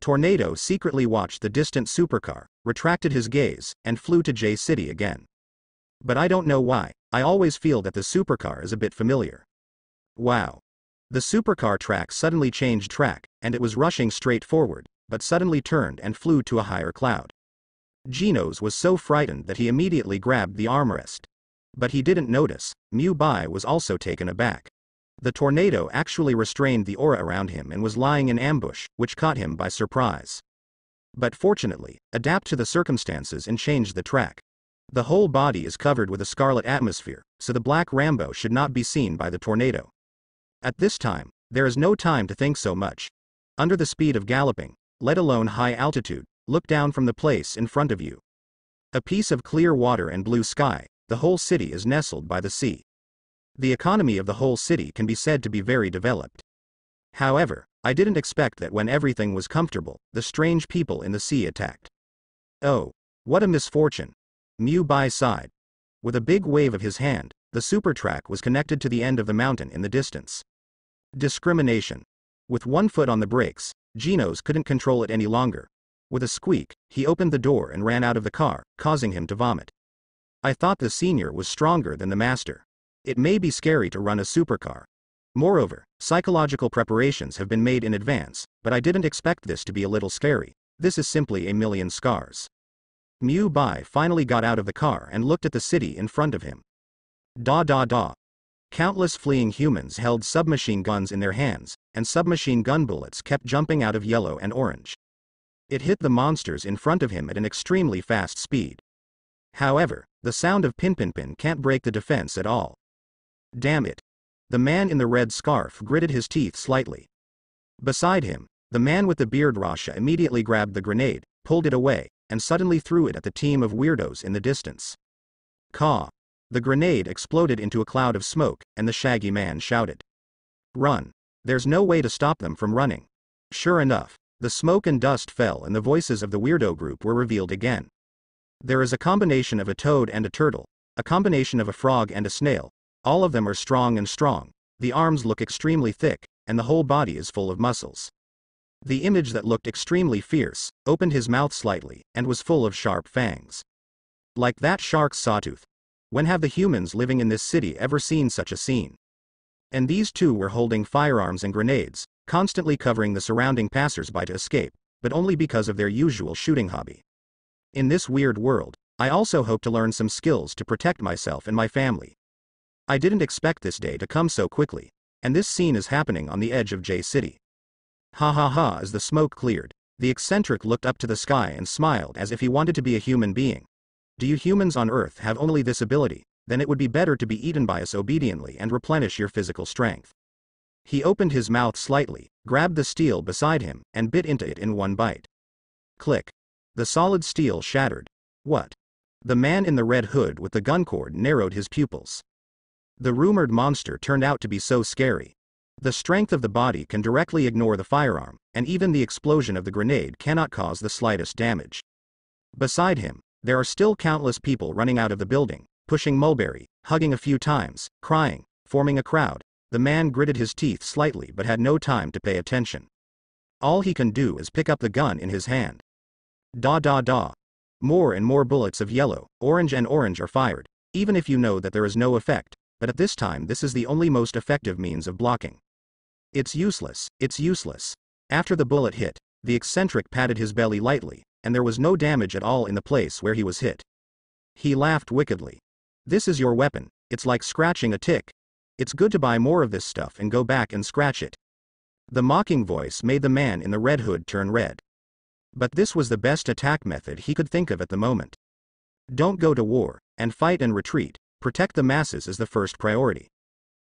Tornado secretly watched the distant supercar, retracted his gaze, and flew to J City again. But I don't know why, I always feel that the supercar is a bit familiar. Wow. The supercar track suddenly changed track, and it was rushing straight forward, but suddenly turned and flew to a higher cloud. Genos was so frightened that he immediately grabbed the armrest. But he didn't notice, Mu Bai was also taken aback. The tornado actually restrained the aura around him and was lying in ambush, which caught him by surprise. But fortunately, adapt to the circumstances and change the track. The whole body is covered with a scarlet atmosphere, so the black Rambo should not be seen by the tornado. At this time, there is no time to think so much. Under the speed of galloping, let alone high altitude, look down from the place in front of you. A piece of clear water and blue sky, the whole city is nestled by the sea. The economy of the whole city can be said to be very developed. However, I didn't expect that when everything was comfortable, the strange people in the sea attacked. Oh, what a misfortune. Mu Bai sighed. With a big wave of his hand, the super track was connected to the end of the mountain in the distance. Discrimination. With one foot on the brakes, Genos couldn't control it any longer. With a squeak, he opened the door and ran out of the car, causing him to vomit. I thought the senior was stronger than the master. It may be scary to run a supercar. Moreover, psychological preparations have been made in advance, but I didn't expect this to be a little scary. This is simply a million scars. Mu Bai finally got out of the car and looked at the city in front of him. Da da da. Countless fleeing humans held submachine guns in their hands, and submachine gun bullets kept jumping out of yellow and orange. It hit the monsters in front of him at an extremely fast speed. However, the sound of pin can't break the defense at all. Damn it. The man in the red scarf gritted his teeth slightly. Beside him, the man with the beard Rasha immediately grabbed the grenade, pulled it away, and suddenly threw it at the team of weirdos in the distance. Caw. The grenade exploded into a cloud of smoke, and the shaggy man shouted. Run. There's no way to stop them from running. Sure enough, the smoke and dust fell and the voices of the weirdo group were revealed again. There is a combination of a toad and a turtle, a combination of a frog and a snail. All of them are strong, the arms look extremely thick, and the whole body is full of muscles. The image that looked extremely fierce, opened his mouth slightly, and was full of sharp fangs. Like that shark's sawtooth. When have the humans living in this city ever seen such a scene? And these two were holding firearms and grenades, constantly covering the surrounding passersby to escape, but only because of their usual shooting hobby. In this weird world, I also hope to learn some skills to protect myself and my family. I didn't expect this day to come so quickly, and this scene is happening on the edge of J City. Ha ha ha. As the smoke cleared, the eccentric looked up to the sky and smiled as if he wanted to be a human being. Do you humans on Earth have only this ability? Then it would be better to be eaten by us obediently and replenish your physical strength. He opened his mouth slightly, grabbed the steel beside him, and bit into it in one bite. Click. The solid steel shattered. What? The man in the red hood with the gun cord narrowed his pupils. The rumored monster turned out to be so scary. The strength of the body can directly ignore the firearm, and even the explosion of the grenade cannot cause the slightest damage. Beside him, there are still countless people running out of the building, pushing Mulberry, hugging a few times, crying, forming a crowd. The man gritted his teeth slightly but had no time to pay attention. All he can do is pick up the gun in his hand. Da da da. More and more bullets of yellow, orange and orange are fired, even if you know that there is no effect, but at this time this is the only most effective means of blocking. It's useless, it's useless. After the bullet hit, the eccentric patted his belly lightly, and there was no damage at all in the place where he was hit. He laughed wickedly. This is your weapon, it's like scratching a tick. It's good to buy more of this stuff and go back and scratch it. The mocking voice made the man in the red hood turn red. But this was the best attack method he could think of at the moment. Don't go to war, and fight and retreat, protect the masses is the first priority.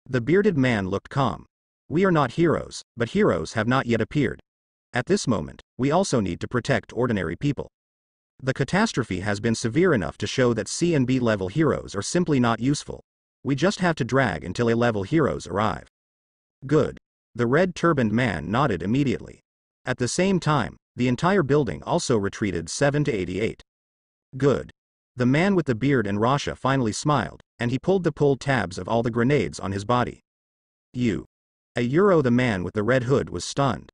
The bearded man looked calm. We are not heroes, but heroes have not yet appeared. At this moment, we also need to protect ordinary people. The catastrophe has been severe enough to show that C and B level heroes are simply not useful. We just have to drag until A level heroes arrive. Good. The red turbaned man nodded immediately. At the same time, the entire building also retreated 7 to 88. Good. The man with the beard and Rasha finally smiled, and he pulled the pull tabs of all the grenades on his body. You. A euro. The man with the red hood was stunned.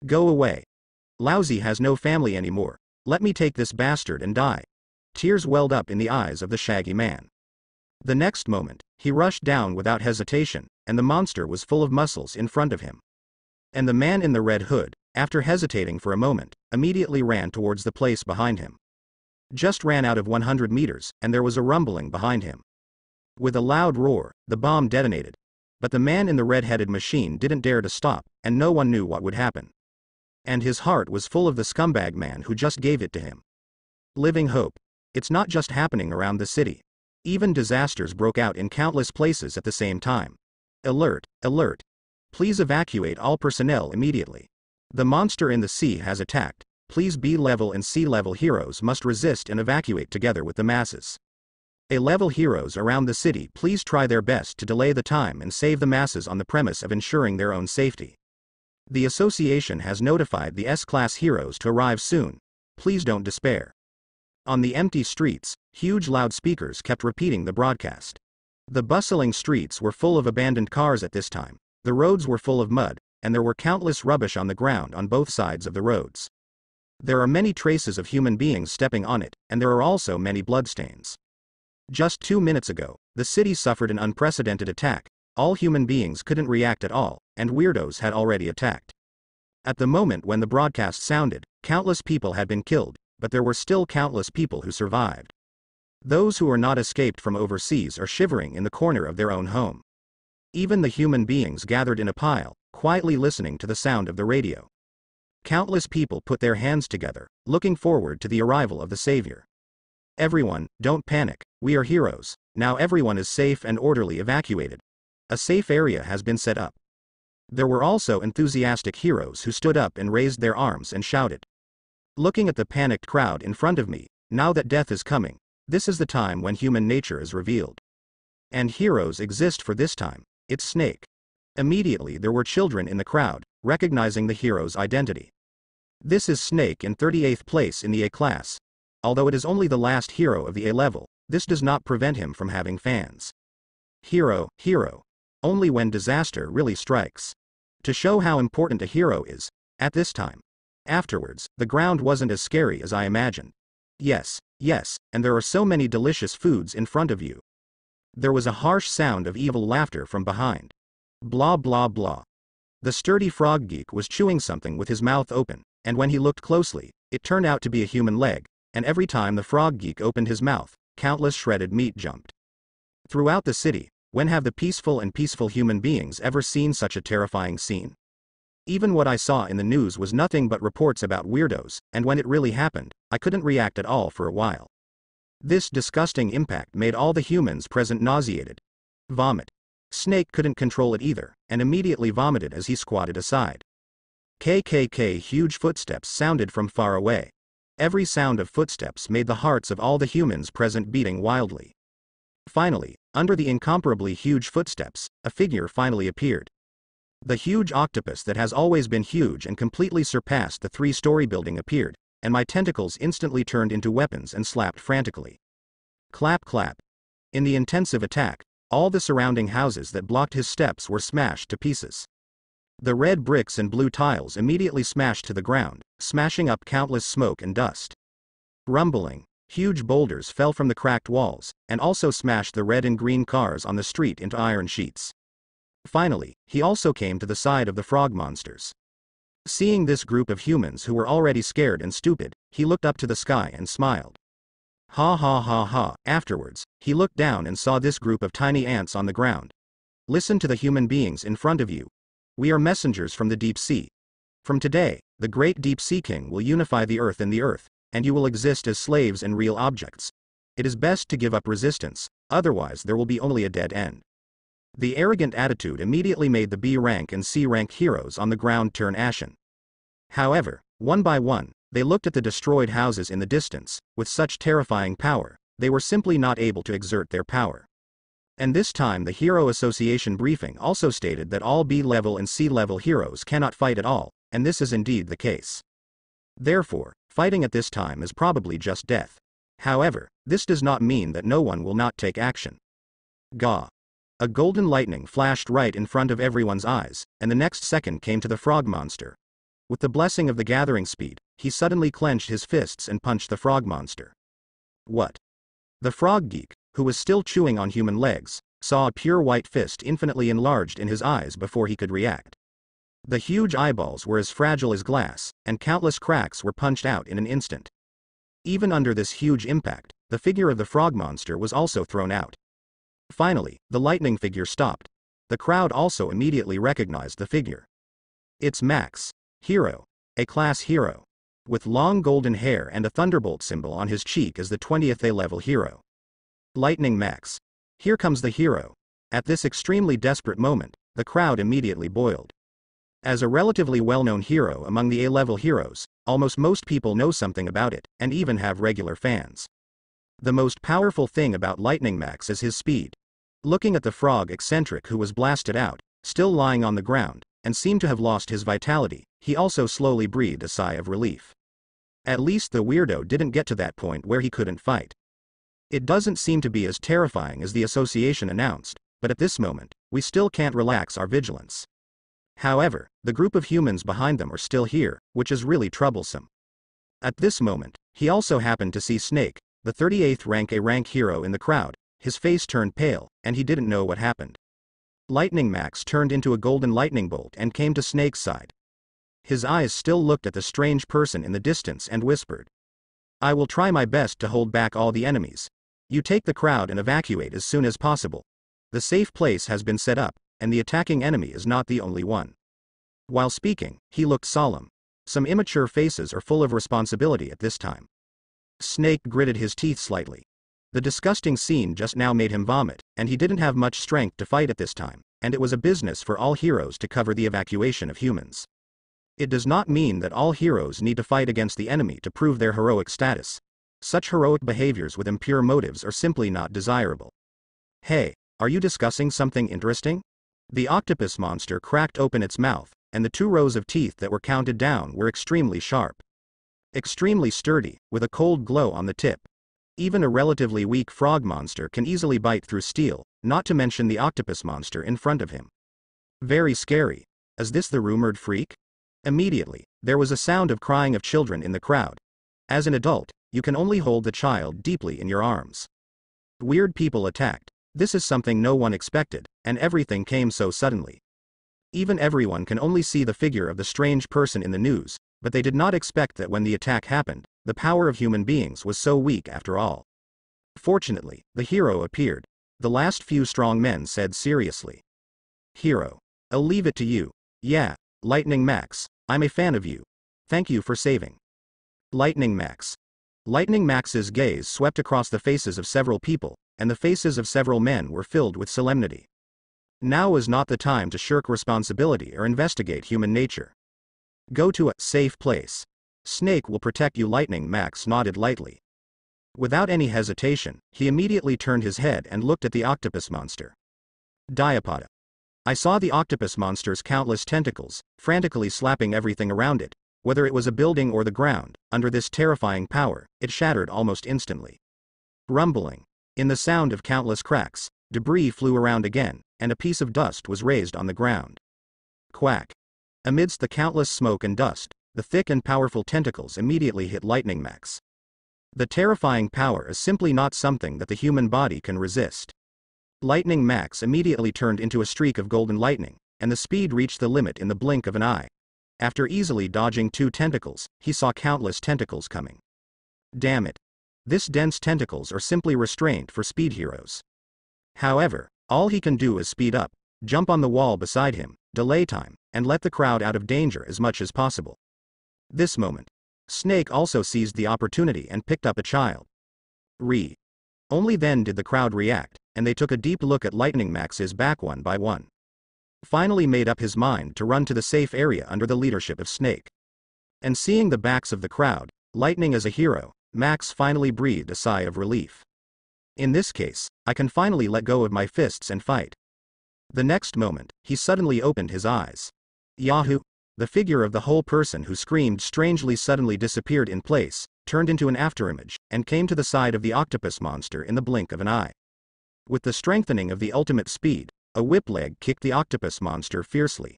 Go away. Lousy has no family anymore. Let me take this bastard and die. Tears welled up in the eyes of the shaggy man. The next moment, he rushed down without hesitation, and the monster was full of muscles in front of him. And the man in the red hood, after hesitating for a moment, immediately ran towards the place behind him. Just ran out of 100 meters, and there was a rumbling behind him. With a loud roar, the bomb detonated. But the man in the red-headed machine didn't dare to stop, and no one knew what would happen. And his heart was full of the scumbag man who just gave it to him. Living hope. It's not just happening around the city. Even disasters broke out in countless places at the same time. Alert, alert. Please evacuate all personnel immediately. The monster in the sea has attacked. Please B-level and C-level heroes must resist and evacuate together with the masses. A-level heroes around the city please try their best to delay the time and save the masses on the premise of ensuring their own safety. The association has notified the S-class heroes to arrive soon. Please don't despair. On the empty streets, huge loudspeakers kept repeating the broadcast. The bustling streets were full of abandoned cars at this time. The roads were full of mud, and there were countless rubbish on the ground on both sides of the roads. There are many traces of human beings stepping on it, and there are also many bloodstains. Just 2 minutes ago, the city suffered an unprecedented attack. All human beings couldn't react at all, and weirdos had already attacked. At the moment when the broadcast sounded, countless people had been killed, but there were still countless people who survived. Those who are not escaped from overseas are shivering in the corner of their own home. Even the human beings gathered in a pile, quietly listening to the sound of the radio. Countless people put their hands together, looking forward to the arrival of the savior. Everyone, don't panic, we are heroes. Now everyone is safe and orderly evacuated. A safe area has been set up. There were also enthusiastic heroes who stood up and raised their arms and shouted. Looking at the panicked crowd in front of me, now that death is coming, this is the time when human nature is revealed. And heroes exist for this time. It's Snake. Immediately there were children in the crowd, recognizing the hero's identity. This is Snake in 38th place in the A class. Although it is only the last hero of the A level, this does not prevent him from having fans. Hero, hero. Only when disaster really strikes. To show how important a hero is, at this time. Afterwards, the ground wasn't as scary as I imagined. Yes, yes, and there are so many delicious foods in front of you. There was a harsh sound of evil laughter from behind. Blah blah blah. The sturdy frog geek was chewing something with his mouth open, and when he looked closely, it turned out to be a human leg, and every time the frog geek opened his mouth, countless shredded meat jumped. Throughout the city, when have the peaceful human beings ever seen such a terrifying scene? Even what I saw in the news was nothing but reports about weirdos, and when it really happened, I couldn't react at all for a while. This disgusting impact made all the humans present nauseated. Vomit. Snake couldn't control it either, and immediately vomited as he squatted aside. KKK huge footsteps sounded from far away. Every sound of footsteps made the hearts of all the humans present beating wildly. Finally, under the incomparably huge footsteps, a figure finally appeared. The huge octopus that has always been huge and completely surpassed the 3-story building appeared, and my tentacles instantly turned into weapons and slapped frantically. Clap clap. In the intensive attack, all the surrounding houses that blocked his steps were smashed to pieces. The red bricks and blue tiles immediately smashed to the ground, smashing up countless smoke and dust. Rumbling, huge boulders fell from the cracked walls, and also smashed the red and green cars on the street into iron sheets. Finally, he also came to the side of the frog monsters. Seeing this group of humans who were already scared and stupid, he looked up to the sky and smiled. Ha ha ha ha. Afterwards, he looked down and saw this group of tiny ants on the ground. Listen to the human beings in front of you. We are messengers from the deep sea. From today, the great deep sea king will unify the earth and the earth, and you will exist as slaves and real objects. It is best to give up resistance, otherwise there will be only a dead end. The arrogant attitude immediately made the B rank and C rank heroes on the ground turn ashen. However, one by one, they looked at the destroyed houses in the distance. With such terrifying power, they were simply not able to exert their power. And this time the Hero Association briefing also stated that all B-level and C-level heroes cannot fight at all, and this is indeed the case. Therefore, fighting at this time is probably just death. However, this does not mean that no one will not take action. Gah! A golden lightning flashed right in front of everyone's eyes, and the next second came to the frog monster. With the blessing of the gathering speed, he suddenly clenched his fists and punched the frog monster. What? The frog geek, who was still chewing on human legs, saw a pure white fist infinitely enlarged in his eyes before he could react. The huge eyeballs were as fragile as glass, and countless cracks were punched out in an instant. Even under this huge impact, the figure of the frog monster was also thrown out. Finally, the lightning figure stopped. The crowd also immediately recognized the figure. It's Max, hero, a class hero, with long golden hair and a thunderbolt symbol on his cheek as the 20th A-level hero. Lightning Max. Here comes the hero. At this extremely desperate moment, the crowd immediately boiled. As a relatively well-known hero among the A-level heroes, almost most people know something about it, and even have regular fans. The most powerful thing about Lightning Max is his speed. Looking at the frog eccentric who was blasted out, still lying on the ground, and seemed to have lost his vitality, he also slowly breathed a sigh of relief. At least the weirdo didn't get to that point where he couldn't fight. It doesn't seem to be as terrifying as the association announced, but at this moment, we still can't relax our vigilance. However, the group of humans behind them are still here, which is really troublesome. At this moment, he also happened to see Snake, the 38th rank A-rank hero in the crowd. His face turned pale, and he didn't know what happened. Lightning Max turned into a golden lightning bolt and came to Snake's side. His eyes still looked at the strange person in the distance and whispered, "I will try my best to hold back all the enemies. You take the crowd and evacuate as soon as possible. The safe place has been set up, and the attacking enemy is not the only one." While speaking, he looked solemn. Some immature faces are full of responsibility at this time. Snake gritted his teeth slightly. The disgusting scene just now made him vomit, and he didn't have much strength to fight at this time, and it was a business for all heroes to cover the evacuation of humans. It does not mean that all heroes need to fight against the enemy to prove their heroic status. Such heroic behaviors with impure motives are simply not desirable. Hey, are you discussing something interesting? The octopus monster cracked open its mouth, and the 2 rows of teeth that were counted down were extremely sharp. Extremely sturdy, with a cold glow on the tip. Even a relatively weak frog monster can easily bite through steel, not to mention the octopus monster in front of him. Very scary. Is this the rumored freak? Immediately, there was a sound of crying of children in the crowd. As an adult, you can only hold the child deeply in your arms. Weird people attacked. This is something no one expected, and everything came so suddenly. Even everyone can only see the figure of the strange person in the news, but they did not expect that when the attack happened, the power of human beings was so weak after all. Fortunately, the hero appeared. The last few strong men said seriously. "Hero. I'll leave it to you. Yeah, Lightning Max, I'm a fan of you. Thank you for saving." Lightning Max. Lightning Max's gaze swept across the faces of several people, and the faces of several men were filled with solemnity. Now is not the time to shirk responsibility or investigate human nature. Go to a safe place. Snake will protect you. Lightning Max nodded lightly. Without any hesitation, he immediately turned his head and looked at the octopus monster. Diapoda. I saw the octopus monster's countless tentacles, frantically slapping everything around it, whether it was a building or the ground. Under this terrifying power, it shattered almost instantly. Rumbling. In the sound of countless cracks, debris flew around again, and a piece of dust was raised on the ground. Quack. Amidst the countless smoke and dust, the thick and powerful tentacles immediately hit Lightning Max. The terrifying power is simply not something that the human body can resist. Lightning Max immediately turned into a streak of golden lightning, and the speed reached the limit in the blink of an eye. After easily dodging 2 tentacles, he saw countless tentacles coming. Damn it. This dense tentacles are simply restraint for speed heroes. However, all he can do is speed up, jump on the wall beside him, delay time, and let the crowd out of danger as much as possible. This moment, Snake also seized the opportunity and picked up a child. Only then did the crowd react, and they took a deep look at Lightning Max's back one by one. Finally made up his mind to run to the safe area under the leadership of Snake. And seeing the backs of the crowd, Lightning as a hero, Max finally breathed a sigh of relief. In this case, I can finally let go of my fists and fight. The next moment, he suddenly opened his eyes. Yahoo! The figure of the whole person who screamed strangely suddenly disappeared in place, turned into an afterimage, and came to the side of the octopus monster in the blink of an eye. With the strengthening of the ultimate speed, a whip leg kicked the octopus monster fiercely.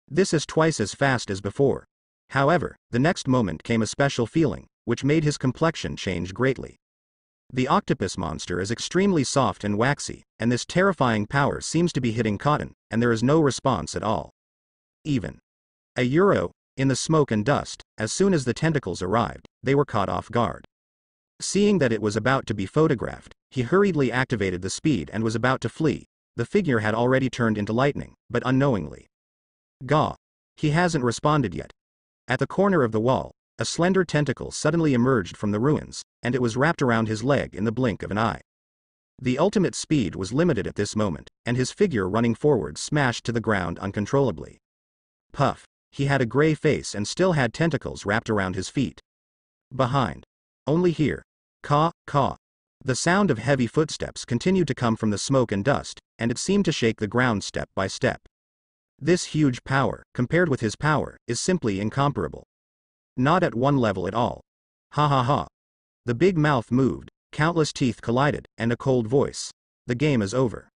This is twice as fast as before. However, the next moment came a special feeling, which made his complexion change greatly. The octopus monster is extremely soft and waxy, and this terrifying power seems to be hitting cotton, and there is no response at all. Even a euro, in the smoke and dust, as soon as the tentacles arrived, they were caught off guard. Seeing that it was about to be photographed, he hurriedly activated the speed and was about to flee. The figure had already turned into lightning, but unknowingly. Gah! He hasn't responded yet. At the corner of the wall, a slender tentacle suddenly emerged from the ruins, and it was wrapped around his leg in the blink of an eye. The ultimate speed was limited at this moment, and his figure running forward smashed to the ground uncontrollably. Puff! He had a gray face and still had tentacles wrapped around his feet. Behind. Only here. Caw, caw. The sound of heavy footsteps continued to come from the smoke and dust, and it seemed to shake the ground step by step. This huge power, compared with his power, is simply incomparable. Not at one level at all. Ha ha ha. The big mouth moved, countless teeth collided, and a cold voice. The game is over.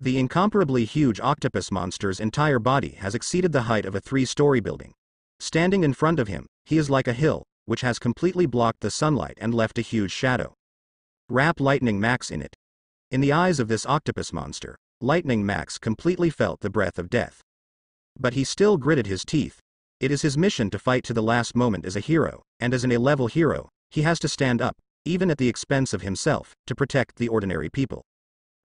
The incomparably huge octopus monster's entire body has exceeded the height of a 3-story building. Standing in front of him, he is like a hill, which has completely blocked the sunlight and left a huge shadow. Wrap Lightning Max in it. In the eyes of this octopus monster, Lightning Max completely felt the breath of death. But he still gritted his teeth. It is his mission to fight to the last moment as a hero, and as an A-level hero, he has to stand up, even at the expense of himself, to protect the ordinary people.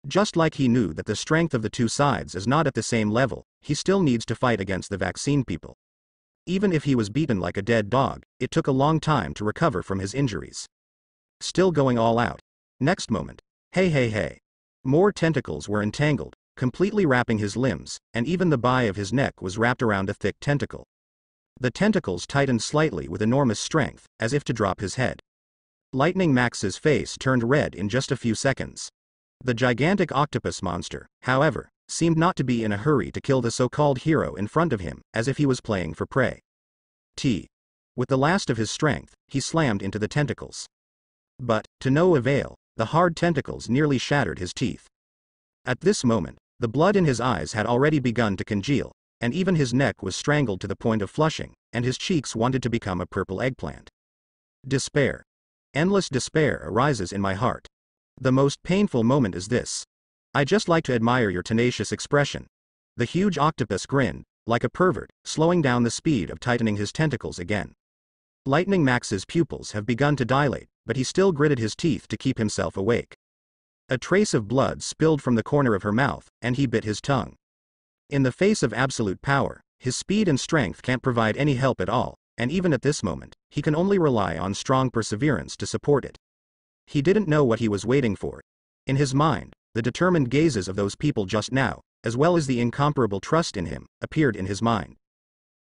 Just like he knew that the strength of the two sides is not at the same level, he still needs to fight against the vaccine people. Even if he was beaten like a dead dog, it took a long time to recover from his injuries. Still going all out. Next moment. Hey hey hey. More tentacles were entangled, completely wrapping his limbs, and even the body of his neck was wrapped around a thick tentacle. The tentacles tightened slightly with enormous strength, as if to drop his head. Lightning Max's face turned red in just a few seconds. The gigantic octopus monster, however, seemed not to be in a hurry to kill the so-called hero in front of him, as if he was playing for prey. With the last of his strength, he slammed into the tentacles. But, to no avail, the hard tentacles nearly shattered his teeth. At this moment, the blood in his eyes had already begun to congeal, and even his neck was strangled to the point of flushing, and his cheeks wanted to become a purple eggplant. Despair. Endless despair arises in my heart. The most painful moment is this. I just like to admire your tenacious expression. The huge octopus grinned, like a pervert, slowing down the speed of tightening his tentacles again. Lightning Max's pupils have begun to dilate, but he still gritted his teeth to keep himself awake. A trace of blood spilled from the corner of her mouth, and he bit his tongue. In the face of absolute power, his speed and strength can't provide any help at all, and even at this moment, he can only rely on strong perseverance to support it. He didn't know what he was waiting for. In his mind, the determined gazes of those people just now, as well as the incomparable trust in him, appeared in his mind.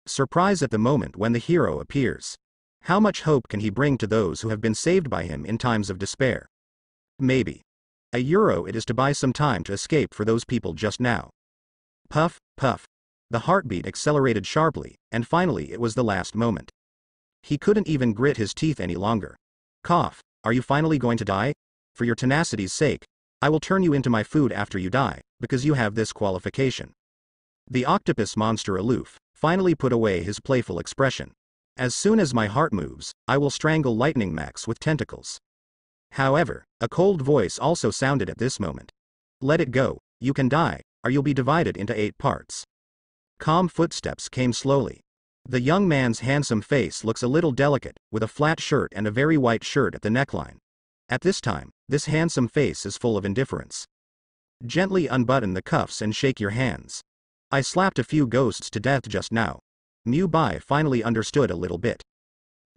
Surprise at the moment when the hero appears. How much hope can he bring to those who have been saved by him in times of despair? Maybe. a euro it is to buy some time to escape for those people just now. Puff, puff. The heartbeat accelerated sharply, and finally it was the last moment. He couldn't even grit his teeth any longer. Cough. Are you finally going to die? For your tenacity's sake, I will turn you into my food after you die, because you have this qualification. The octopus monster aloof, finally put away his playful expression. As soon as my heart moves, I will strangle Lightning Max with tentacles. However, a cold voice also sounded at this moment. Let it go, you can die, or you'll be divided into 8 parts. Calm footsteps came slowly. The young man's handsome face looks a little delicate, with a flat shirt and a very white shirt at the neckline. At this time, this handsome face is full of indifference. Gently unbutton the cuffs and shake your hands. I slapped a few ghosts to death just now. Mu Bai finally understood a little bit.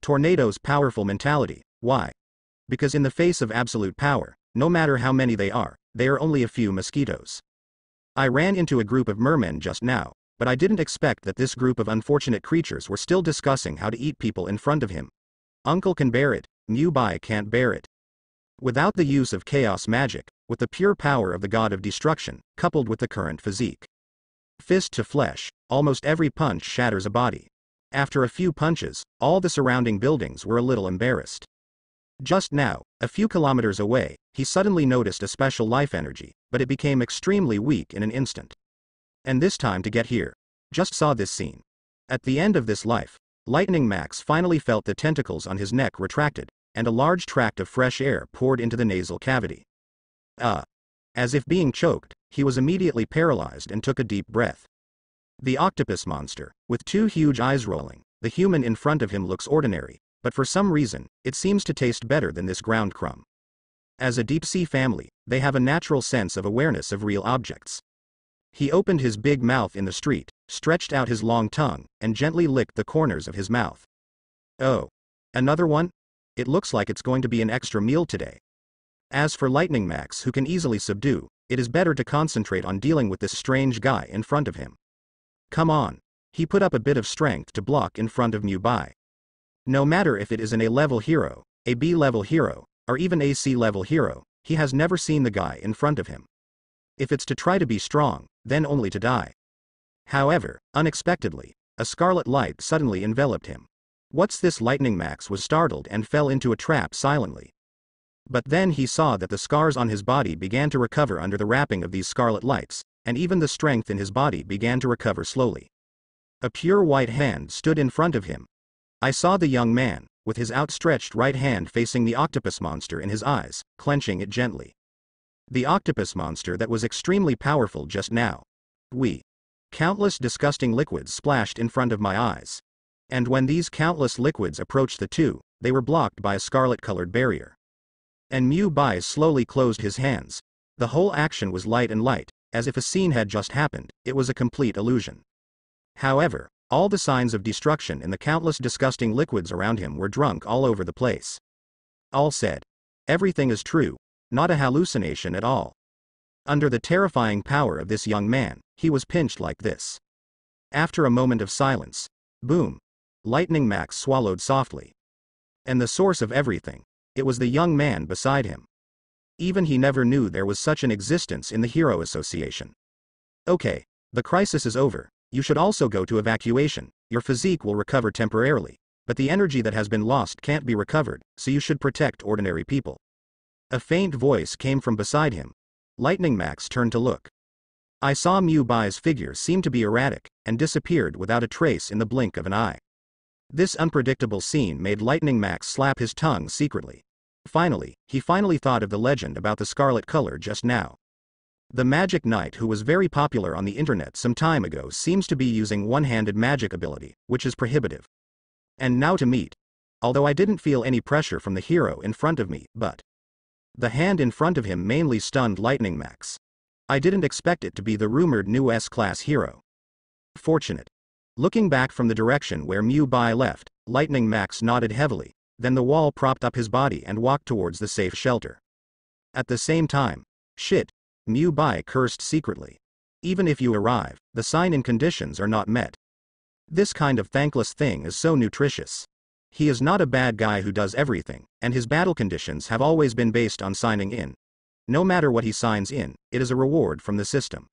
Tornado's powerful mentality, why? Because in the face of absolute power, no matter how many they are only a few mosquitoes. I ran into a group of mermen just now, but I didn't expect that this group of unfortunate creatures were still discussing how to eat people in front of him. Uncle can bear it, Mu Bai can't bear it. Without the use of chaos magic, with the pure power of the god of destruction, coupled with the current physique. Fist to flesh, almost every punch shatters a body. After a few punches, all the surrounding buildings were a little embarrassed. Just now, a few kilometers away, he suddenly noticed a special life energy, but it became extremely weak in an instant. And this time to get here. Just saw this scene. At the end of this life, Lightning Max finally felt the tentacles on his neck retracted, and a large tract of fresh air poured into the nasal cavity. As if being choked, he was immediately paralyzed and took a deep breath. The octopus monster, with two huge eyes rolling, the human in front of him looks ordinary, but for some reason, it seems to taste better than this ground crumb. As a deep-sea family, they have a natural sense of awareness of real objects. He opened his big mouth in the street, stretched out his long tongue, and gently licked the corners of his mouth. Oh. Another one? It looks like it's going to be an extra meal today. As for Lightning Max, who can easily subdue, it is better to concentrate on dealing with this strange guy in front of him. Come on. He put up a bit of strength to block in front of Mu Bai. No matter if it is an A-level hero, a B-level hero, or even a C-level hero, he has never seen the guy in front of him. If it's to try to be strong, then only to die. However, unexpectedly, a scarlet light suddenly enveloped him. What's this? Lightning Max was startled and fell into a trap silently. But then he saw that the scars on his body began to recover under the wrapping of these scarlet lights, and even the strength in his body began to recover slowly. A pure white hand stood in front of him. I saw the young man, with his outstretched right hand facing the octopus monster in his eyes, clenching it gently. The octopus monster that was extremely powerful just now. Countless disgusting liquids splashed in front of my eyes. And when these countless liquids approached the two, they were blocked by a scarlet-colored barrier. And Mu Bai slowly closed his hands. The whole action was light and light, as if a scene had just happened. It was a complete illusion. However, all the signs of destruction in the countless disgusting liquids around him were drunk all over the place. All said, everything is true, not a hallucination at all. Under the terrifying power of this young man, he was pinched like this. After a moment of silence, boom, Lightning Max swallowed softly. And the source of everything, it was the young man beside him. Even he never knew there was such an existence in the Hero Association. Okay, the crisis is over. You should also go to evacuation. Your physique will recover temporarily, but the energy that has been lost can't be recovered, so you should protect ordinary people. A faint voice came from beside him. Lightning Max turned to look. I saw Mu Bai's figure seem to be erratic, and disappeared without a trace in the blink of an eye. This unpredictable scene made Lightning Max slap his tongue secretly. He finally thought of the legend about the scarlet color just now. The Magic Knight who was very popular on the internet some time ago seems to be using one-handed magic ability, which is prohibitive. And now to meet. Although I didn't feel any pressure from the hero in front of me, but the hand in front of him mainly stunned Lightning Max. I didn't expect it to be the rumored new S-class hero. Fortunate. Looking back from the direction where Mu Bai left, Lightning Max nodded heavily, then the wall propped up his body and walked towards the safe shelter. At the same time, shit, Mu Bai cursed secretly. Even if you arrive, the sign-in conditions are not met. This kind of thankless thing is so nutritious. He is not a bad guy who does everything, and his battle conditions have always been based on signing in. No matter what he signs in, it is a reward from the system.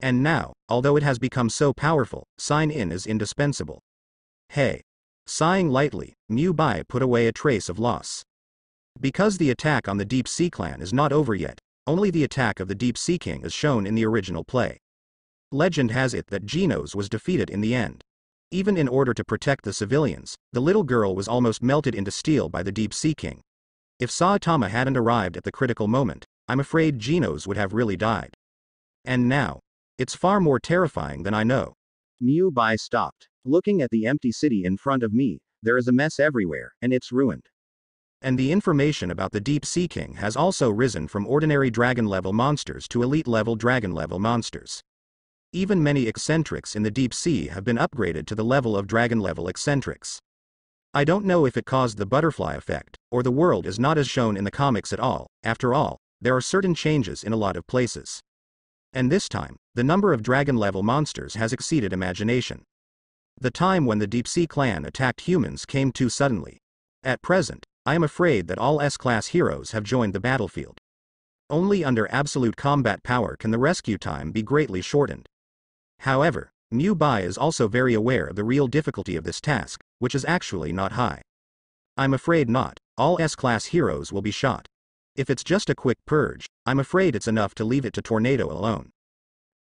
And now, although it has become so powerful, sign in is indispensable. Hey. Sighing lightly, Mu Bai put away a trace of loss. Because the attack on the Deep Sea Clan is not over yet, only the attack of the Deep Sea King is shown in the original play. Legend has it that Genos was defeated in the end. Even in order to protect the civilians, the little girl was almost melted into steel by the Deep Sea King. If Saitama hadn't arrived at the critical moment, I'm afraid Genos would have really died. And now, it's far more terrifying than I know. Mu Bai stopped. Looking at the empty city in front of me, there is a mess everywhere, and it's ruined. And the information about the Deep Sea King has also risen from ordinary dragon-level monsters to elite-level dragon-level monsters. Even many eccentrics in the deep sea have been upgraded to the level of dragon-level eccentrics. I don't know if it caused the butterfly effect, or the world is not as shown in the comics at all. After all, there are certain changes in a lot of places. And this time, the number of dragon-level monsters has exceeded imagination. The time when the Deep Sea Clan attacked humans came too suddenly. At present, I am afraid that all S-class heroes have joined the battlefield. Only under absolute combat power can the rescue time be greatly shortened. However, Mu Bai is also very aware of the real difficulty of this task, which is actually not high. I'm afraid not. All S-class heroes will be shot. If it's just a quick purge, I'm afraid it's enough to leave it to Tornado alone.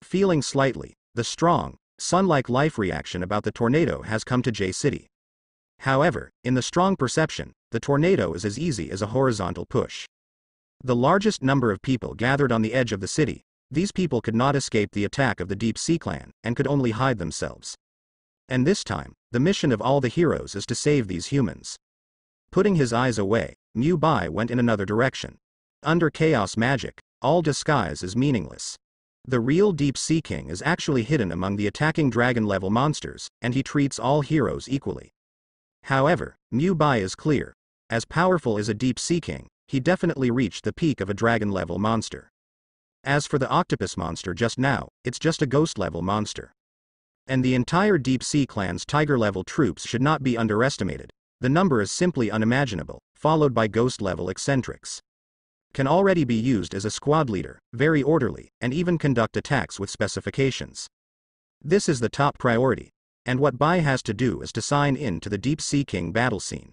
Feeling slightly, the strong, sun-like life reaction about the tornado has come to J City. However, in the strong perception, the tornado is as easy as a horizontal push. The largest number of people gathered on the edge of the city. These people could not escape the attack of the Deep Sea Clan, and could only hide themselves. And this time, the mission of all the heroes is to save these humans. Putting his eyes away, Mu Bai went in another direction. Under chaos magic, all disguise is meaningless. The real Deep Sea King is actually hidden among the attacking dragon-level monsters, and he treats all heroes equally. However, Mu Bai is clear. As powerful as a Deep Sea King, he definitely reached the peak of a dragon-level monster. As for the octopus monster just now, it's just a ghost-level monster. And the entire Deep Sea Clan's tiger-level troops should not be underestimated. The number is simply unimaginable, followed by ghost-level eccentrics. Can already be used as a squad leader, very orderly, and even conduct attacks with specifications. This is the top priority, and what Bai has to do is to sign in to the Deep Sea King battle scene.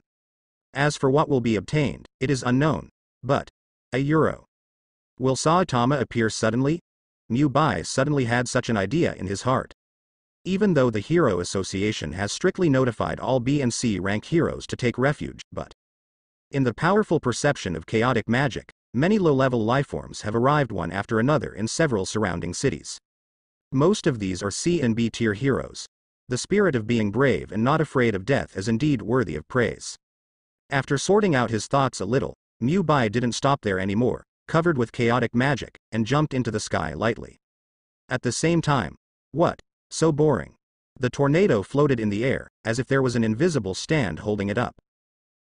As for what will be obtained, it is unknown, but €1. Will Saitama appear suddenly? Mu Bai suddenly had such an idea in his heart. Even though the Hero Association has strictly notified all B and C rank heroes to take refuge, but in the powerful perception of chaotic magic, many low-level lifeforms have arrived one after another in several surrounding cities. Most of these are C and B tier heroes. The spirit of being brave and not afraid of death is indeed worthy of praise. After sorting out his thoughts a little, Mu Bai didn't stop there anymore, covered with chaotic magic, and jumped into the sky lightly. At the same time, what? So boring. The tornado floated in the air, as if there was an invisible stand holding it up.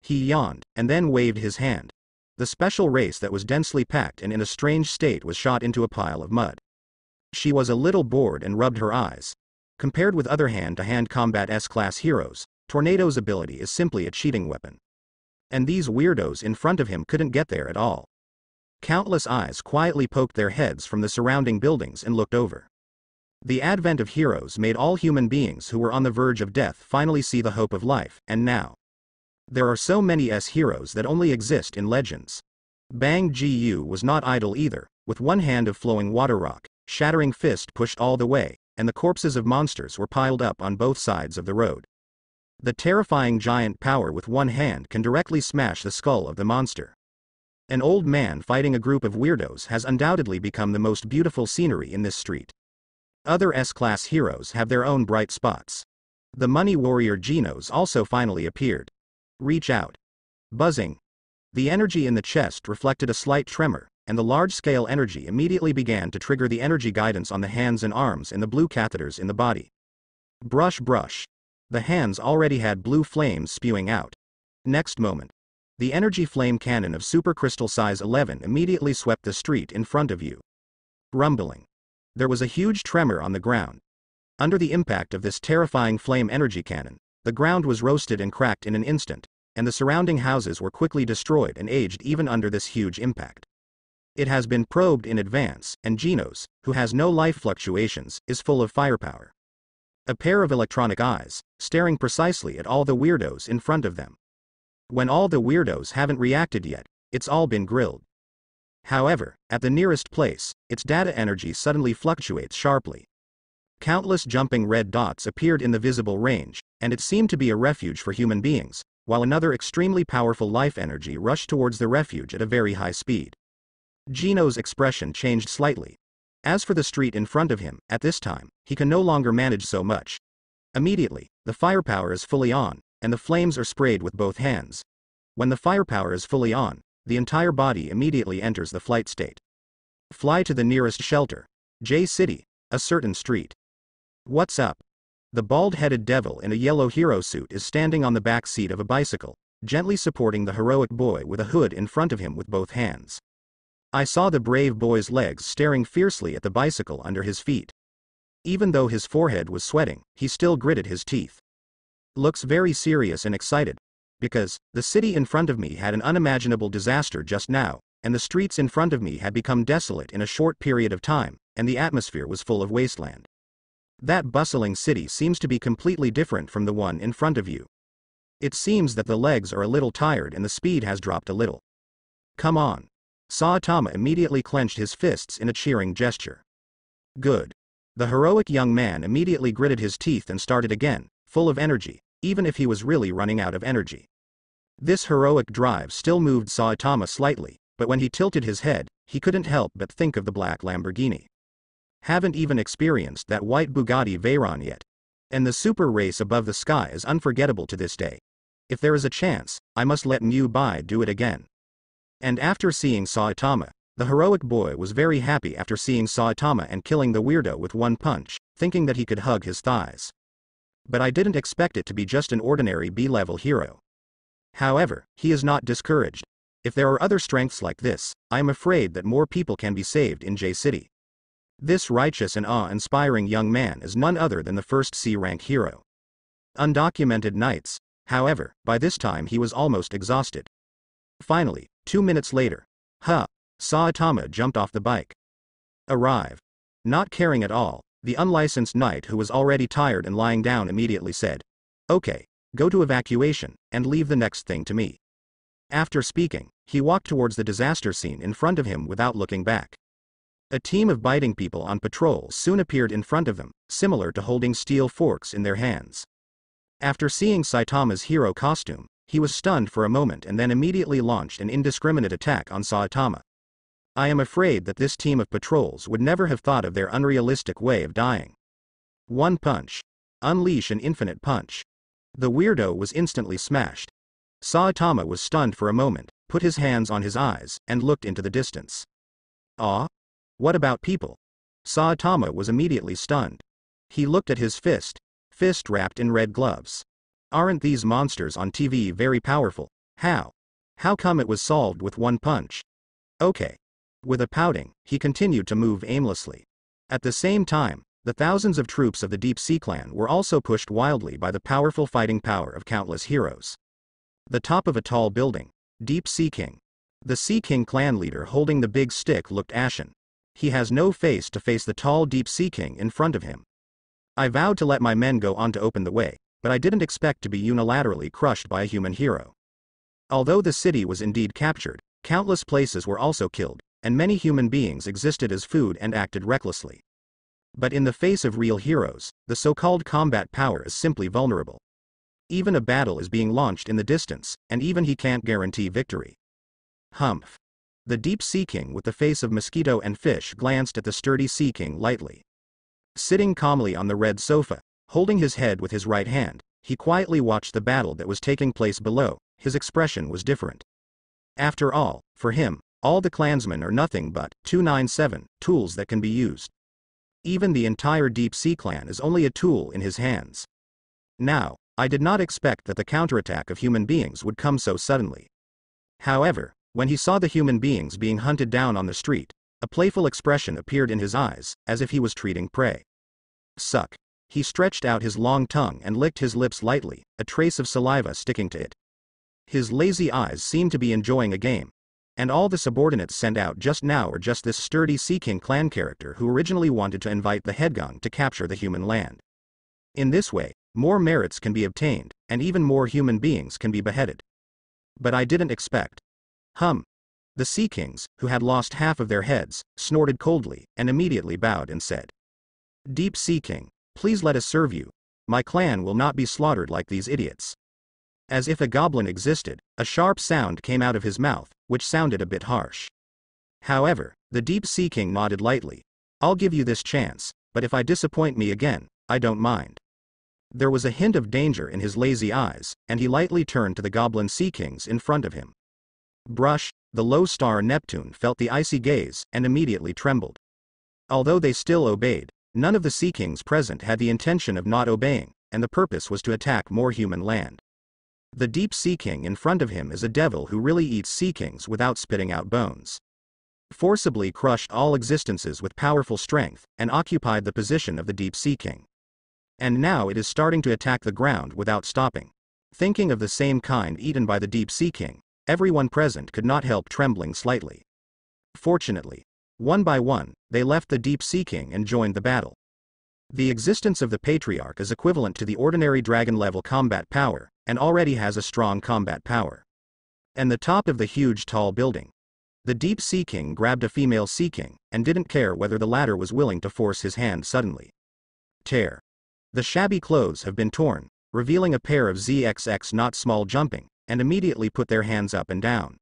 He yawned, and then waved his hand. The special race that was densely packed and in a strange state was shot into a pile of mud. She was a little bored and rubbed her eyes. Compared with other hand-to-hand combat S-class heroes, Tornado's ability is simply a cheating weapon. And these weirdos in front of him couldn't get there at all. Countless eyes quietly poked their heads from the surrounding buildings and looked over. The advent of heroes made all human beings who were on the verge of death finally see the hope of life, and now there are so many S-heroes that only exist in legends. Bang Gu was not idle either, with one hand of flowing water rock, shattering fist pushed all the way, and the corpses of monsters were piled up on both sides of the road. The terrifying giant power with one hand can directly smash the skull of the monster. An old man fighting a group of weirdos has undoubtedly become the most beautiful scenery in this street. Other S-class heroes have their own bright spots. The money warrior Genos also finally appeared. Reach out. Buzzing. The energy in the chest reflected a slight tremor, and the large-scale energy immediately began to trigger the energy guidance on the hands and arms and the blue catheters in the body. Brush brush. The hands already had blue flames spewing out. Next moment, the energy flame cannon of supercrystal size 11 immediately swept the street in front of you. Rumbling. There was a huge tremor on the ground. Under the impact of this terrifying flame energy cannon, the ground was roasted and cracked in an instant, and the surrounding houses were quickly destroyed and aged even under this huge impact. It has been probed in advance, and Genos, who has no life fluctuations, is full of firepower. A pair of electronic eyes, staring precisely at all the weirdos in front of them. When all the weirdos haven't reacted yet, it's all been grilled. However, at the nearest place, its data energy suddenly fluctuates sharply. Countless jumping red dots appeared in the visible range, and it seemed to be a refuge for human beings, while another extremely powerful life energy rushed towards the refuge at a very high speed. Genos' expression changed slightly. As for the street in front of him, at this time, he can no longer manage so much. Immediately, the firepower is fully on, and the flames are sprayed with both hands. When the firepower is fully on, the entire body immediately enters the flight state. Fly to the nearest shelter. J City, a certain street. What's up? The bald-headed devil in a yellow hero suit is standing on the back seat of a bicycle, gently supporting the heroic boy with a hood in front of him with both hands. I saw the brave boy's legs staring fiercely at the bicycle under his feet. Even though his forehead was sweating, he still gritted his teeth. Looks very serious and excited. Because, the city in front of me had an unimaginable disaster just now, and the streets in front of me had become desolate in a short period of time, and the atmosphere was full of wasteland. That bustling city seems to be completely different from the one in front of you. It seems that the legs are a little tired and the speed has dropped a little. Come on. Saitama immediately clenched his fists in a cheering gesture. Good. The heroic young man immediately gritted his teeth and started again, full of energy, even if he was really running out of energy. This heroic drive still moved Saitama slightly, but when he tilted his head, he couldn't help but think of the black Lamborghini. Haven't even experienced that white Bugatti Veyron yet. And the super race above the sky is unforgettable to this day. If there is a chance, I must let Mu Bai do it again. And after seeing Saitama, the heroic boy was very happy after seeing Saitama and killing the weirdo with one punch, thinking that he could hug his thighs. But I didn't expect it to be just an ordinary B-level hero. However, he is not discouraged. If there are other strengths like this, I am afraid that more people can be saved in J City. This righteous and awe-inspiring young man is none other than the first C-rank hero. Undocumented Nights, however, by this time he was almost exhausted. Finally, 2 minutes later, Saitama jumped off the bike. Arrive. Not caring at all, the unlicensed knight who was already tired and lying down immediately said, "Okay, go to evacuation, and leave the next thing to me." After speaking, he walked towards the disaster scene in front of him without looking back. A team of biting people on patrol soon appeared in front of them, similar to holding steel forks in their hands. After seeing Saitama's hero costume, he was stunned for a moment and then immediately launched an indiscriminate attack on Saitama. I am afraid that this team of patrols would never have thought of their unrealistic way of dying. One punch. Unleash an infinite punch. The weirdo was instantly smashed. Saitama was stunned for a moment, put his hands on his eyes, and looked into the distance. Ah? What about people? Saitama was immediately stunned. He looked at his fist wrapped in red gloves. Aren't these monsters on TV very powerful? How come it was solved with one punch? Okay. With a pouting, he continued to move aimlessly. At the same time, the thousands of troops of the Deep Sea Clan were also pushed wildly by the powerful fighting power of countless heroes. The top of a tall building. Deep Sea King. The Sea King clan leader holding the big stick looked ashen. He has no face to face the tall Deep Sea King in front of him. I vowed to let my men go on to open the way, but I didn't expect to be unilaterally crushed by a human hero. Although the city was indeed captured, countless places were also killed, and many human beings existed as food and acted recklessly. But in the face of real heroes, the so-called combat power is simply vulnerable. Even a battle is being launched in the distance, and even he can't guarantee victory. Humph. The Deep Sea King with the face of mosquito and fish glanced at the sturdy Sea King lightly. Sitting calmly on the red sofa, holding his head with his right hand, he quietly watched the battle that was taking place below. His expression was different. After all, for him, all the clansmen are nothing but 297 tools that can be used. Even the entire Deep Sea Clan is only a tool in his hands. Now, I did not expect that the counterattack of human beings would come so suddenly. However, when he saw the human beings being hunted down on the street, a playful expression appeared in his eyes, as if he was treating prey. Suck. He stretched out his long tongue and licked his lips lightly, a trace of saliva sticking to it. His lazy eyes seemed to be enjoying a game. And all the subordinates sent out just now are just this sturdy Sea King clan character who originally wanted to invite the headgang to capture the human land. In this way, more merits can be obtained, and even more human beings can be beheaded. But I didn't expect. The Sea Kings, who had lost half of their heads, snorted coldly, and immediately bowed and said, "Deep Sea King, please let us serve you. My clan will not be slaughtered like these idiots." As if a goblin existed, a sharp sound came out of his mouth, which sounded a bit harsh. However, the Deep Sea King nodded lightly. "I'll give you this chance, but if I disappoint me again, I don't mind." There was a hint of danger in his lazy eyes, and he lightly turned to the goblin Sea Kings in front of him. Brush, the low star Neptune felt the icy gaze, and immediately trembled. Although they still obeyed, none of the Sea Kings present had the intention of not obeying, and the purpose was to attack more human land. The Deep Sea King in front of him is a devil who really eats Sea Kings without spitting out bones. Forcibly crushed all existences with powerful strength, and occupied the position of the Deep Sea King. And now it is starting to attack the ground without stopping. Thinking of the same kind eaten by the Deep Sea King, everyone present could not help trembling slightly. Fortunately, one by one, they left the Deep Sea King and joined the battle. The existence of the Patriarch is equivalent to the ordinary dragon-level combat power, and already has a strong combat power. And the top of the huge tall building. The Deep Sea King grabbed a female Sea King, and didn't care whether the latter was willing to force his hand suddenly. Tear. The shabby clothes have been torn, revealing a pair of ZXX not small jumping, and immediately put their hands up and down.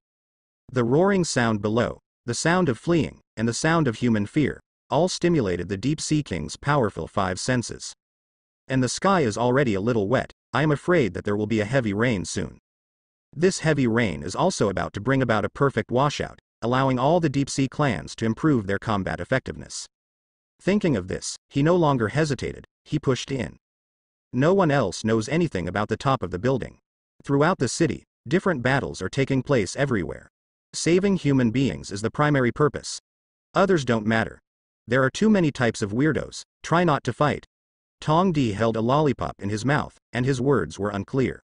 The roaring sound below, the sound of fleeing, and the sound of human fear, all stimulated the Deep Sea King's powerful five senses. And the sky is already a little wet. I am afraid that there will be a heavy rain soon. This heavy rain is also about to bring about a perfect washout, allowing all the Deep Sea clans to improve their combat effectiveness. Thinking of this, he no longer hesitated, he pushed in. No one else knows anything about the top of the building. Throughout the city, different battles are taking place everywhere. Saving human beings is the primary purpose. Others don't matter. There are too many types of weirdos, try not to fight. Tong Di held a lollipop in his mouth, and his words were unclear.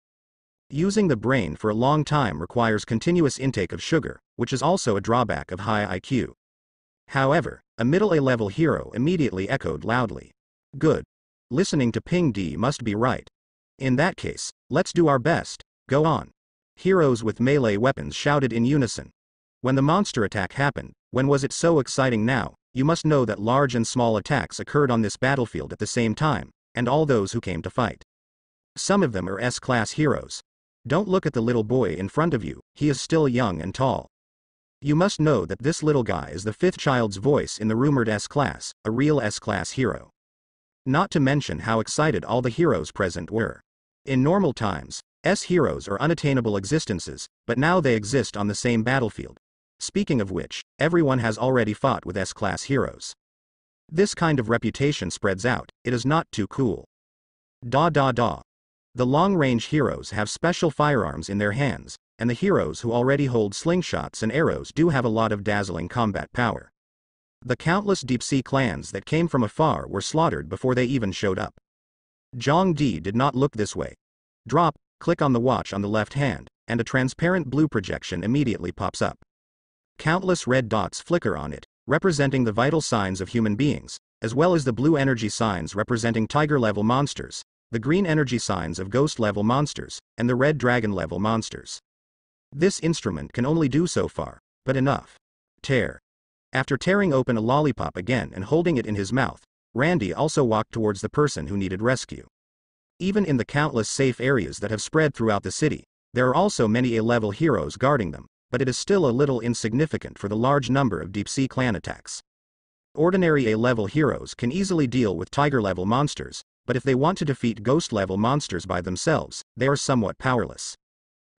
Using the brain for a long time requires continuous intake of sugar, which is also a drawback of high IQ. However, a middle A-level hero immediately echoed loudly. Good. Listening to Ping Di must be right. In that case, let's do our best, go on. Heroes with melee weapons shouted in unison. When the monster attack happened, when was it so exciting now? You must know that large and small attacks occurred on this battlefield at the same time, and all those who came to fight. Some of them are S-class heroes. Don't look at the little boy in front of you, he is still young and tall. You must know that this little guy is the fifth child's voice in the rumored S-class, a real S-class hero. Not to mention how excited all the heroes present were. In normal times, S-heroes are unattainable existences, but now they exist on the same battlefield. Speaking of which, everyone has already fought with S-class heroes. This kind of reputation spreads out, it is not too cool. The long-range heroes have special firearms in their hands, and the heroes who already hold slingshots and arrows do have a lot of dazzling combat power. The countless Deep Sea clans that came from afar were slaughtered before they even showed up. Zhang Di did not look this way. Click on the watch on the left hand, and a transparent blue projection immediately pops up. Countless red dots flicker on it, representing the vital signs of human beings, as well as the blue energy signs representing tiger-level monsters, the green energy signs of ghost-level monsters, and the red dragon-level monsters. This instrument can only do so far, but enough. Tear. After tearing open a lollipop again and holding it in his mouth, Randy also walked towards the person who needed rescue. Even in the countless safe areas that have spread throughout the city, there are also many A-level heroes guarding them, but it is still a little insignificant for the large number of Deep Sea clan attacks. Ordinary A-level heroes can easily deal with tiger-level monsters, but if they want to defeat ghost-level monsters by themselves, they are somewhat powerless.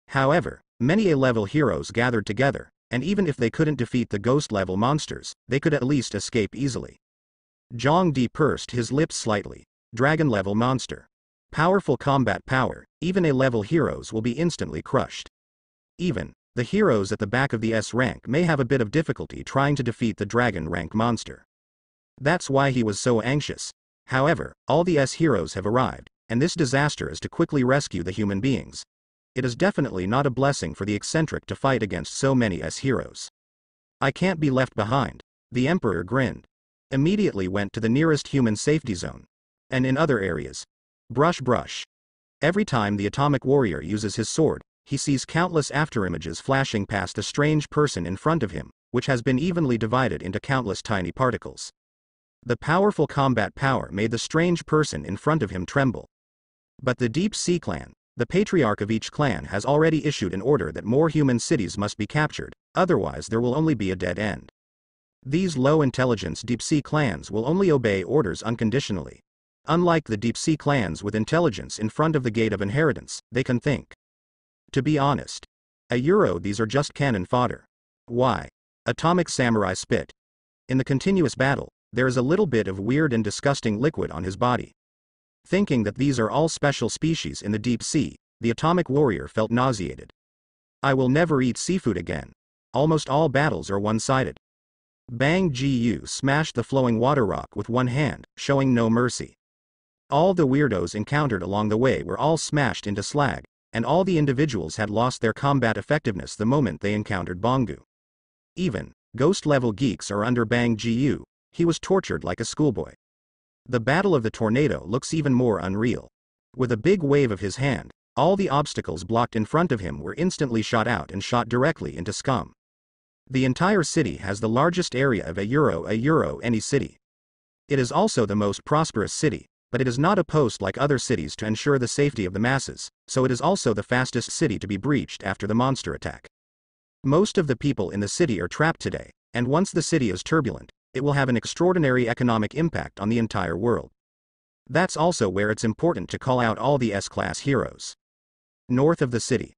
However, many A-level heroes gathered together, and even if they couldn't defeat the ghost-level monsters, they could at least escape easily. Zhang Di pursed his lips slightly. Dragon-level monster. Powerful combat power, even A-level heroes will be instantly crushed. Even, the heroes at the back of the S rank may have a bit of difficulty trying to defeat the dragon rank monster. That's why he was so anxious. However, all the S heroes have arrived, and this disaster is to quickly rescue the human beings. It is definitely not a blessing for the eccentric to fight against so many S heroes. I can't be left behind. The Emperor grinned. Immediately went to the nearest human safety zone. And in other areas. Brush. Every time the atomic warrior uses his sword, he sees countless afterimages flashing past a strange person in front of him, which has been evenly divided into countless tiny particles. The powerful combat power made the strange person in front of him tremble. But the Deep Sea clan, the patriarch of each clan, has already issued an order that more human cities must be captured, otherwise there will only be a dead end. These low-intelligence Deep Sea clans will only obey orders unconditionally. Unlike the Deep Sea clans with intelligence in front of the gate of inheritance, they can think. To be honest. These are just cannon fodder. Why? Atomic Samurai spit. In the continuous battle, there is a little bit of weird and disgusting liquid on his body. Thinking that these are all special species in the deep sea, the atomic warrior felt nauseated. I will never eat seafood again. Almost all battles are one-sided. Bang Gu smashed the flowing water rock with one hand, showing no mercy. All the weirdos encountered along the way were all smashed into slag, and all the individuals had lost their combat effectiveness the moment they encountered Bongu. Even, ghost-level geeks are under Bang Gu, he was tortured like a schoolboy. The Battle of the Tornado looks even more unreal. With a big wave of his hand, all the obstacles blocked in front of him were instantly shot out and shot directly into scum. The entire city has the largest area of a euro any city. It is also the most prosperous city, but it is not a post like other cities to ensure the safety of the masses, so it is also the fastest city to be breached after the monster attack. Most of the people in the city are trapped today, and once the city is turbulent, it will have an extraordinary economic impact on the entire world. That's also where it's important to call out all the S-class heroes. North of the city.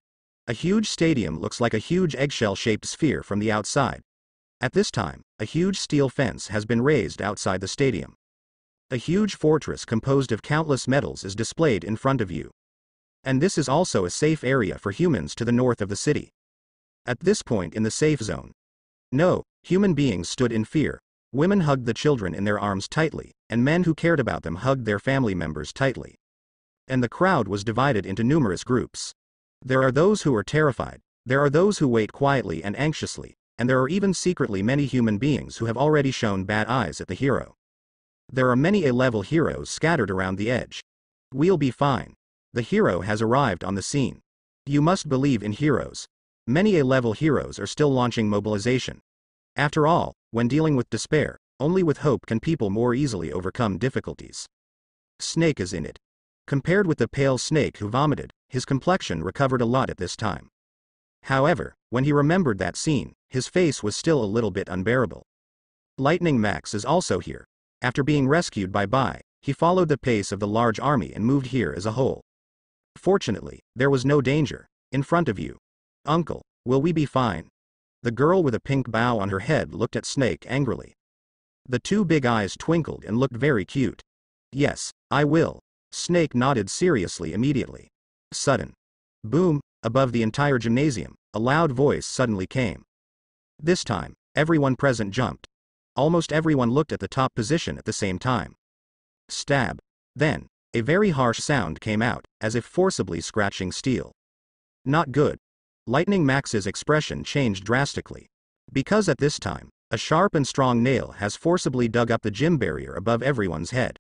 A huge stadium looks like a huge eggshell-shaped sphere from the outside. At this time, a huge steel fence has been raised outside the stadium. A huge fortress composed of countless metals is displayed in front of you. And this is also a safe area for humans to the north of the city. At this point in the safe zone, no, human beings stood in fear. Women hugged the children in their arms tightly, and men who cared about them hugged their family members tightly. And the crowd was divided into numerous groups. There are those who are terrified, there are those who wait quietly and anxiously, and there are even secretly many human beings who have already shown bad eyes at the hero. There are many A-level heroes scattered around the edge. We'll be fine. The hero has arrived on the scene. You must believe in heroes. Many A-level heroes are still launching mobilization. After all, when dealing with despair, only with hope can people more easily overcome difficulties. Snake is in it. Compared with the pale snake who vomited, his complexion recovered a lot at this time. However, when he remembered that scene, his face was still a little bit unbearable. Lightning Max is also here. After being rescued by Bai, he followed the pace of the large army and moved here as a whole. Fortunately, there was no danger. In front of you. Uncle, will we be fine? The girl with a pink bow on her head looked at Snake angrily. The two big eyes twinkled and looked very cute. Yes, I will. Snake nodded seriously immediately. Sudden. Boom, above the entire gymnasium, a loud voice suddenly came. This time, everyone present jumped. Almost everyone looked at the top position at the same time. Stab. Then, a very harsh sound came out, as if forcibly scratching steel. Not good. Lightning Max's expression changed drastically. Because at this time, a sharp and strong nail has forcibly dug up the gym barrier above everyone's head.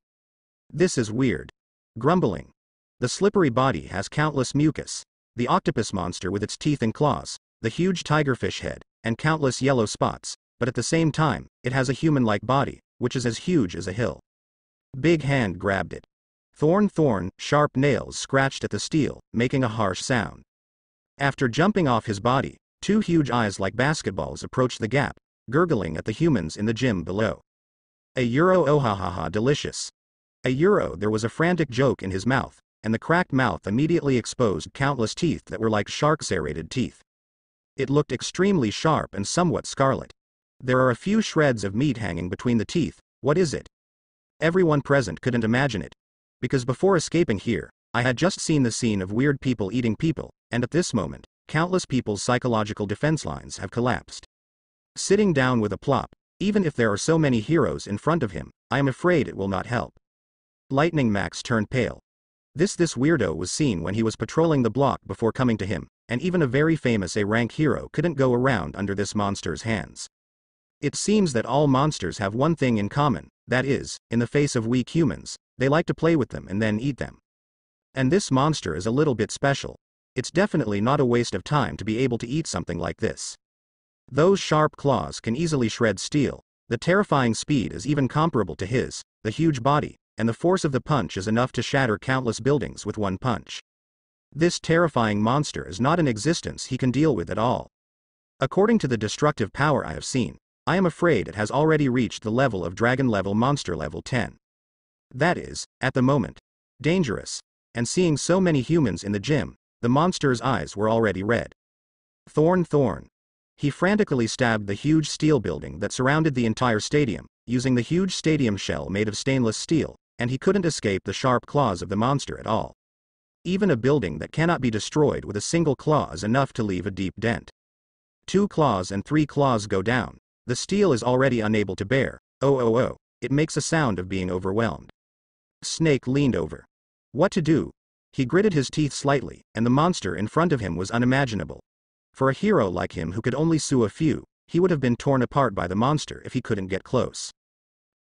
This is weird. Grumbling. The slippery body has countless mucus, the octopus monster with its teeth and claws, the huge tigerfish head, and countless yellow spots, but at the same time, it has a human-like body, which is as huge as a hill. Big hand grabbed it. Thorn, sharp nails scratched at the steel, making a harsh sound. After jumping off his body, two huge eyes like basketballs approached the gap, gurgling at the humans in the gym below. A euro, oh ha ha ha, delicious. A euro, there was a frantic joke in his mouth, and the cracked mouth immediately exposed countless teeth that were like shark serrated teeth. It looked extremely sharp and somewhat scarlet. There are a few shreds of meat hanging between the teeth. What is it? Everyone present couldn't imagine it. Because before escaping here, I had just seen the scene of weird people eating people, and at this moment, countless people's psychological defense lines have collapsed. Sitting down with a plop, even if there are so many heroes in front of him, I am afraid it will not help. Lightning Max turned pale. This weirdo was seen when he was patrolling the block before coming to him, and even a very famous A-rank hero couldn't go around under this monster's hands. It seems that all monsters have one thing in common, that is, in the face of weak humans, they like to play with them and then eat them. And this monster is a little bit special. It's definitely not a waste of time to be able to eat something like this. Those sharp claws can easily shred steel, the terrifying speed is even comparable to his, the huge body, and the force of the punch is enough to shatter countless buildings with one punch. This terrifying monster is not an existence he can deal with at all. According to the destructive power I have seen, I am afraid it has already reached the level of dragon level monster level 10. That is, at the moment, dangerous. And seeing so many humans in the gym, the monster's eyes were already red. Thorn. He frantically stabbed the huge steel building that surrounded the entire stadium, using the huge stadium shell made of stainless steel, and he couldn't escape the sharp claws of the monster at all. Even a building that cannot be destroyed with a single claw is enough to leave a deep dent. 2 claws and 3 claws go down. The steel is already unable to bear. Oh, it makes a sound of being overwhelmed. Snake leaned over. What to do? He gritted his teeth slightly, and the monster in front of him was unimaginable. For a hero like him who could only sue a few, he would have been torn apart by the monster if he couldn't get close.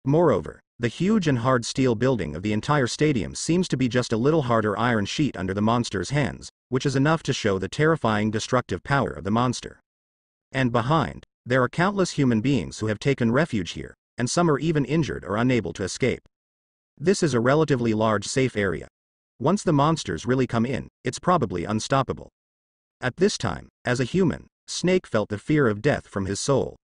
Moreover, the huge and hard steel building of the entire stadium seems to be just a little harder iron sheet under the monster's hands, which is enough to show the terrifying destructive power of the monster. And behind, there are countless human beings who have taken refuge here, and some are even injured or unable to escape. This is a relatively large safe area. Once the monsters really come in, it's probably unstoppable. At this time, as a human, Snake felt the fear of death from his soul.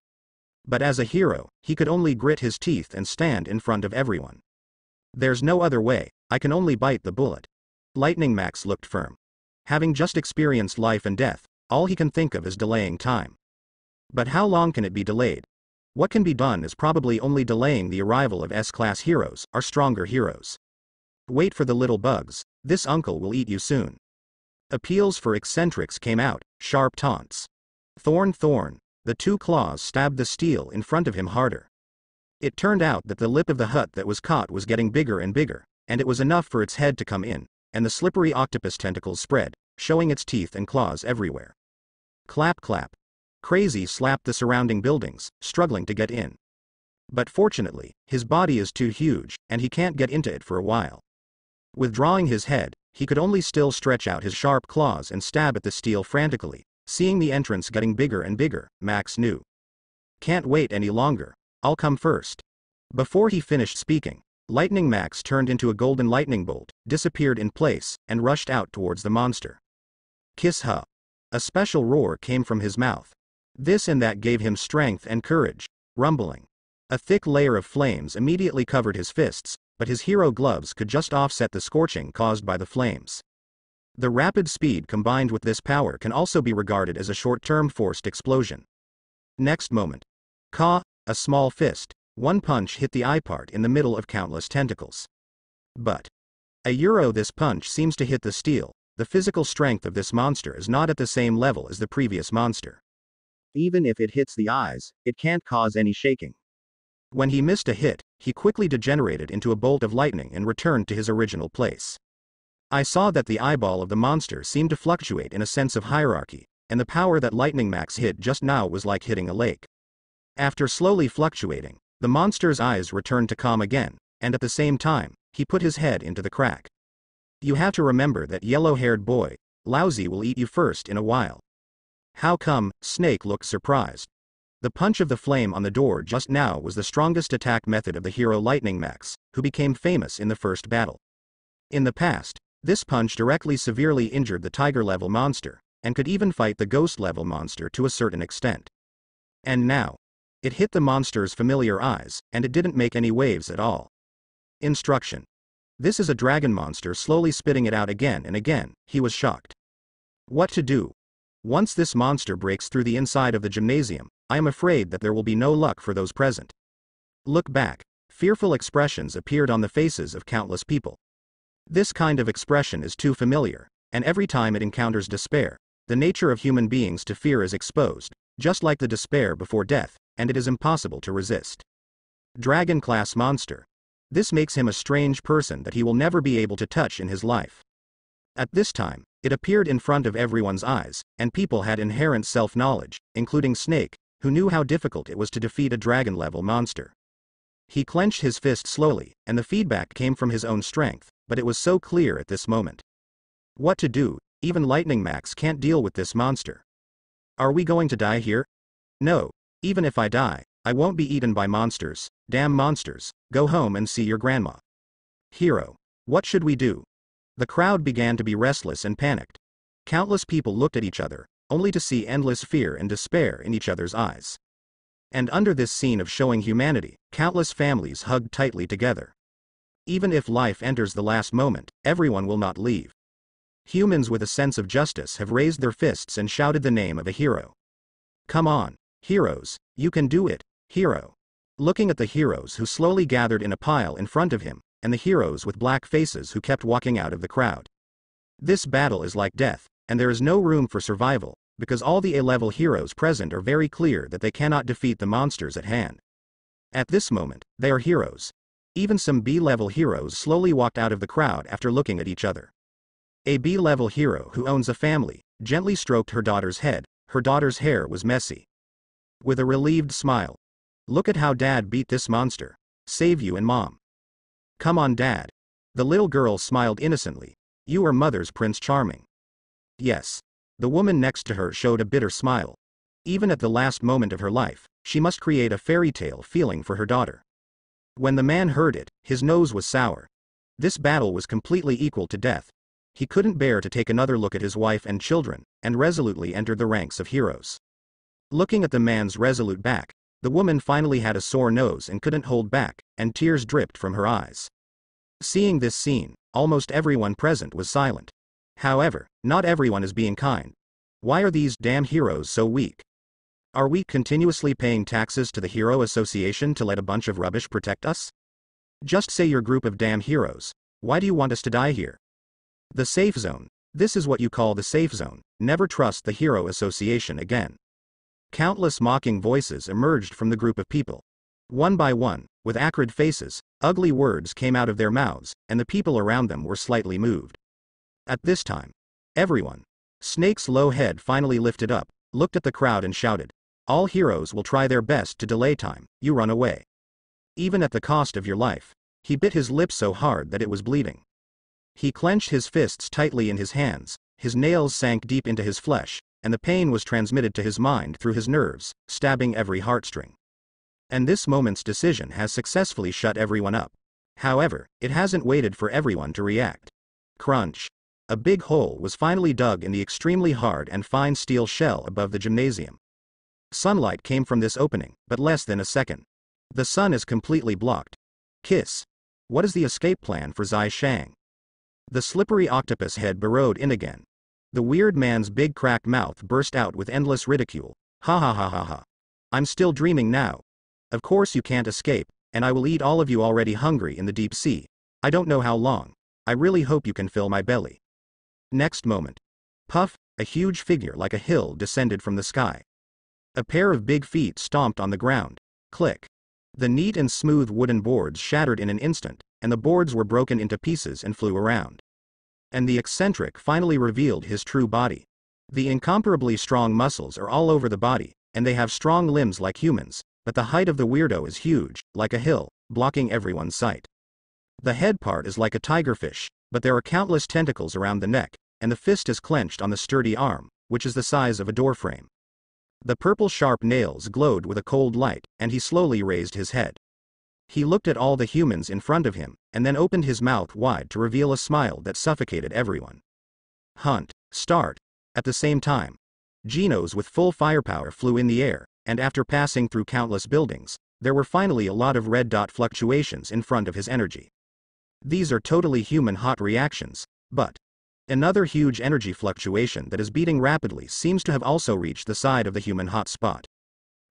But as a hero, he could only grit his teeth and stand in front of everyone. There's no other way, I can only bite the bullet. Lightning Max looked firm. Having just experienced life and death, all he can think of is delaying time. But how long can it be delayed? What can be done is probably only delaying the arrival of S-class heroes, our stronger heroes. Wait for the little bugs, this uncle will eat you soon. Appeals for eccentrics came out, sharp taunts. Thorn, the two claws stabbed the steel in front of him harder. It turned out that the lip of the hut that was caught was getting bigger and bigger, and it was enough for its head to come in, and the slippery octopus tentacles spread, showing its teeth and claws everywhere. Clap clap. Crazy slapped the surrounding buildings, struggling to get in. But fortunately, his body is too huge, and he can't get into it for a while. Withdrawing his head, he could only still stretch out his sharp claws and stab at the steel frantically. Seeing the entrance getting bigger and bigger, Max knew. Can't wait any longer, I'll come first. Before he finished speaking, Lightning Max turned into a golden lightning bolt, disappeared in place, and rushed out towards the monster. Kiss huh. A special roar came from his mouth. This and that gave him strength and courage, rumbling. A thick layer of flames immediately covered his fists, but his hero gloves could just offset the scorching caused by the flames. The rapid speed combined with this power can also be regarded as a short-term forced explosion. Next moment. Ka, a small fist, one punch hit the eye part in the middle of countless tentacles. But this punch seems to hit the steel. The physical strength of this monster is not at the same level as the previous monster. Even if it hits the eyes, it can't cause any shaking. When he missed a hit, he quickly degenerated into a bolt of lightning and returned to his original place. I saw that the eyeball of the monster seemed to fluctuate in a sense of hierarchy, and the power that Lightning Max hit just now was like hitting a lake. After slowly fluctuating, the monster's eyes returned to calm again, and at the same time, he put his head into the crack. You have to remember that yellow-haired boy, Lousy will eat you first in a while. How come? Snake looked surprised. The punch of the flame on the door just now was the strongest attack method of the hero Lightning Max, who became famous in the first battle. In the past, this punch directly severely injured the tiger-level monster, and could even fight the ghost-level monster to a certain extent. And now, it hit the monster's familiar eyes, and it didn't make any waves at all. Instruction. This is a dragon monster slowly spitting it out again and again, he was shocked. What to do? Once this monster breaks through the inside of the gymnasium, I am afraid that there will be no luck for those present. Look back. Fearful expressions appeared on the faces of countless people. This kind of expression is too familiar, and every time it encounters despair, the nature of human beings to fear is exposed, just like the despair before death, and it is impossible to resist. Dragon-class monster. This makes him a strange person that he will never be able to touch in his life. At this time, it appeared in front of everyone's eyes, and people had inherent self-knowledge, including Snake, who knew how difficult it was to defeat a dragon-level monster. He clenched his fist slowly, and the feedback came from his own strength, but it was so clear at this moment. What to do? Even Lightning Max can't deal with this monster. Are we going to die here? No. Even if I die, I won't be eaten by monsters. Damn monsters. Go home and see your grandma. Hero. What should we do? The crowd began to be restless and panicked. Countless people looked at each other, only to see endless fear and despair in each other's eyes. And under this scene of showing humanity, countless families hugged tightly together. Even if life enters the last moment, everyone will not leave. Humans with a sense of justice have raised their fists and shouted the name of a hero. Come on, heroes, you can do it, hero. Looking at the heroes who slowly gathered in a pile in front of him, and the heroes with black faces who kept walking out of the crowd. This battle is like death, and there is no room for survival, because all the A-level heroes present are very clear that they cannot defeat the monsters at hand. At this moment, they are heroes. Even some B-level heroes slowly walked out of the crowd after looking at each other. A B-level hero who owns a family, gently stroked her daughter's head. Her daughter's hair was messy. With a relieved smile. Look at how Dad beat this monster. Save you and Mom. Come on, Dad. The little girl smiled innocently. You are Mother's Prince Charming. Yes. The woman next to her showed a bitter smile. Even at the last moment of her life, she must create a fairy tale feeling for her daughter. When the man heard it, his nose was sour. This battle was completely equal to death. He couldn't bear to take another look at his wife and children, and resolutely entered the ranks of heroes. Looking at the man's resolute back, the woman finally had a sore nose and couldn't hold back, and tears dripped from her eyes. Seeing this scene, almost everyone present was silent. However, not everyone is being kind. Why are these damn heroes so weak? Are we continuously paying taxes to the Hero Association to let a bunch of rubbish protect us? Just say you're a group of damn heroes. Why do you want us to die here? The safe zone. This is what you call the safe zone. Never trust the Hero Association again. Countless mocking voices emerged from the group of people. One by one, with acrid faces, ugly words came out of their mouths, and the people around them were slightly moved. At this time, everyone, Snake's low head finally lifted up, looked at the crowd and shouted, "All heroes will try their best to delay time, you run away. Even at the cost of your life." He bit his lip so hard that it was bleeding. He clenched his fists tightly in his hands, his nails sank deep into his flesh, and the pain was transmitted to his mind through his nerves, stabbing every heartstring. And this moment's decision has successfully shut everyone up. However, it hasn't waited for everyone to react. Crunch. A big hole was finally dug in the extremely hard and fine steel shell above the gymnasium. Sunlight came from this opening, but less than a second. The sun is completely blocked. Kiss. What is the escape plan for Zai Shang? The slippery octopus head burrowed in again. The weird man's big cracked mouth burst out with endless ridicule. Ha ha ha ha ha. I'm still dreaming now. Of course you can't escape, and I will eat all of you already hungry in the deep sea. I don't know how long. I really hope you can fill my belly. Next moment. Puff, a huge figure like a hill descended from the sky. A pair of big feet stomped on the ground. Click. The neat and smooth wooden boards shattered in an instant, and the boards were broken into pieces and flew around. And the eccentric finally revealed his true body. The incomparably strong muscles are all over the body, and they have strong limbs like humans, but the height of the weirdo is huge, like a hill, blocking everyone's sight. The head part is like a tigerfish, but there are countless tentacles around the neck, and the fist is clenched on the sturdy arm, which is the size of a doorframe. The purple sharp nails glowed with a cold light, and he slowly raised his head. He looked at all the humans in front of him, and then opened his mouth wide to reveal a smile that suffocated everyone. Hunt. Start. At the same time, Genos with full firepower flew in the air, and after passing through countless buildings, there were finally a lot of red dot fluctuations in front of his energy. These are totally human hot reactions, but another huge energy fluctuation that is beating rapidly seems to have also reached the side of the human hot spot.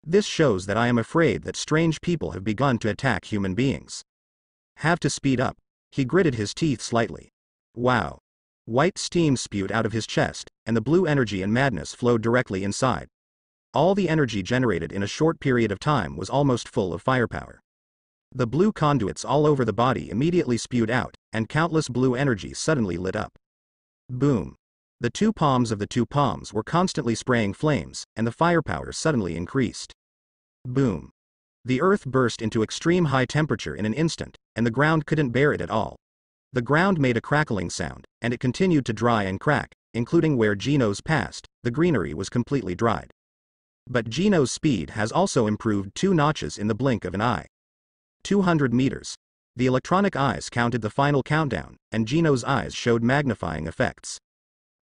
This shows that I am afraid that strange people have begun to attack human beings. Have to speed up. He gritted his teeth slightly. Wow. White steam spewed out of his chest, and the blue energy and madness flowed directly inside. All the energy generated in a short period of time was almost full of firepower. The blue conduits all over the body immediately spewed out, and countless blue energy suddenly lit up. Boom. The two palms of the two palms were constantly spraying flames, and the firepower suddenly increased. Boom. The earth burst into extreme high temperature in an instant, and the ground couldn't bear it at all. The ground made a crackling sound, and it continued to dry and crack, including where Genos passed. The greenery was completely dried. But Genos' speed has also improved 2 notches in the blink of an eye. 200 meters. The electronic eyes counted the final countdown, and Genos' eyes showed magnifying effects.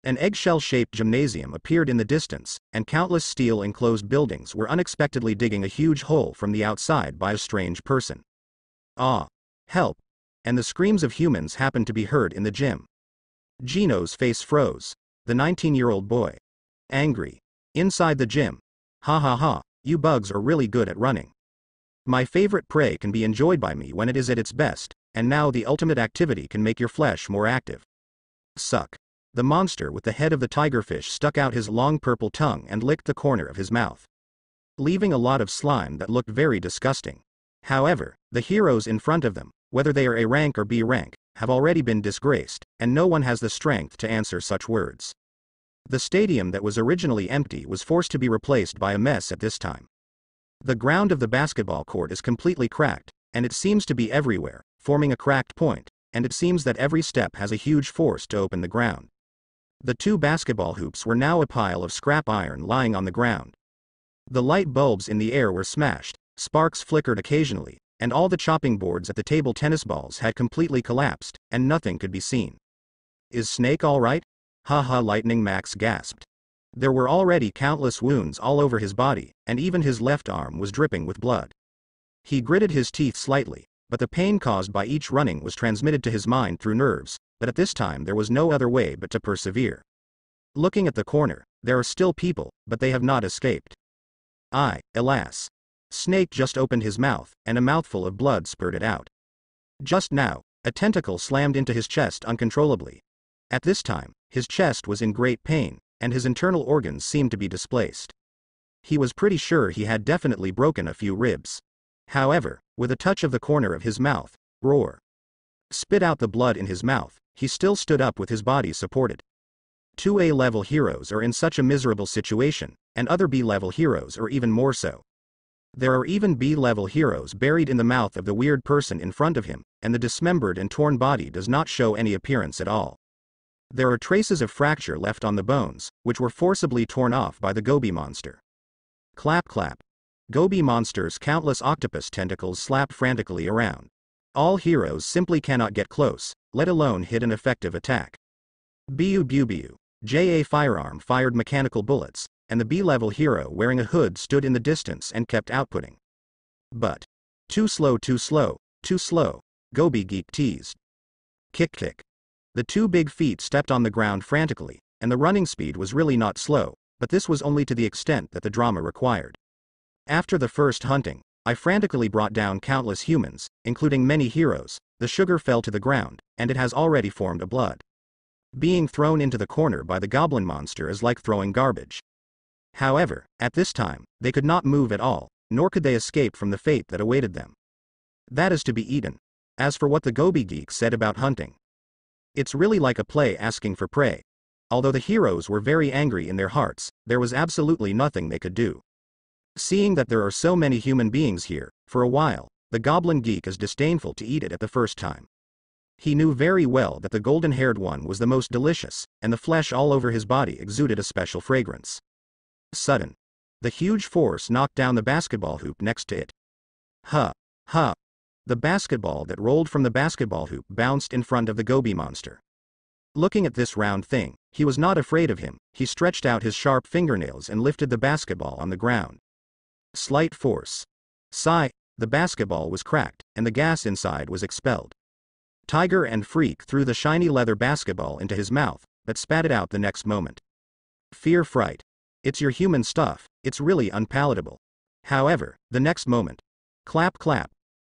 An eggshell-shaped gymnasium appeared in the distance, and countless steel-enclosed buildings were unexpectedly digging a huge hole from the outside by a strange person. Ah! Help! And the screams of humans happened to be heard in the gym. Genos' face froze. The 19-year-old boy. Angry. Inside the gym. Ha ha ha, you bugs are really good at running. My favorite prey can be enjoyed by me when it is at its best, and now the ultimate activity can make your flesh more active. Suck. The monster with the head of the tigerfish stuck out his long purple tongue and licked the corner of his mouth, leaving a lot of slime that looked very disgusting. However, the heroes in front of them, whether they are A rank or B rank, have already been disgraced, and no one has the strength to answer such words. The stadium that was originally empty was forced to be replaced by a mess at this time. The ground of the basketball court is completely cracked, and it seems to be everywhere, forming a cracked point, and it seems that every step has a huge force to open the ground. The 2 basketball hoops were now a pile of scrap iron lying on the ground. The light bulbs in the air were smashed, sparks flickered occasionally, and all the chopping boards at the table tennis balls had completely collapsed, and nothing could be seen. Is Snake alright? Haha, Lightning Max gasped. There were already countless wounds all over his body, and even his left arm was dripping with blood. He gritted his teeth slightly, but the pain caused by each running was transmitted to his mind through nerves, but at this time there was no other way but to persevere. Looking at the corner, there are still people, but they have not escaped. Alas. Snake just opened his mouth, and a mouthful of blood spurted out. Just now, a tentacle slammed into his chest uncontrollably. At this time, his chest was in great pain, and his internal organs seemed to be displaced. He was pretty sure he had definitely broken a few ribs. However, with a touch of the corner of his mouth, spit out the blood in his mouth, he still stood up with his body supported. 2 A-level heroes are in such a miserable situation, and other B-level heroes are even more so. There are even B-level heroes buried in the mouth of the weird person in front of him, and the dismembered and torn body does not show any appearance at all. There are traces of fracture left on the bones, which were forcibly torn off by the Gobi monster. Clap clap. Gobi monster's countless octopus tentacles slap frantically around. All heroes simply cannot get close, let alone hit an effective attack. Biu. A firearm fired mechanical bullets, and the B-level hero wearing a hood stood in the distance and kept outputting. But, too slow, Gobi Geek teased. Kick. The 2 big feet stepped on the ground frantically, and the running speed was really not slow, but this was only to the extent that the drama required. After the first hunting, I frantically brought down countless humans, including many heroes. The sugar fell to the ground, and it has already formed a blood. Being thrown into the corner by the goblin monster is like throwing garbage. However, at this time, they could not move at all, nor could they escape from the fate that awaited them. That is to be eaten. As for what the Gobi Geek said about hunting, it's really like a play asking for prey. Although the heroes were very angry in their hearts, there was absolutely nothing they could do. Seeing that there are so many human beings here, for a while, the Goblin Geek is disdainful to eat it at the first time. He knew very well that the golden-haired one was the most delicious, and the flesh all over his body exuded a special fragrance. Sudden. The huge force knocked down the basketball hoop next to it. Ha! The basketball that rolled from the basketball hoop bounced in front of the Gobi monster. Looking at this round thing, he was not afraid of him. He stretched out his sharp fingernails and lifted the basketball on the ground. Slight force. Sigh, the basketball was cracked, and the gas inside was expelled. Tiger and Freak threw the shiny leather basketball into his mouth, but spat it out the next moment. Fright. It's your human stuff, it's really unpalatable. However, the next moment. Clap.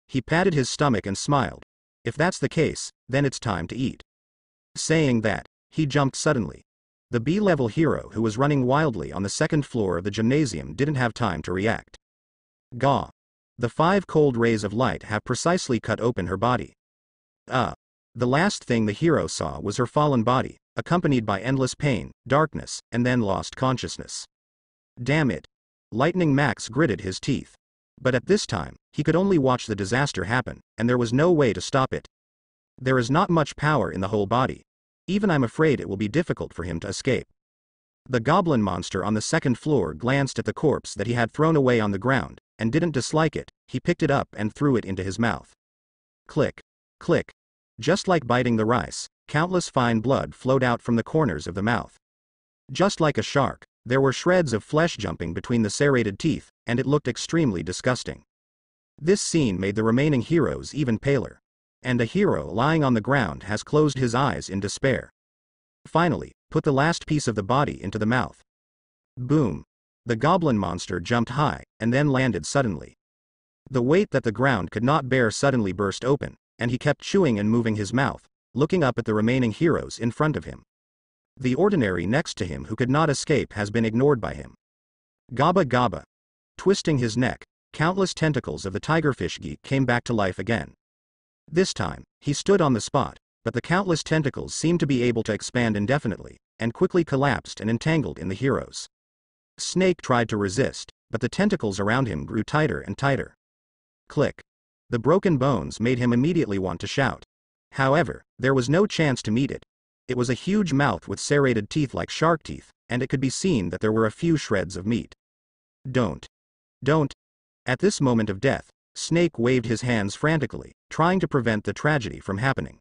He patted his stomach and smiled. If that's the case, then it's time to eat. Saying that, he jumped suddenly. The B-level hero who was running wildly on the second floor of the gymnasium didn't have time to react. Gaw. The 5 cold rays of light have precisely cut open her body. The last thing the hero saw was her fallen body, accompanied by endless pain, darkness, and then lost consciousness. Damn it. Lightning Max gritted his teeth. But at this time, he could only watch the disaster happen, and there was no way to stop it. There is not much power in the whole body. Even I'm afraid it will be difficult for him to escape. The goblin monster on the second floor glanced at the corpse that he had thrown away on the ground, and didn't dislike it. He picked it up and threw it into his mouth. Click. Just like biting the rice, countless fine blood flowed out from the corners of the mouth. Just like a shark, there were shreds of flesh jumping between the serrated teeth, and it looked extremely disgusting. This scene made the remaining heroes even paler. And a hero lying on the ground has closed his eyes in despair. Finally, put the last piece of the body into the mouth. Boom. The goblin monster jumped high, and then landed suddenly. The weight that the ground could not bear suddenly burst open, and he kept chewing and moving his mouth, looking up at the remaining heroes in front of him. The ordinary next to him who could not escape has been ignored by him. Gaba. Twisting his neck, countless tentacles of the tigerfish geek came back to life again. This time, he stood on the spot, but the countless tentacles seemed to be able to expand indefinitely, and quickly collapsed and entangled in the heroes. Snake tried to resist, but the tentacles around him grew tighter and tighter. Click. The broken bones made him immediately want to shout. However, there was no chance to meet it. It was a huge mouth with serrated teeth like shark teeth, and it could be seen that there were a few shreds of meat. Don't. At this moment of death, Snake waved his hands frantically, trying to prevent the tragedy from happening.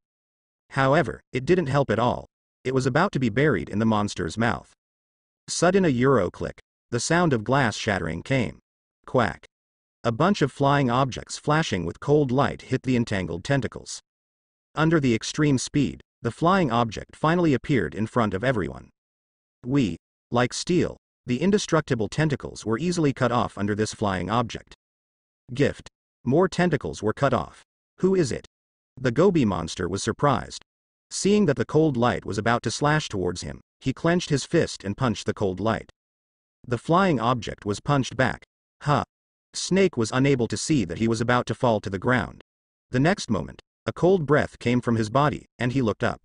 However, it didn't help at all. It was about to be buried in the monster's mouth. Sudden a euro click. The sound of glass shattering came. Quack. A bunch of flying objects flashing with cold light hit the entangled tentacles. Under the extreme speed, the flying object finally appeared in front of everyone. Like steel, the indestructible tentacles were easily cut off under this flying object. Gift. More tentacles were cut off. Who is it? The Gobi monster was surprised. Seeing that the cold light was about to slash towards him, he clenched his fist and punched the cold light. The flying object was punched back. Snake was unable to see that he was about to fall to the ground. The next moment, a cold breath came from his body, and he looked up.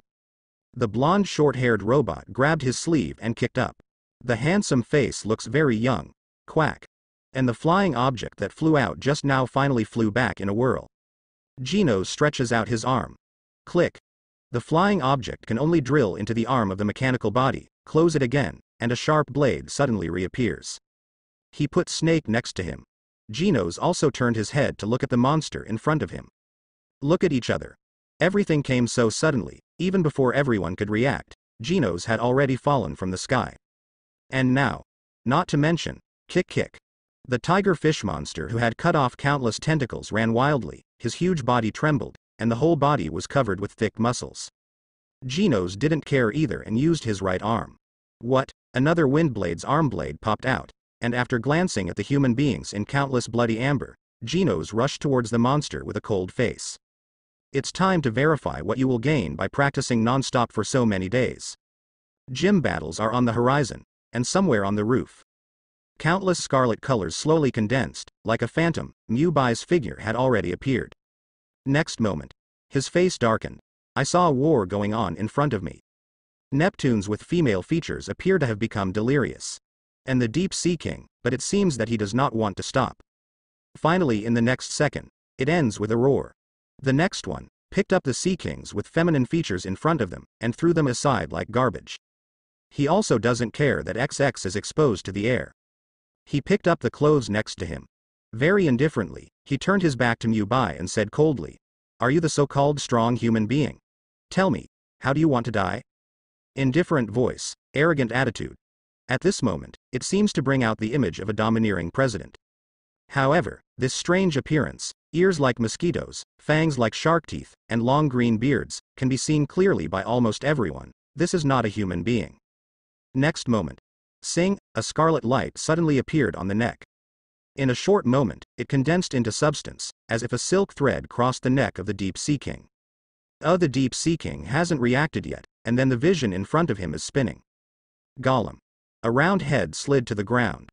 The blonde short-haired robot grabbed his sleeve and kicked up. The handsome face looks very young. Quack. And the flying object that flew out just now finally flew back in a whirl. Gino stretches out his arm. Click. The flying object can only drill into the arm of the mechanical body, close it again, and a sharp blade suddenly reappears. He put Snake next to him. Gino's also turned his head to look at the monster in front of him. Look at each other. Everything came so suddenly, even before everyone could react, Gino's had already fallen from the sky. And now, not to mention, kick. The tiger fish monster who had cut off countless tentacles ran wildly, his huge body trembled, and the whole body was covered with thick muscles. Gino's didn't care either and used his right arm. What? Another Windblade's arm blade popped out, and after glancing at the human beings in countless bloody amber, Gino's rushed towards the monster with a cold face. It's time to verify what you will gain by practicing non-stop for so many days. Gym battles are on the horizon, and somewhere on the roof. Countless scarlet colors slowly condensed, like a phantom, Mu Bai's figure had already appeared. Next moment, his face darkened. I saw a war going on in front of me. Neptunes with female features appear to have become delirious. And the Deep Sea King, but it seems that he does not want to stop. Finally, in the next second, it ends with a roar. The next one picked up the Sea Kings with feminine features in front of them and threw them aside like garbage. He also doesn't care that XX is exposed to the air. He picked up the clothes next to him. Very indifferently, he turned his back to Mu Bai and said coldly, "Are you the so-called strong human being? Tell me, how do you want to die?" Indifferent voice, arrogant attitude. At this moment, it seems to bring out the image of a domineering president. However, this strange appearance, ears like mosquitoes, fangs like shark teeth, and long green beards, can be seen clearly by almost everyone. This is not a human being. Next moment, sing, a scarlet light suddenly appeared on the neck. In a short moment, it condensed into substance, as if a silk thread crossed the neck of the Deep Sea King. The Deep Sea King hasn't reacted yet, and then the vision in front of him is spinning. Gollum. A round head slid to the ground.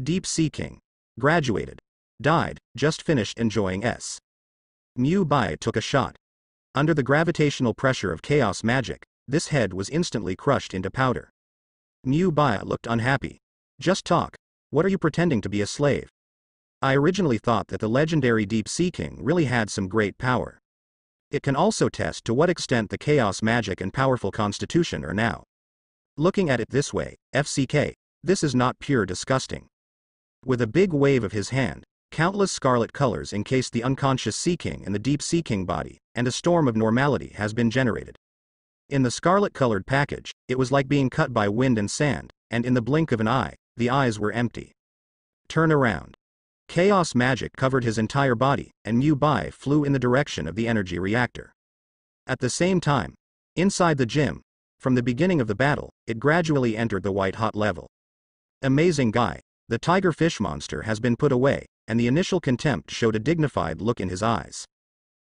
Deep Sea King. Graduated. Died, just finished enjoying S. Mu Bai took a shot. Under the gravitational pressure of chaos magic, this head was instantly crushed into powder. Mu Bai looked unhappy. Just talk. What are you pretending to be a slave? I originally thought that the legendary Deep Sea King really had some great power. It can also test to what extent the chaos magic and powerful constitution are now. Looking at it this way, FCK, this is not pure disgusting. With a big wave of his hand, countless scarlet colors encased the unconscious Sea King and the Deep Sea King body, and a storm of normality has been generated. In the scarlet-colored package, it was like being cut by wind and sand, and in the blink of an eye, the eyes were empty. Turn around. Chaos magic covered his entire body, and Mu Bai flew in the direction of the energy reactor. At the same time, inside the gym, from the beginning of the battle, it gradually entered the white-hot level. Amazing guy, the tiger fish monster has been put away, and the initial contempt showed a dignified look in his eyes.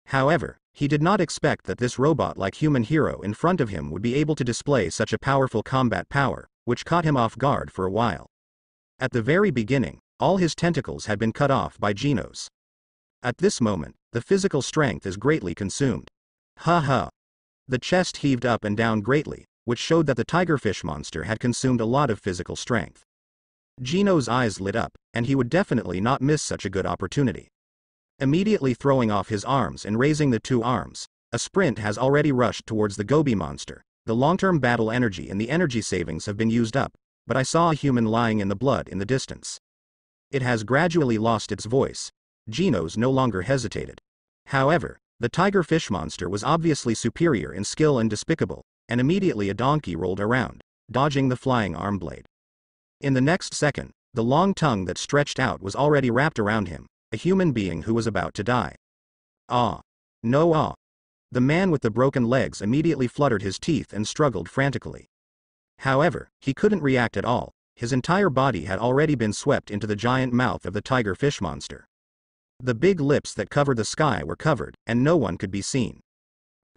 However, he did not expect that this robot-like human hero in front of him would be able to display such a powerful combat power, which caught him off guard for a while. At the very beginning, all his tentacles had been cut off by Genos. At this moment, the physical strength is greatly consumed. The chest heaved up and down greatly, which showed that the tigerfish monster had consumed a lot of physical strength. Genos' eyes lit up, and he would definitely not miss such a good opportunity. Immediately throwing off his arms and raising the two arms, a sprint has already rushed towards the Gobi monster. The long-term battle energy and the energy savings have been used up, but I saw a human lying in the blood in the distance. It has gradually lost its voice. Genos no longer hesitated. However, the tiger fish monster was obviously superior in skill and despicable, and immediately a donkey rolled around, dodging the flying arm blade. In the next second, the long tongue that stretched out was already wrapped around him, a human being who was about to die. Ah! No ah! The man with the broken legs immediately fluttered his teeth and struggled frantically. However, he couldn't react at all. His entire body had already been swept into the giant mouth of the tiger fish monster. The big lips that covered the sky were covered, and no one could be seen.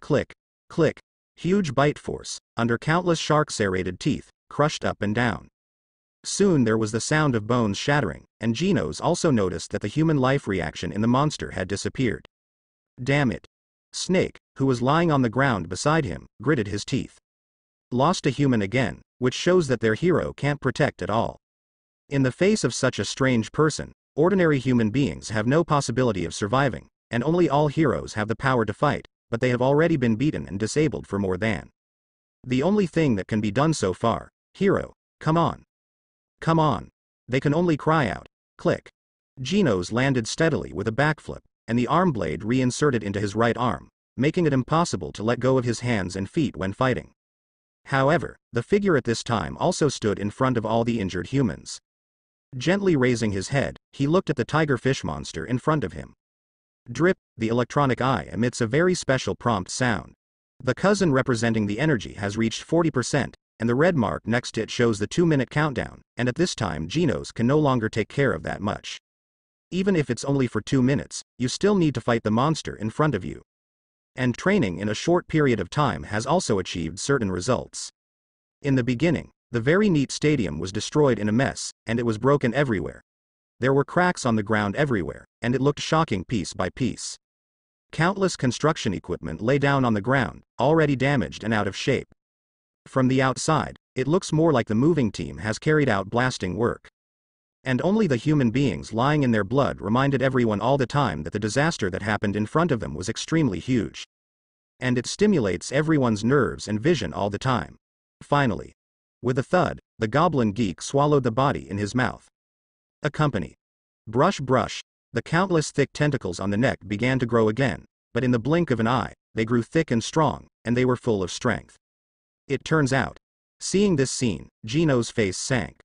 Click, click, huge bite force, under countless shark-serrated teeth, crushed up and down. Soon there was the sound of bones shattering, and Genos also noticed that the human life reaction in the monster had disappeared. Damn it! Snake, who was lying on the ground beside him, gritted his teeth. Lost a human again, which shows that their hero can't protect at all. In the face of such a strange person, ordinary human beings have no possibility of surviving, and only all heroes have the power to fight, but they have already been beaten and disabled for more than. The only thing that can be done so far, hero, come on. Come on. They can only cry out. Click. Genos landed steadily with a backflip, and the arm blade reinserted into his right arm, making it impossible to let go of his hands and feet when fighting. However, the figure at this time also stood in front of all the injured humans. Gently raising his head, he looked at the tiger fish monster in front of him. Drip, the electronic eye emits a very special prompt sound. The cousin representing the energy has reached 40%, and the red mark next to it shows the 2-minute countdown, and at this time Genos can no longer take care of that much. Even if it's only for 2 minutes, you still need to fight the monster in front of you. And training in a short period of time has also achieved certain results. In the beginning, the very neat stadium was destroyed in a mess, and it was broken everywhere. There were cracks on the ground everywhere, and it looked shocking piece by piece. Countless construction equipment lay down on the ground, already damaged and out of shape. From the outside, it looks more like the moving team has carried out blasting work. And only the human beings lying in their blood reminded everyone all the time that the disaster that happened in front of them was extremely huge. And it stimulates everyone's nerves and vision all the time. Finally, with a thud, the goblin geek swallowed the body in his mouth. Accompany. Brush brush, the countless thick tentacles on the neck began to grow again, but in the blink of an eye, they grew thick and strong, and they were full of strength. It turns out. Seeing this scene, Genos' face sank.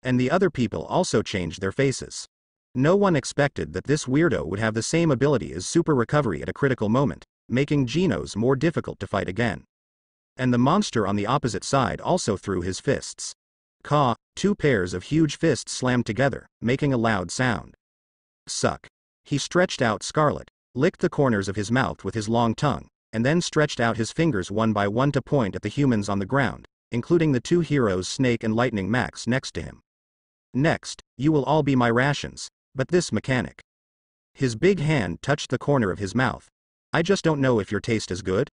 And the other people also changed their faces. No one expected that this weirdo would have the same ability as super recovery at a critical moment, making Genos more difficult to fight again. And the monster on the opposite side also threw his fists. Caw, 2 pairs of huge fists slammed together, making a loud sound. Suck. He stretched out Scarlet, licked the corners of his mouth with his long tongue, and then stretched out his fingers one by one to point at the humans on the ground, including the 2 heroes Snake and Lightning Max next to him. Next, you will all be my rations, but this mechanic. His big hand touched the corner of his mouth. I just don't know if your taste is good.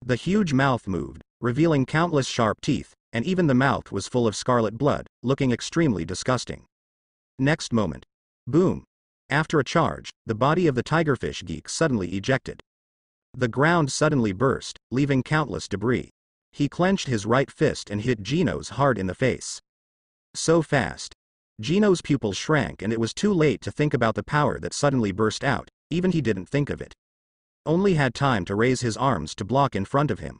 The huge mouth moved, revealing countless sharp teeth, and even the mouth was full of scarlet blood, looking extremely disgusting. Next moment. Boom. After a charge, the body of the tigerfish geek suddenly ejected. The ground suddenly burst, leaving countless debris. He clenched his right fist and hit Genos hard in the face. So fast. Genos' pupils shrank and it was too late to think about the power that suddenly burst out, even he didn't think of it. Only had time to raise his arms to block in front of him.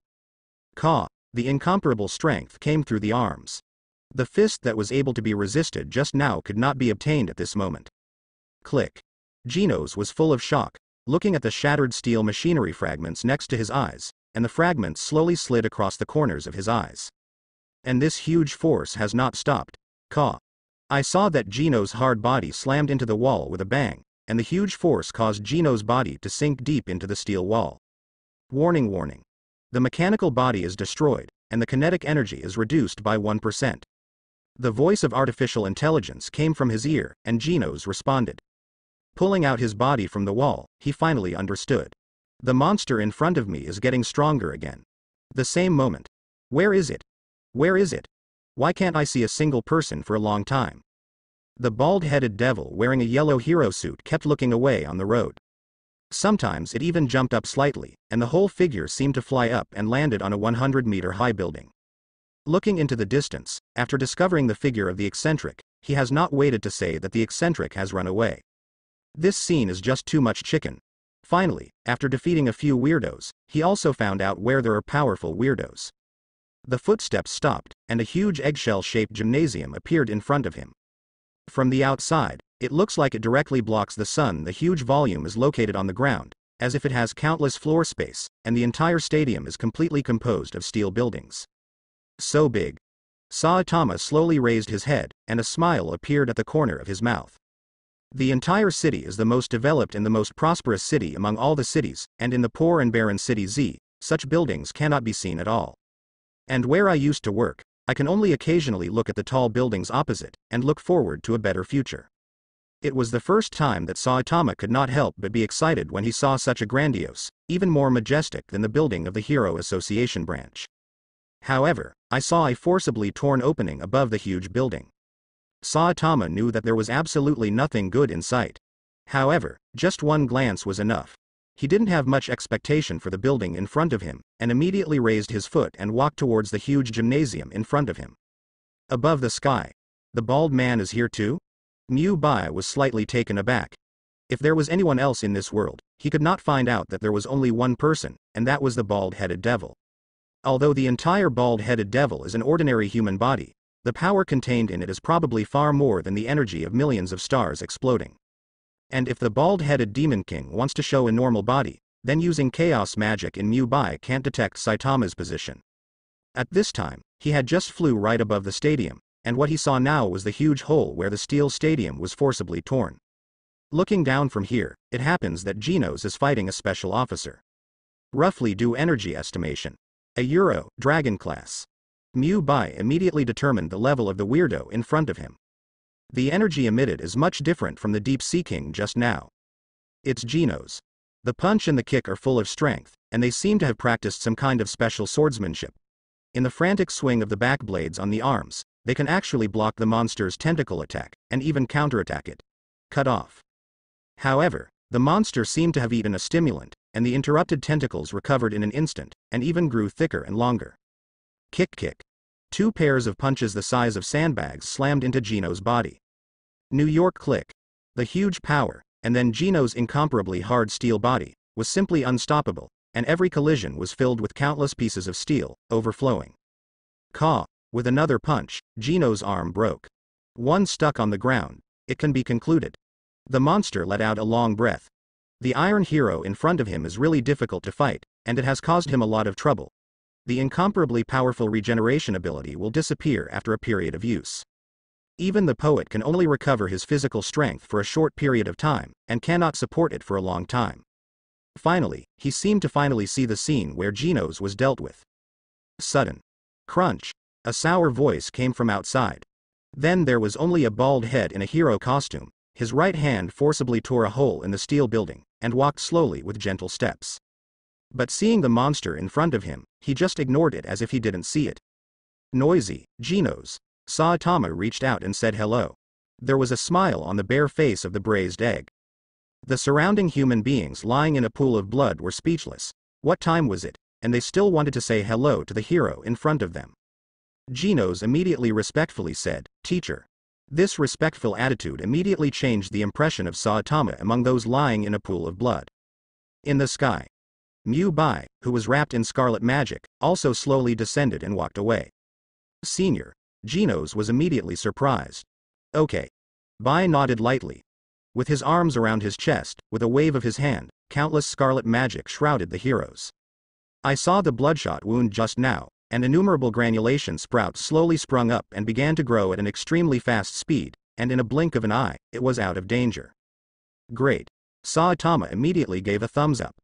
Caw, the incomparable strength came through the arms. The fist that was able to be resisted just now could not be obtained at this moment. Click. Genos was full of shock, looking at the shattered steel machinery fragments next to his eyes, and the fragments slowly slid across the corners of his eyes. And this huge force has not stopped. Caw. I saw that Genos' hard body slammed into the wall with a bang, and the huge force caused Genos' body to sink deep into the steel wall. Warning warning. The mechanical body is destroyed, and the kinetic energy is reduced by 1%. The voice of artificial intelligence came from his ear, and Genos responded. Pulling out his body from the wall, he finally understood. The monster in front of me is getting stronger again. The same moment. Where is it? Where is it? Why can't I see a single person for a long time? The bald-headed devil wearing a yellow hero suit kept looking away on the road. Sometimes it even jumped up slightly, and the whole figure seemed to fly up and landed on a 100-meter-high building. Looking into the distance, after discovering the figure of the eccentric, he has not waited to say that the eccentric has run away. This scene is just too much chicken. Finally, after defeating a few weirdos, he also found out where there are powerful weirdos. The footsteps stopped, and a huge eggshell-shaped gymnasium appeared in front of him. From the outside, it looks like it directly blocks the sun. The huge volume is located on the ground, as if it has countless floor space, and the entire stadium is completely composed of steel buildings. So big. Saitama slowly raised his head, and a smile appeared at the corner of his mouth. The entire city is the most developed and the most prosperous city among all the cities, and in the poor and barren city Z, such buildings cannot be seen at all. And where I used to work, I can only occasionally look at the tall buildings opposite, and look forward to a better future. It was the first time that Saitama could not help but be excited when he saw such a grandiose, even more majestic than the building of the Hero Association branch. However, I saw a forcibly torn opening above the huge building. Saitama knew that there was absolutely nothing good in sight. However, just one glance was enough. He didn't have much expectation for the building in front of him, and immediately raised his foot and walked towards the huge gymnasium in front of him. Above the sky. The bald man is here too? Mu Bai was slightly taken aback. If there was anyone else in this world, he could not find out that there was only one person, and that was the bald-headed devil. Although the entire bald-headed devil is an ordinary human body, the power contained in it is probably far more than the energy of millions of stars exploding. And if the bald-headed Demon King wants to show a normal body, then using chaos magic in Mu Bai can't detect Saitama's position. At this time, he had just flew right above the stadium, and what he saw now was the huge hole where the steel stadium was forcibly torn. Looking down from here, it happens that Genos is fighting a special officer. Roughly do energy estimation. A Euro, Dragon class. Mu Bai immediately determined the level of the weirdo in front of him. The energy emitted is much different from the Deep Sea King just now. It's Genos. The punch and the kick are full of strength, and they seem to have practiced some kind of special swordsmanship. In the frantic swing of the back blades on the arms, they can actually block the monster's tentacle attack, and even counterattack it. Cut off. However, the monster seemed to have eaten a stimulant, and the interrupted tentacles recovered in an instant, and even grew thicker and longer. Kick kick. 2 pairs of punches the size of sandbags slammed into Genos' body. New York click. The huge power, and then Genos' incomparably hard steel body, was simply unstoppable, and every collision was filled with countless pieces of steel, overflowing. Caw. With another punch, Genos' arm broke. One stuck on the ground, it can be concluded. The monster let out a long breath. The Iron Hero in front of him is really difficult to fight, and it has caused him a lot of trouble. The incomparably powerful regeneration ability will disappear after a period of use. Even the poet can only recover his physical strength for a short period of time, and cannot support it for a long time. Finally, he seemed to finally see the scene where Genos was dealt with. Sudden. Crunch. A sour voice came from outside. Then there was only a bald head in a hero costume. His right hand forcibly tore a hole in the steel building, and walked slowly with gentle steps. But seeing the monster in front of him, he just ignored it as if he didn't see it. Noisy, Genos. Saitama reached out and said hello. There was a smile on the bare face of the braised egg. The surrounding human beings lying in a pool of blood were speechless. What time was it? And they still wanted to say hello to the hero in front of them. Genos immediately respectfully said, "Teacher." This respectful attitude immediately changed the impression of Saitama among those lying in a pool of blood. In the sky. Mu Bai, who was wrapped in scarlet magic, also slowly descended and walked away. Senior. Genos was immediately surprised. Okay. Bai nodded lightly. With his arms around his chest, with a wave of his hand, countless scarlet magic shrouded the heroes. I saw the bloodshot wound just now, and innumerable granulation sprouts slowly sprung up and began to grow at an extremely fast speed, and in a blink of an eye, it was out of danger. Great. Saitama immediately gave a thumbs up.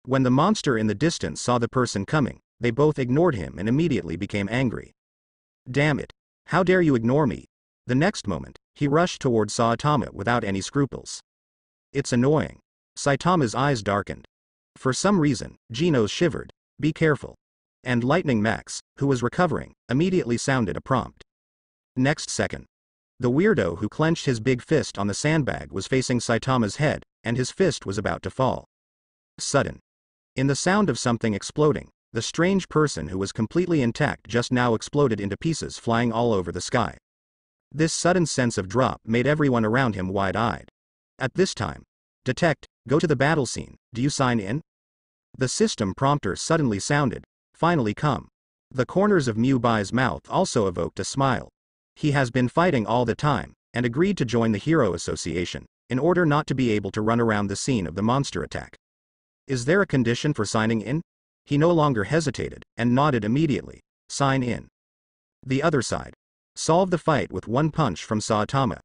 When the monster in the distance saw the person coming, they both ignored him and immediately became angry. Damn it. How dare you ignore me? The next moment, he rushed toward Saitama without any scruples. It's annoying. Saitama's eyes darkened. For some reason, Genos shivered. Be careful. And Lightning Max, who was recovering, immediately sounded a prompt. Next second. The weirdo who clenched his big fist on the sandbag was facing Saitama's head, and his fist was about to fall. Sudden. In the sound of something exploding, the strange person who was completely intact just now exploded into pieces flying all over the sky. This sudden sense of drop made everyone around him wide-eyed. At this time, Detect, go to the battle scene, do you sign in? The system prompter suddenly sounded. Finally come. The corners of Mu-Bai's mouth also evoked a smile. He has been fighting all the time, and agreed to join the Hero Association, in order not to be able to run around the scene of the monster attack. Is there a condition for signing in? He no longer hesitated, and nodded immediately. Sign in. The other side. Solve the fight with one punch from Saitama.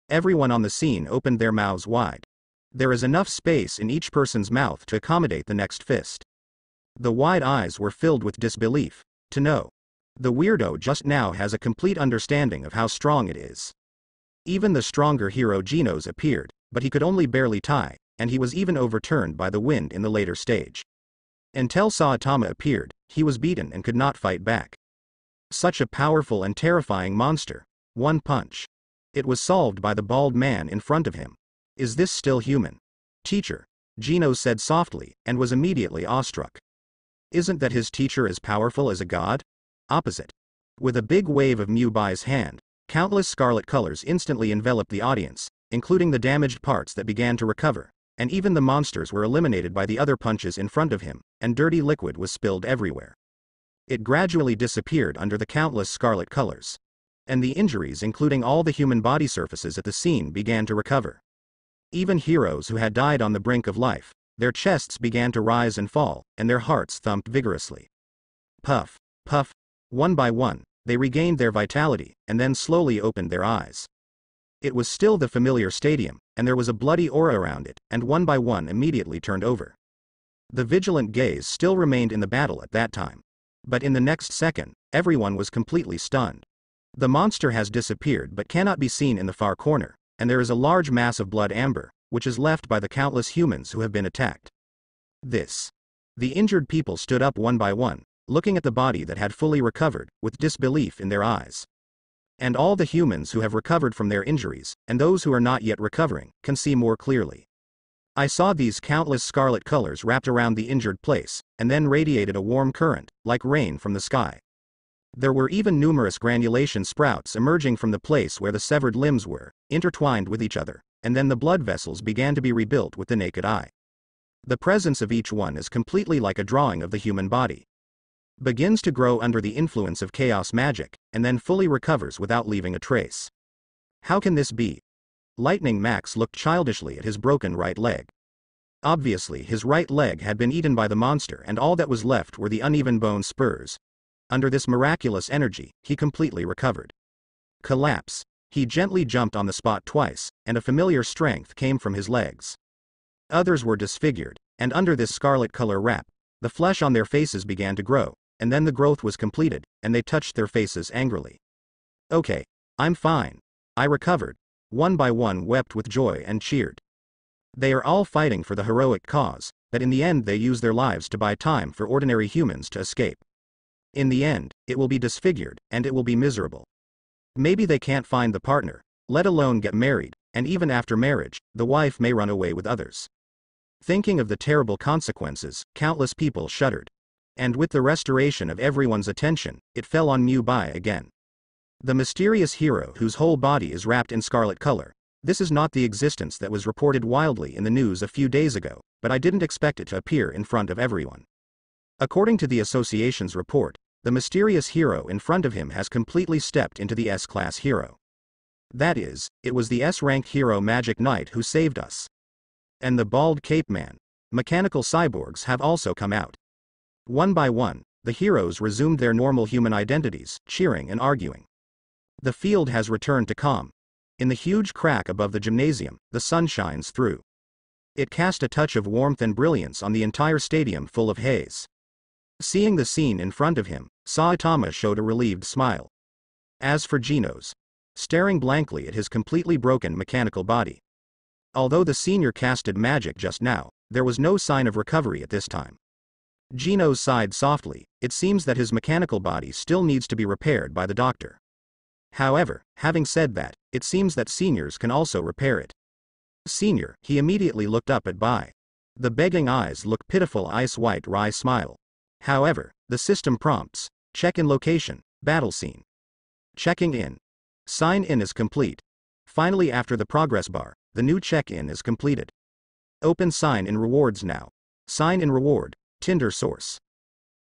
Everyone on the scene opened their mouths wide. There is enough space in each person's mouth to accommodate the next fist. The wide eyes were filled with disbelief. To know. The weirdo just now has a complete understanding of how strong it is. Even the stronger hero Genos appeared, but he could only barely tie, and he was even overturned by the wind in the later stage. Until Saitama appeared, he was beaten and could not fight back. Such a powerful and terrifying monster. One punch. It was solved by the bald man in front of him. Is this still human? Teacher. Genos said softly, and was immediately awestruck. Isn't that his teacher as powerful as a god? Opposite. With a big wave of Mu-Bai's hand, countless scarlet colors instantly enveloped the audience, including the damaged parts that began to recover, and even the monsters were eliminated by the other punches in front of him, and dirty liquid was spilled everywhere. It gradually disappeared under the countless scarlet colors. And the injuries, including all the human body surfaces at the scene, began to recover. Even heroes who had died on the brink of life, their chests began to rise and fall, and their hearts thumped vigorously. Puff, puff. One by one, they regained their vitality, and then slowly opened their eyes. It was still the familiar stadium, and there was a bloody aura around it, and one by one immediately turned over. The vigilant gaze still remained in the battle at that time. But in the next second, everyone was completely stunned. The monster has disappeared but cannot be seen in the far corner, and there is a large mass of blood amber, which is left by the countless humans who have been attacked. This. The injured people stood up one by one, looking at the body that had fully recovered, with disbelief in their eyes. And all the humans who have recovered from their injuries, and those who are not yet recovering, can see more clearly. I saw these countless scarlet colors wrapped around the injured place, and then radiated a warm current, like rain from the sky. There were even numerous granulation sprouts emerging from the place where the severed limbs were, intertwined with each other, and then the blood vessels began to be rebuilt with the naked eye. The presence of each one is completely like a drawing of the human body. Begins to grow under the influence of chaos magic, and then fully recovers without leaving a trace. How can this be? Lightning Max looked childishly at his broken right leg. Obviously his right leg had been eaten by the monster and all that was left were the uneven bone spurs. Under this miraculous energy, he completely recovered. Collapse. He gently jumped on the spot twice, and a familiar strength came from his legs. Others were disfigured, and under this scarlet color wrap, the flesh on their faces began to grow, and then the growth was completed, and they touched their faces angrily. Okay, I'm fine. I recovered. One by one wept with joy and cheered. They are all fighting for the heroic cause, but in the end they use their lives to buy time for ordinary humans to escape. In the end, it will be disfigured, and it will be miserable. Maybe they can't find the partner, let alone get married, and even after marriage, the wife may run away with others. Thinking of the terrible consequences, countless people shuddered. And with the restoration of everyone's attention, it fell on Mu-Bai again. The mysterious hero whose whole body is wrapped in scarlet color. This is not the existence that was reported wildly in the news a few days ago, but I didn't expect it to appear in front of everyone. According to the association's report, the mysterious hero in front of him has completely stepped into the S-class hero. That is, it was the S-rank hero Magic Knight who saved us. And the bald cape man, mechanical cyborgs have also come out. One by one, the heroes resumed their normal human identities, cheering and arguing. The field has returned to calm. In the huge crack above the gymnasium, the sun shines through. It cast a touch of warmth and brilliance on the entire stadium full of haze. Seeing the scene in front of him, Saitama showed a relieved smile. As for Genos, staring blankly at his completely broken mechanical body. Although the senior casted magic just now, there was no sign of recovery at this time. Genos sighed softly. It seems that his mechanical body still needs to be repaired by the doctor. However, having said that, it seems that seniors can also repair it. Senior, he immediately looked up at Bai. The begging eyes look pitiful ice-white wry smile. However, the system prompts, check in location, battle scene. Checking in. Sign in is complete. Finally after the progress bar, the new check-in is completed. Open sign in rewards now. Sign in reward, Tinder source.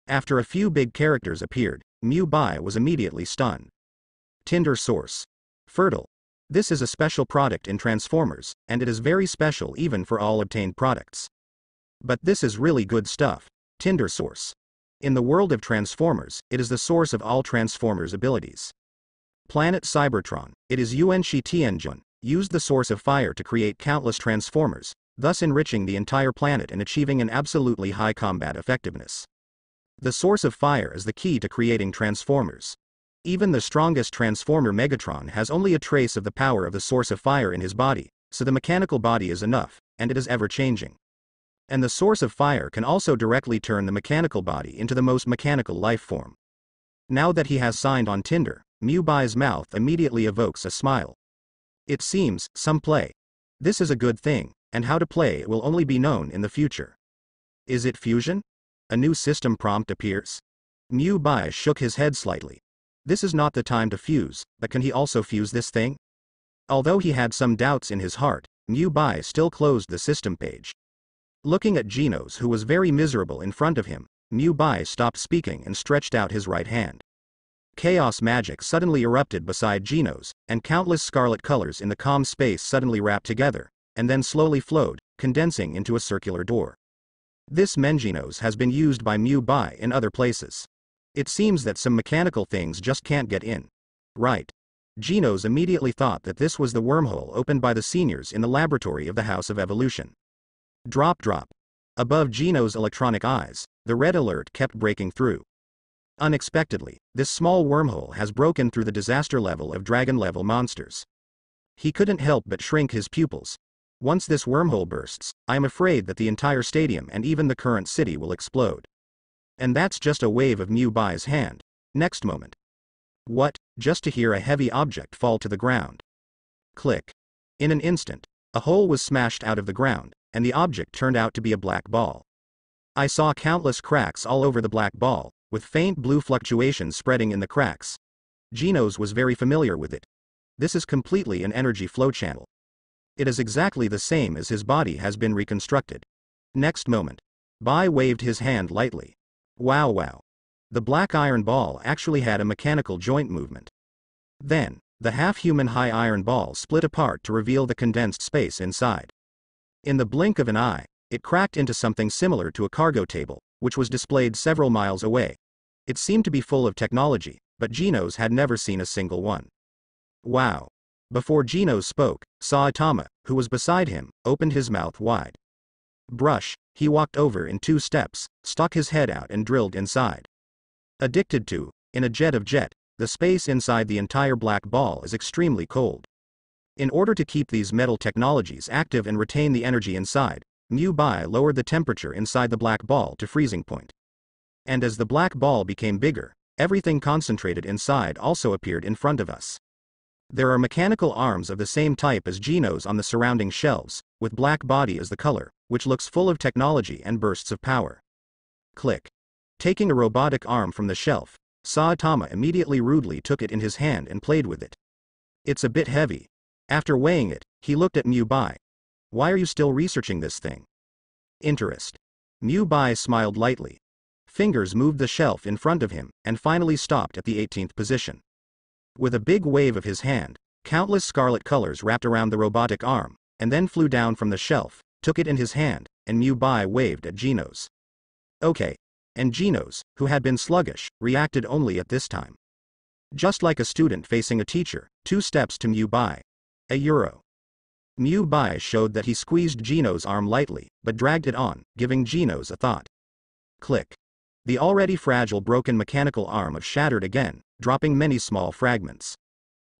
After a few big characters appeared, Mu Bai was immediately stunned. Tinder source. Fertile. This is a special product in Transformers, and it is very special even for all obtained products. But this is really good stuff. Tinder source. In the world of Transformers, it is the source of all Transformers abilities. Planet Cybertron, it is Yuanshi Tianjun, used the source of fire to create countless Transformers, thus enriching the entire planet and achieving an absolutely high combat effectiveness. The source of fire is the key to creating Transformers. Even the strongest Transformer Megatron has only a trace of the power of the source of fire in his body, so the mechanical body is enough, and it is ever-changing. And the source of fire can also directly turn the mechanical body into the most mechanical life form. Now that he has signed on Tinder, Mu Bai's mouth immediately evokes a smile. It seems, some play. This is a good thing, and how to play it will only be known in the future. Is it fusion? A new system prompt appears. Mu Bai shook his head slightly. This is not the time to fuse, but can he also fuse this thing? Although he had some doubts in his heart, Mu Bai still closed the system page. Looking at Genos, who was very miserable in front of him, Mu Bai stopped speaking and stretched out his right hand. Chaos magic suddenly erupted beside Genos, and countless scarlet colors in the calm space suddenly wrapped together, and then slowly flowed, condensing into a circular door. This Mengenos has been used by Mu Bai in other places. It seems that some mechanical things just can't get in. Right. Genos immediately thought that this was the wormhole opened by the seniors in the laboratory of the House of Evolution. Drop drop. Above Genos' electronic eyes, the red alert kept breaking through. Unexpectedly, this small wormhole has broken through the disaster level of dragon-level monsters. He couldn't help but shrink his pupils. Once this wormhole bursts, I am afraid that the entire stadium and even the current city will explode. And that's just a wave of Mu Bai's hand. Next moment. What? Just to hear a heavy object fall to the ground. Click. In an instant, a hole was smashed out of the ground, and the object turned out to be a black ball. I saw countless cracks all over the black ball, with faint blue fluctuations spreading in the cracks. Genos was very familiar with it. This is completely an energy flow channel. It is exactly the same as his body has been reconstructed. Next moment. Bai waved his hand lightly. Wow wow. The black iron ball actually had a mechanical joint movement. Then, the half-human high iron ball split apart to reveal the condensed space inside. In the blink of an eye, it cracked into something similar to a cargo table, which was displayed several miles away. It seemed to be full of technology, but Genos had never seen a single one. Wow. Before Genos spoke, Saitama, who was beside him, opened his mouth wide. Brush, he walked over in 2 steps, stuck his head out and drilled inside. Addicted to, in a jet of jet, the space inside the entire black ball is extremely cold. In order to keep these metal technologies active and retain the energy inside, Mu Bai lowered the temperature inside the black ball to freezing point. And as the black ball became bigger, everything concentrated inside also appeared in front of us. There are mechanical arms of the same type as Genos on the surrounding shelves, with black body as the color, which looks full of technology and bursts of power. Click. Taking a robotic arm from the shelf, Saitama immediately rudely took it in his hand and played with it. It's a bit heavy. After weighing it, he looked at Mu Bai. Why are you still researching this thing? Interest. Mu Bai smiled lightly. Fingers moved the shelf in front of him, and finally stopped at the 18th position. With a big wave of his hand, countless scarlet colors wrapped around the robotic arm, and then flew down from the shelf, took it in his hand, and Mu Bai waved at Genos. Okay. And Genos, who had been sluggish, reacted only at this time. Just like a student facing a teacher, 2 steps to Mu Bai. A euro. Mu Bai showed that he squeezed Genos' arm lightly, but dragged it on, giving Genos a thought. Click. The already fragile broken mechanical arm of shattered again, dropping many small fragments.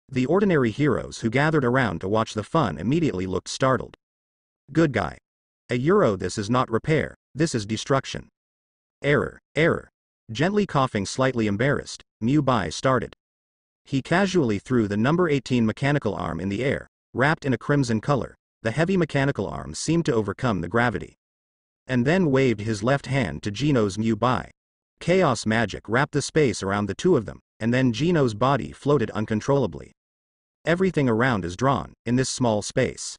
The ordinary heroes who gathered around to watch the fun immediately looked startled. Good guy. A euro, this is not repair, this is destruction. Error, error. Gently coughing, slightly embarrassed, Mu Bai started. He casually threw the number 18 mechanical arm in the air, wrapped in a crimson color. The heavy mechanical arm seemed to overcome the gravity. And then waved his left hand to Genos' Mu Bai. Chaos magic wrapped the space around the 2 of them, and then Genos' body floated uncontrollably. Everything around is drawn, in this small space.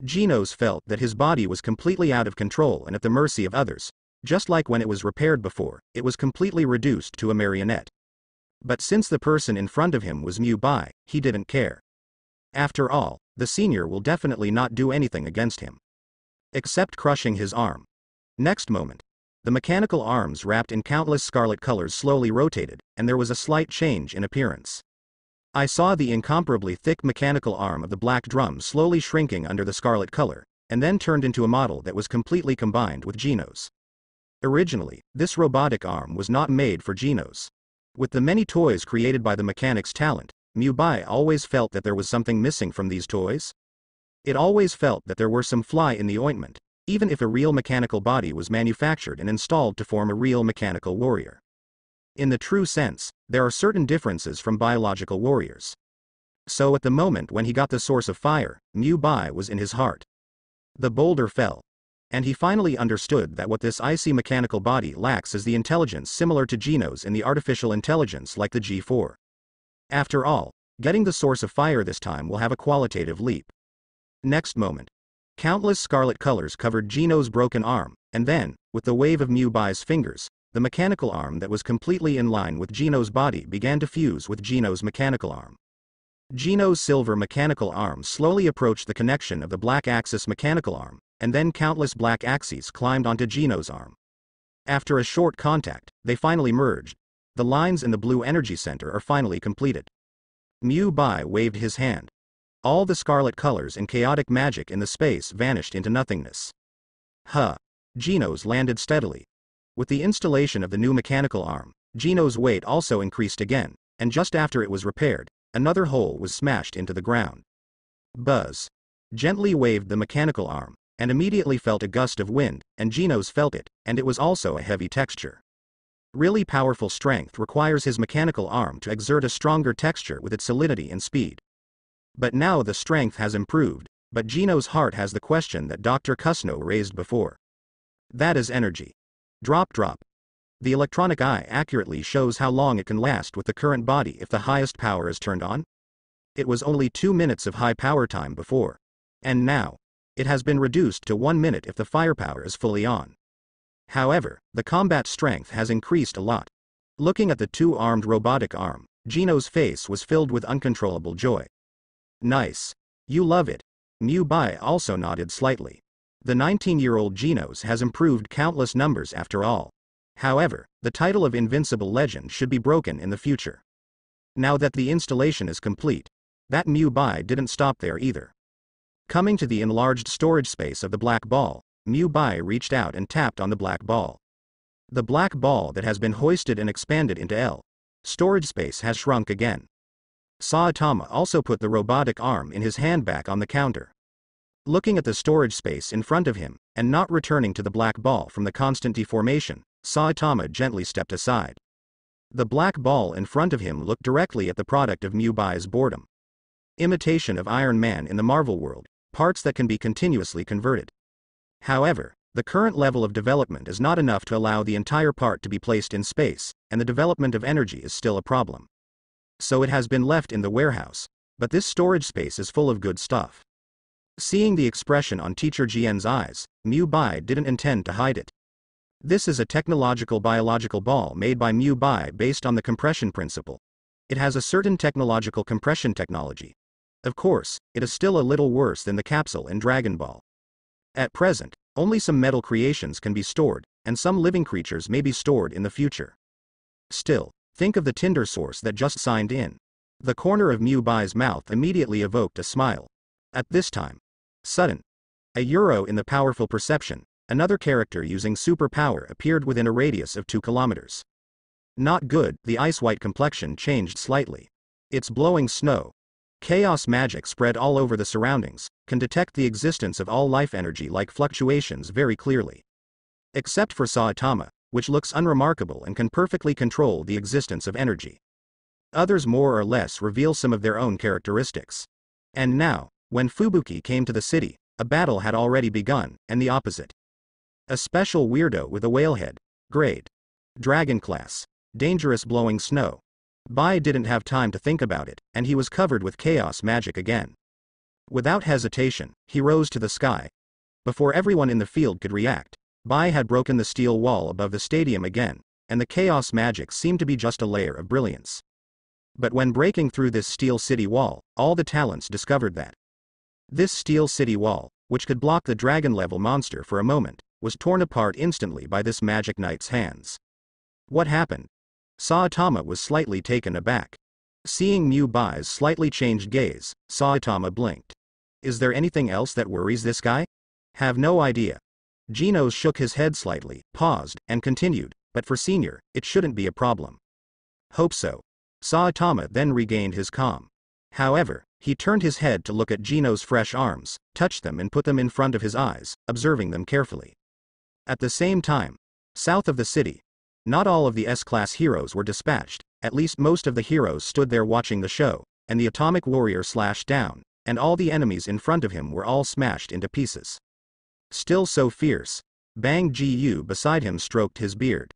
Genos felt that his body was completely out of control and at the mercy of others. Just like when it was repaired before, it was completely reduced to a marionette. But since the person in front of him was Mu-Bai, he didn't care. After all, the senior will definitely not do anything against him. Except crushing his arm. Next moment, the mechanical arms wrapped in countless scarlet colors slowly rotated, and there was a slight change in appearance. I saw the incomparably thick mechanical arm of the black drum slowly shrinking under the scarlet color, and then turned into a model that was completely combined with Genos. Originally, this robotic arm was not made for Genos. With the many toys created by the mechanic's talent, Mu-Bai always felt that there was something missing from these toys. It always felt that there were some fly in the ointment, even if a real mechanical body was manufactured and installed to form a real mechanical warrior. In the true sense, there are certain differences from biological warriors. So at the moment when he got the source of fire, Mu-Bai was in his heart. The boulder fell. And he finally understood that what this icy mechanical body lacks is the intelligence similar to Genos and the artificial intelligence like the G4. After all, getting the source of fire this time will have a qualitative leap. Next moment, countless scarlet colors covered Genos' broken arm, and then, with the wave of Mu-Bai's fingers, the mechanical arm that was completely in line with Genos' body began to fuse with Genos' mechanical arm. Genos' silver mechanical arm slowly approached the connection of the black axis mechanical arm, and then countless black axes climbed onto Genos' arm. After a short contact, they finally merged. The lines in the blue energy center are finally completed. Mu-Bai waved his hand. All the scarlet colors and chaotic magic in the space vanished into nothingness. Genos landed steadily. With the installation of the new mechanical arm, Genos' weight also increased again, and just after it was repaired, another hole was smashed into the ground. Buzz gently waved the mechanical arm, and immediately felt a gust of wind, and Genos felt it, and it was also a heavy texture. Really powerful strength requires his mechanical arm to exert a stronger texture with its solidity and speed. But now the strength has improved, but Genos' heart has the question that Dr. Kusno raised before. That is energy. Drop. The electronic eye accurately shows how long it can last with the current body if the highest power is turned on. It was only 2 minutes of high power time before. And now, it has been reduced to 1 minute if the firepower is fully on. However, the combat strength has increased a lot. Looking at the two-armed robotic arm, Genos' face was filled with uncontrollable joy. Nice. You love it. Mu-Bai also nodded slightly. The 19-year-old Genos has improved countless numbers after all. However, the title of Invincible Legend should be broken in the future. Now that the installation is complete, that Mu-Bai didn't stop there either. Coming to the enlarged storage space of the black ball, Mu-Bai reached out and tapped on the black ball. The black ball that has been hoisted and expanded into L. Storage space has shrunk again. Saitama also put the robotic arm in his hand back on the counter. Looking at the storage space in front of him, and not returning to the black ball from the constant deformation, Saitama gently stepped aside. The black ball in front of him looked directly at the product of Mu-Bai's boredom. Imitation of Iron Man in the Marvel world, parts that can be continuously converted. However, the current level of development is not enough to allow the entire part to be placed in space, and the development of energy is still a problem. So it has been left in the warehouse, but this storage space is full of good stuff. Seeing the expression on Teacher Jian's eyes, Mu-Bai didn't intend to hide it. This is a technological biological ball made by Mu-Bai based on the compression principle. It has a certain technological compression technology. Of course, it is still a little worse than the capsule in Dragon Ball. At present, only some metal creations can be stored, and some living creatures may be stored in the future. Still, think of the Tinder source that just signed in. The corner of Mu-Bai's mouth immediately evoked a smile. At this time, sudden. A euro in the powerful perception, another character using superpower appeared within a radius of 2 kilometers. Not good, the ice-white complexion changed slightly. It's blowing snow. Chaos magic spread all over the surroundings, can detect the existence of all life energy like fluctuations very clearly. Except for Saitama, which looks unremarkable and can perfectly control the existence of energy. Others more or less reveal some of their own characteristics. And now, when Fubuki came to the city, a battle had already begun, and the opposite. A special weirdo with a whalehead. Grade. Dragon class. Dangerous blowing snow. Bai didn't have time to think about it, and he was covered with chaos magic again. Without hesitation, he rose to the sky. Before everyone in the field could react, Bai had broken the steel wall above the stadium again, and the chaos magic seemed to be just a layer of brilliance. But when breaking through this steel city wall, all the talents discovered that this steel city wall, which could block the dragon-level monster for a moment, was torn apart instantly by this magic knight's hands. What happened? Saitama was slightly taken aback. Seeing Mu Bai's slightly changed gaze, Saitama blinked. Is there anything else that worries this guy? Have no idea. Genos shook his head slightly, paused, and continued, but for senior, it shouldn't be a problem. Hope so. Saitama then regained his calm. However, he turned his head to look at Genos' fresh arms, touched them and put them in front of his eyes, observing them carefully. At the same time, south of the city, not all of the S-class heroes were dispatched, at least most of the heroes stood there watching the show, and the atomic warrior slashed down, and all the enemies in front of him were all smashed into pieces. Still so fierce, Bang Ji-yu beside him stroked his beard.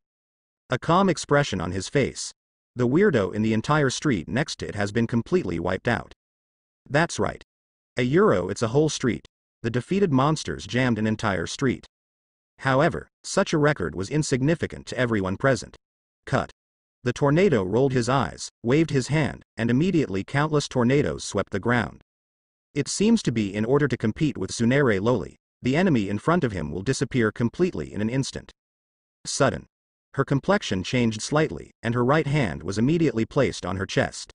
A calm expression on his face. The weirdo in the entire street next to it has been completely wiped out. That's right. It's a whole street. The defeated monsters jammed an entire street. However, such a record was insignificant to everyone present. Cut. The tornado rolled his eyes, waved his hand, and immediately countless tornadoes swept the ground. It seems to be in order to compete with Tsunere Loli, the enemy in front of him will disappear completely in an instant. Sudden. Her complexion changed slightly, and her right hand was immediately placed on her chest.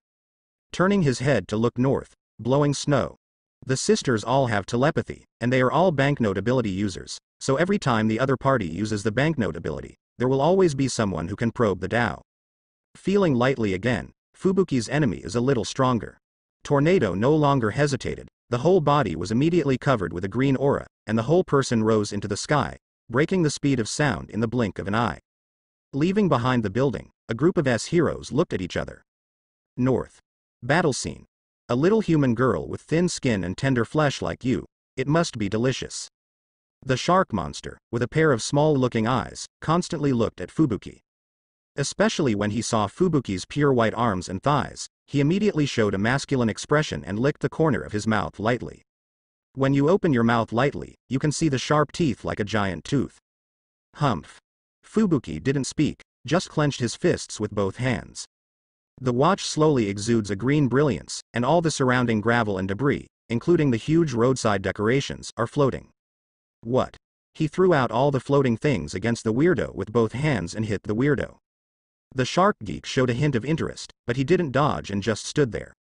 Turning his head to look north, blowing snow. The sisters all have telepathy, and they are all banknote ability users, so every time the other party uses the banknote ability, there will always be someone who can probe the Tao. Feeling lightly again, Fubuki's enemy is a little stronger. Tornado no longer hesitated, the whole body was immediately covered with a green aura, and the whole person rose into the sky, breaking the speed of sound in the blink of an eye. Leaving behind the building, a group of S-heroes looked at each other. North. Battle scene. A little human girl with thin skin and tender flesh like you. It must be delicious. The shark monster, with a pair of small-looking eyes, constantly looked at Fubuki. Especially when he saw Fubuki's pure white arms and thighs, he immediately showed a masculine expression and licked the corner of his mouth lightly. When you open your mouth lightly, you can see the sharp teeth like a giant tooth. Humph. Fubuki didn't speak, just clenched his fists with both hands. The watch slowly exudes a green brilliance, and all the surrounding gravel and debris, including the huge roadside decorations, are floating. What? He threw out all the floating things against the weirdo with both hands and hit the weirdo. The shark geek showed a hint of interest, but he didn't dodge and just stood there.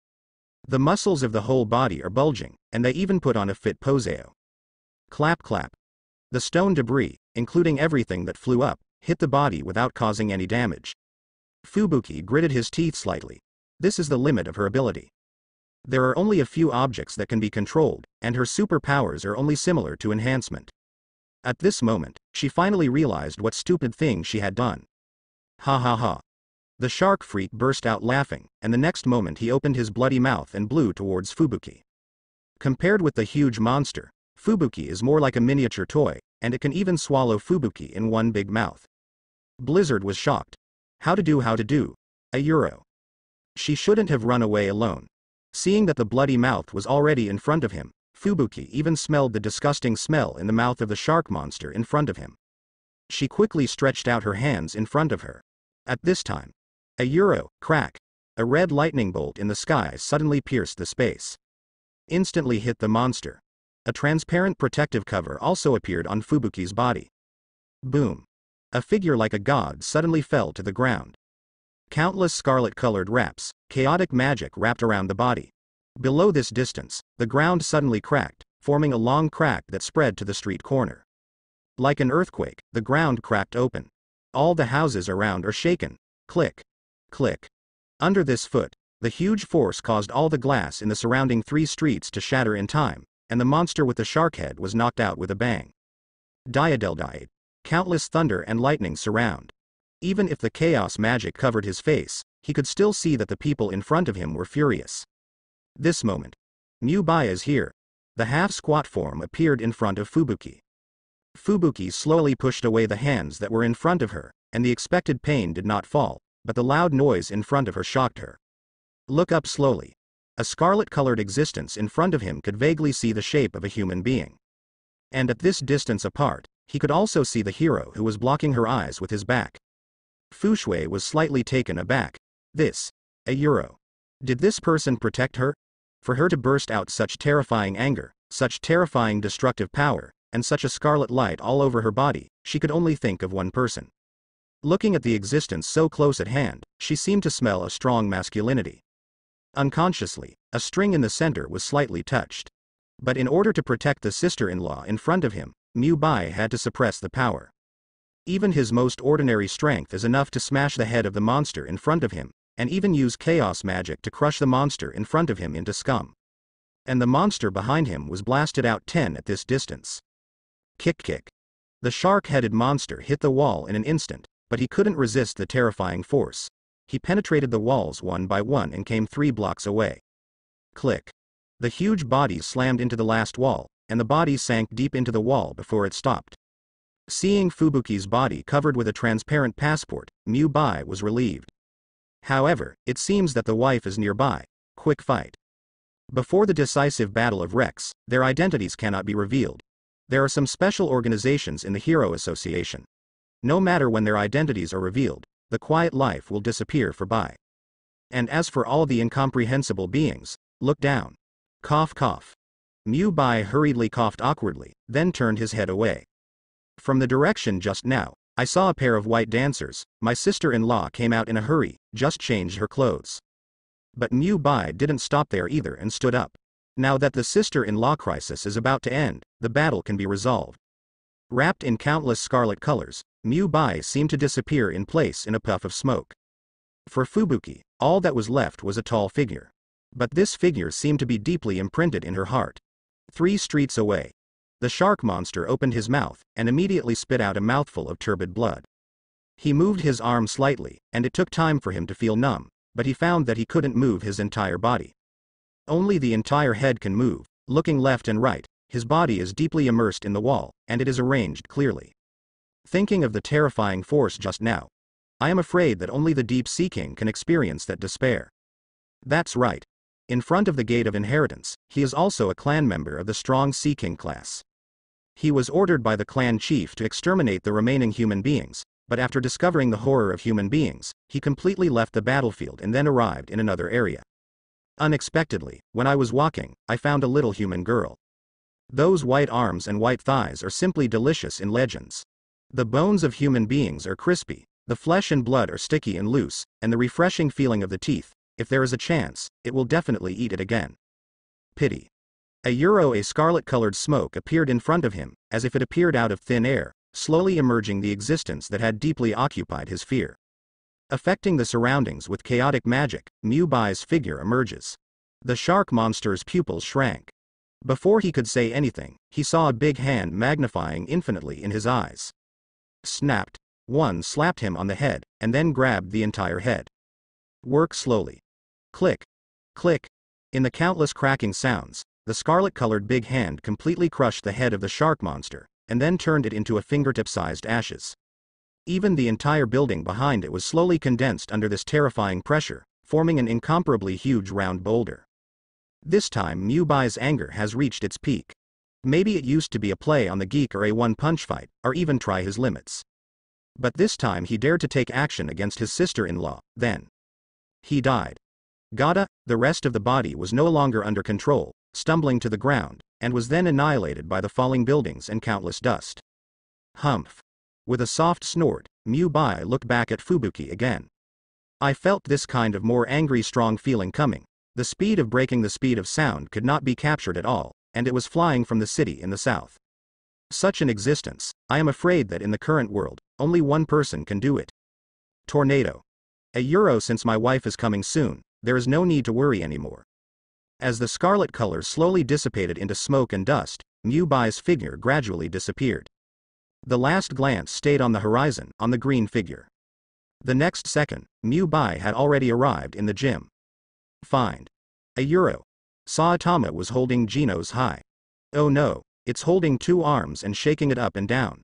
The muscles of the whole body are bulging, and they even put on a fit poseo. Clap clap. The stone debris, including everything that flew up, hit the body without causing any damage. Fubuki gritted his teeth slightly. This is the limit of her ability. There are only a few objects that can be controlled, and her superpowers are only similar to enhancement. At this moment, she finally realized what stupid thing she had done. Ha ha ha. The shark freak burst out laughing, and the next moment he opened his bloody mouth and blew towards Fubuki. Compared with the huge monster, Fubuki is more like a miniature toy, and it can even swallow Fubuki in one big mouth. Blizzard was shocked. How to do? A euro. She shouldn't have run away alone. Seeing that the bloody mouth was already in front of him, Fubuki even smelled the disgusting smell in the mouth of the shark monster in front of him. She quickly stretched out her hands in front of her. At this time, a euro, crack. A red lightning bolt in the sky suddenly pierced the space. Instantly hit the monster. A transparent protective cover also appeared on Fubuki's body. Boom. A figure like a god suddenly fell to the ground. Countless scarlet-colored wraps, chaotic magic wrapped around the body. Below this distance, the ground suddenly cracked, forming a long crack that spread to the street corner. Like an earthquake, the ground cracked open. All the houses around are shaken. Click. Click. Under this foot, the huge force caused all the glass in the surrounding 3 streets to shatter in time, and the monster with the shark head was knocked out with a bang. Diadeldied. Countless thunder and lightning surround. Even if the chaos magic covered his face, he could still see that the people in front of him were furious. This moment. Mu Bai is here. The half-squat form appeared in front of Fubuki. Fubuki slowly pushed away the hands that were in front of her, and the expected pain did not fall, but the loud noise in front of her shocked her. Look up slowly. A scarlet-colored existence in front of him could vaguely see the shape of a human being. And at this distance apart, he could also see the hero who was blocking her eyes with his back. Fu Shui was slightly taken aback. This, a hero. Did this person protect her? For her to burst out such terrifying anger, such terrifying destructive power, and such a scarlet light all over her body, she could only think of one person. Looking at the existence so close at hand, she seemed to smell a strong masculinity. Unconsciously, a string in the center was slightly touched. But in order to protect the sister-in-law in front of him, Mu Bai had to suppress the power. Even his most ordinary strength is enough to smash the head of the monster in front of him, and even use chaos magic to crush the monster in front of him into scum. And the monster behind him was blasted out 10 at this distance. Kick kick. The shark-headed monster hit the wall in an instant, but he couldn't resist the terrifying force. He penetrated the walls one by one and came 3 blocks away. Click. The huge body slammed into the last wall, and the body sank deep into the wall before it stopped. Seeing Fubuki's body covered with a transparent passport, Mu Bai was relieved. However, it seems that the wife is nearby. Quick fight. Before the decisive battle of Rex, their identities cannot be revealed. There are some special organizations in the Hero Association. No matter when their identities are revealed, the quiet life will disappear for Bai. And as for all the incomprehensible beings, look down. Cough cough. Mu Bai hurriedly coughed awkwardly, then turned his head away. From the direction just now, I saw a pair of white dancers. My sister-in-law came out in a hurry, just changed her clothes. But Mu Bai didn't stop there either and stood up. Now that the sister-in-law crisis is about to end, the battle can be resolved. Wrapped in countless scarlet colors, Mu Bai seemed to disappear in place in a puff of smoke. For Fubuki, all that was left was a tall figure. But this figure seemed to be deeply imprinted in her heart. 3 streets away. The shark monster opened his mouth, and immediately spit out a mouthful of turbid blood. He moved his arm slightly, and it took time for him to feel numb, but he found that he couldn't move his entire body. Only the entire head can move. Looking left and right, his body is deeply immersed in the wall, and it is arranged clearly. Thinking of the terrifying force just now, I am afraid that only the Deep Sea King can experience that despair. That's right. In front of the Gate of Inheritance, he is also a clan member of the strong Sea King class. He was ordered by the clan chief to exterminate the remaining human beings, but after discovering the horror of human beings, he completely left the battlefield and then arrived in another area. Unexpectedly, when I was walking, I found a little human girl. Those white arms and white thighs are simply delicious in legends. The bones of human beings are crispy, the flesh and blood are sticky and loose, and the refreshing feeling of the teeth, if there is a chance, it will definitely eat it again. Pity. A scarlet-colored smoke appeared in front of him, as if it appeared out of thin air, slowly emerging the existence that had deeply occupied his fear. Affecting the surroundings with chaotic magic, Mu Bai's figure emerges. The shark monster's pupils shrank. Before he could say anything, he saw a big hand magnifying infinitely in his eyes. Snapped. One slapped him on the head, and then grabbed the entire head. Work slowly. Click. Click. In the countless cracking sounds, the scarlet-colored big hand completely crushed the head of the shark monster, and then turned it into a fingertip-sized ashes. Even the entire building behind it was slowly condensed under this terrifying pressure, forming an incomparably huge round boulder. This time Mu Bai's anger has reached its peak. Maybe it used to be a play on the geek or a one-punch fight, or even try his limits. But this time he dared to take action against his sister-in-law, then. He died. Gada, the rest of the body was no longer under control, stumbling to the ground, and was then annihilated by the falling buildings and countless dust. Humph. With a soft snort, Mu Bai looked back at Fubuki again. I felt this kind of more angry strong feeling coming. The speed of breaking the speed of sound could not be captured at all, and it was flying from the city in the south. Such an existence, I am afraid that in the current world, only one person can do it. Tornado. Since my wife is coming soon, there is no need to worry anymore. As the scarlet color slowly dissipated into smoke and dust, Mu Bai's figure gradually disappeared. The last glance stayed on the horizon, on the green figure. The next second, Mu Bai had already arrived in the gym. Find. Saitama was holding Gino's high. Oh no, it's holding 2 arms and shaking it up and down.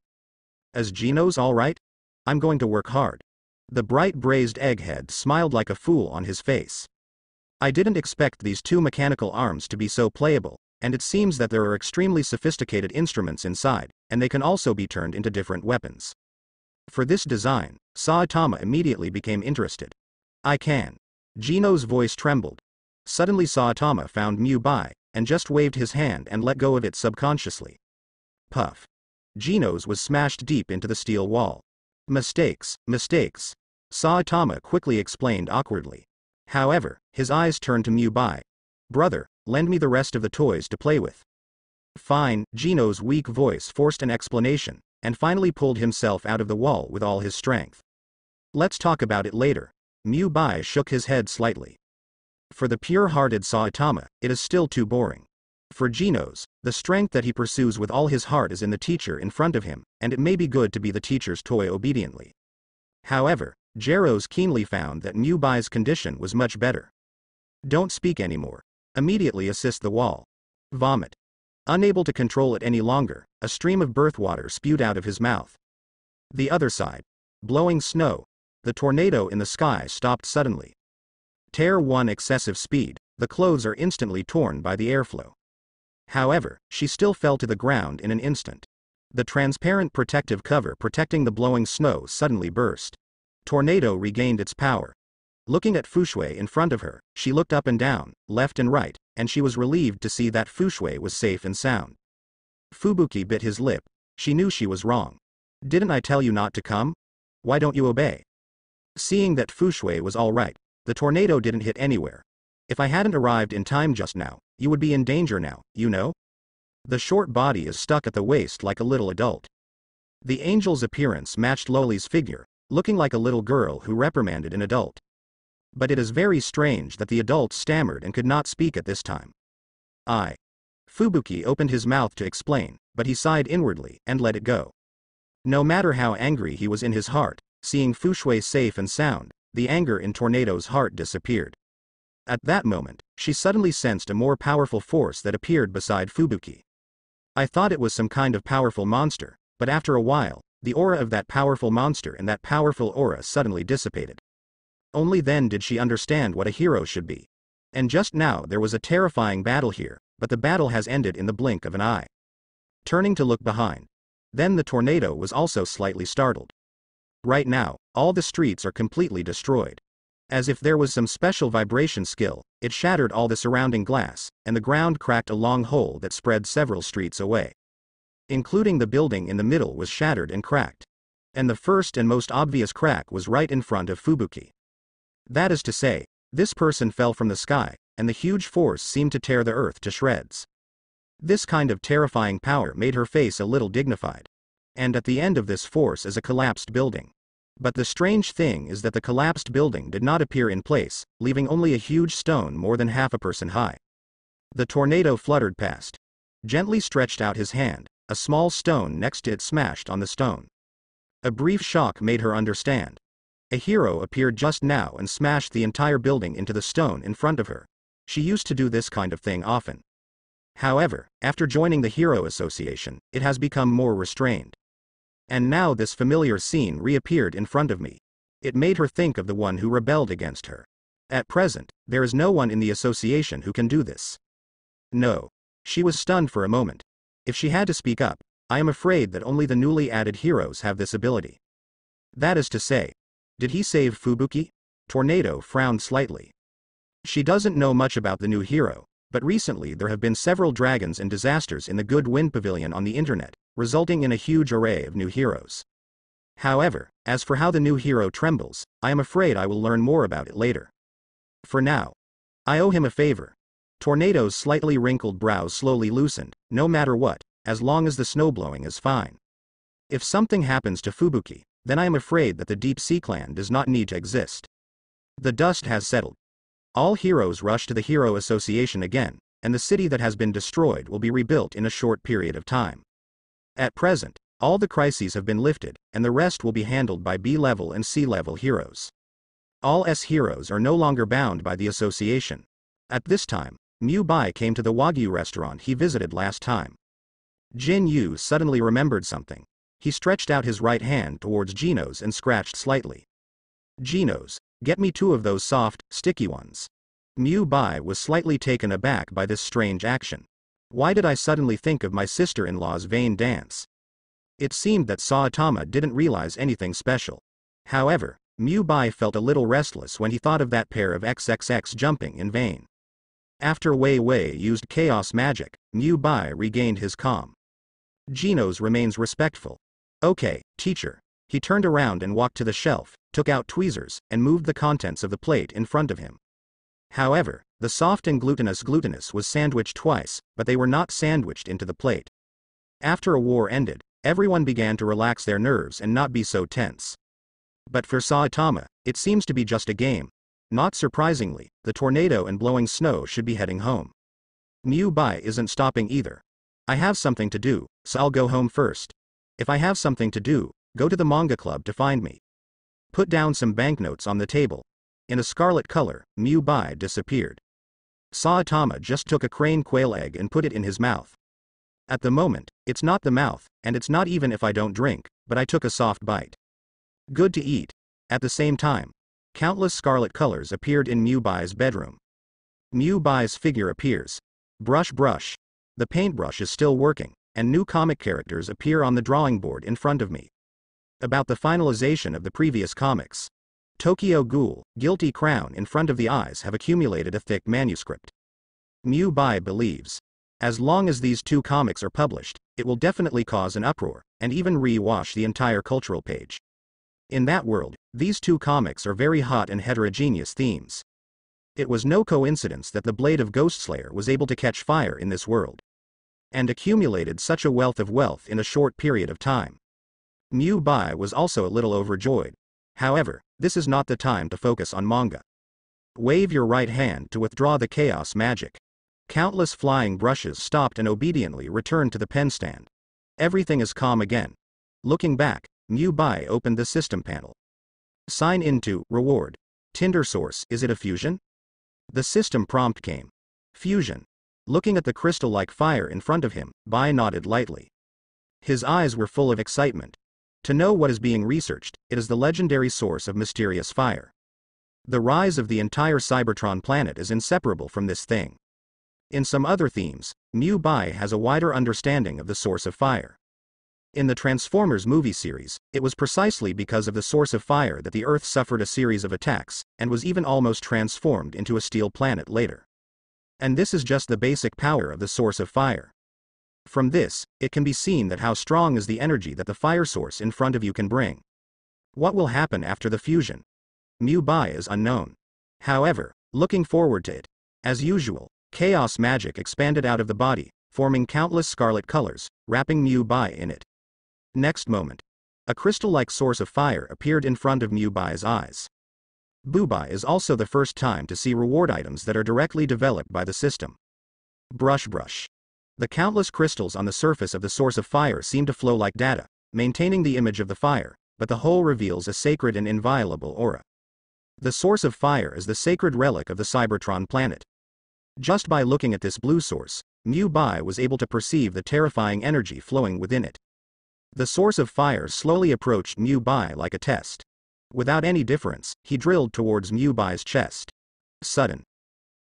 Is Gino's alright? I'm going to work hard. The bright braised egghead smiled like a fool on his face. I didn't expect these two mechanical arms to be so playable, and it seems that there are extremely sophisticated instruments inside, and they can also be turned into different weapons. For this design, Saitama immediately became interested. I can. Gino's voice trembled. Suddenly Saitama found Mubai, and just waved his hand and let go of it subconsciously. Puff. Gino's was smashed deep into the steel wall. Mistakes, mistakes. Saitama quickly explained awkwardly. However, his eyes turned to Mubai. Brother, lend me the rest of the toys to play with. Fine. Gino's weak voice forced an explanation, and finally pulled himself out of the wall with all his strength. Let's talk about it later. Mubai shook his head slightly. For the pure-hearted Saitama, it is still too boring. For Gino's, the strength that he pursues with all his heart is in the teacher in front of him, and it may be good to be the teacher's toy obediently. However, Geros keenly found that Mubai's condition was much better. Don't speak anymore. Immediately assist the wall. Vomit. Unable to control it any longer, a stream of birthwater spewed out of his mouth. The other side. Blowing snow. The tornado in the sky stopped suddenly. Tear 1 excessive speed, the clothes are instantly torn by the airflow. However, she still fell to the ground in an instant. The transparent protective cover protecting the blowing snow suddenly burst. Tornado regained its power. Looking at Fushui in front of her, she looked up and down, left and right, and she was relieved to see that Fushui was safe and sound. Fubuki bit his lip. She knew she was wrong. Didn't I tell you not to come? Why don't you obey? Seeing that Fushui was all right, the tornado didn't hit anywhere. If I hadn't arrived in time just now, you would be in danger now, you know? The short body is stuck at the waist like a little adult. The angel's appearance matched Loli's figure, looking like a little girl who reprimanded an adult. But it is very strange that the adult stammered and could not speak at this time. Fubuki opened his mouth to explain, but he sighed inwardly and let it go. No matter how angry he was in his heart, seeing Fushui safe and sound, the anger in Tornado's heart disappeared. At that moment, she suddenly sensed a more powerful force that appeared beside Fubuki. I thought it was some kind of powerful monster, but after a while, the aura of that powerful monster and that powerful aura suddenly dissipated. Only then did she understand what a hero should be. And just now there was a terrifying battle here, but the battle has ended in the blink of an eye. Turning to look behind. Then the tornado was also slightly startled. Right now, all the streets are completely destroyed. As if there was some special vibration skill, it shattered all the surrounding glass, and the ground cracked a long hole that spread several streets away. Including the building in the middle was shattered and cracked. And the first and most obvious crack was right in front of Fubuki. That is to say, this person fell from the sky, and the huge force seemed to tear the earth to shreds. This kind of terrifying power made her face a little dignified. And at the end of this force is a collapsed building. But the strange thing is that the collapsed building did not appear in place, leaving only a huge stone more than half a person high. The tornado fluttered past. Gently stretched out his hand, a small stone next to it smashed on the stone. A brief shock made her understand. A hero appeared just now and smashed the entire building into the stone in front of her. She used to do this kind of thing often. However, after joining the Hero Association, it has become more restrained. And now this familiar scene reappeared in front of me. It made her think of the one who rebelled against her. At present, there is no one in the association who can do this. No. She was stunned for a moment. If she had to speak up, I am afraid that only the newly added heroes have this ability. That is to say, did he save Fubuki? Tornado frowned slightly. She doesn't know much about the new hero, but recently there have been several dragons and disasters in the Good Wind Pavilion on the internet, resulting in a huge array of new heroes. However, as for how the new hero trembles, I am afraid I will learn more about it later. For now, I owe him a favor. Tornado's slightly wrinkled brows slowly loosened. No matter what, as long as the snowblowing is fine. If something happens to Fubuki, then I am afraid that the Deep Sea Clan does not need to exist. The dust has settled. All heroes rush to the Hero Association again, and the city that has been destroyed will be rebuilt in a short period of time. At present, all the crises have been lifted, and the rest will be handled by B-level and C-level heroes. All S heroes are no longer bound by the association. At this time, Mu Bai came to the Wagyu restaurant he visited last time. Jin Yu suddenly remembered something. He stretched out his right hand towards Gino's and scratched slightly. Gino's, get me 2 of those soft, sticky ones. Mu Bai was slightly taken aback by this strange action. Why did I suddenly think of my sister-in-law's vain dance? It seemed that Saitama didn't realize anything special. However, Mu Bai felt a little restless when he thought of that pair of XXX jumping in vain. After Wei Wei used chaos magic, Mu Bai regained his calm. Genos remains respectful. Okay, teacher. He turned around and walked to the shelf, took out tweezers, and moved the contents of the plate in front of him. However, the soft and glutinous was sandwiched twice, but they were not sandwiched into the plate. After a war ended, everyone began to relax their nerves and not be so tense. But for Saitama, it seems to be just a game. Not surprisingly, the tornado and blowing snow should be heading home. Mu Bai isn't stopping either. I have something to do, so I'll go home first. If I have something to do, go to the manga club to find me. Put down some banknotes on the table. In a scarlet color, Mu Bai disappeared. Saitama just took a crane quail egg and put it in his mouth. At the moment, it's not the mouth, and it's not even if I don't drink, but I took a soft bite. Good to eat. At the same time, countless scarlet colors appeared in Mu Bai's bedroom. Mu Bai's figure appears. Brush brush. The paintbrush is still working, and new comic characters appear on the drawing board in front of me. About the finalization of the previous comics. Tokyo Ghoul, Guilty Crown in front of the eyes have accumulated a thick manuscript. Mu Bai believes. As long as these two comics are published, it will definitely cause an uproar, and even re-wash the entire cultural page. In that world, these two comics are very hot and heterogeneous themes. It was no coincidence that the blade of Ghostslayer was able to catch fire in this world. And accumulated such a wealth of wealth in a short period of time. Mu Bai was also a little overjoyed. However, this is not the time to focus on manga. Wave your right hand to withdraw the chaos magic. Countless flying brushes stopped and obediently returned to the pen stand. Everything is calm again. Looking back, Mu Bai opened the system panel. Sign into reward. Tinder source, is it a fusion? The system prompt came. Fusion. Looking at the crystal-like fire in front of him, Bai nodded lightly. His eyes were full of excitement. To know what is being researched, it is the legendary source of mysterious fire. The rise of the entire Cybertron planet is inseparable from this thing. In some other themes, Mu Bai has a wider understanding of the source of fire. In the Transformers movie series, it was precisely because of the source of fire that the Earth suffered a series of attacks, and was even almost transformed into a steel planet later. And this is just the basic power of the source of fire. From this, it can be seen that how strong is the energy that the fire source in front of you can bring. What will happen after the fusion? Mu Bai is unknown. However, looking forward to it. As usual, chaos magic expanded out of the body, forming countless scarlet colors, wrapping Mu Bai in it. Next moment, a crystal-like source of fire appeared in front of Mu Bai's eyes. Bai is also the first time to see reward items that are directly developed by the system. Brush brush. The countless crystals on the surface of the source of fire seem to flow like data, maintaining the image of the fire, but the whole reveals a sacred and inviolable aura. The source of fire is the sacred relic of the Cybertron planet. Just by looking at this blue source, Mu Bai was able to perceive the terrifying energy flowing within it. The source of fire slowly approached Mu Bai like a test. Without any difference, he drilled towards Mu Bai's chest. Sudden.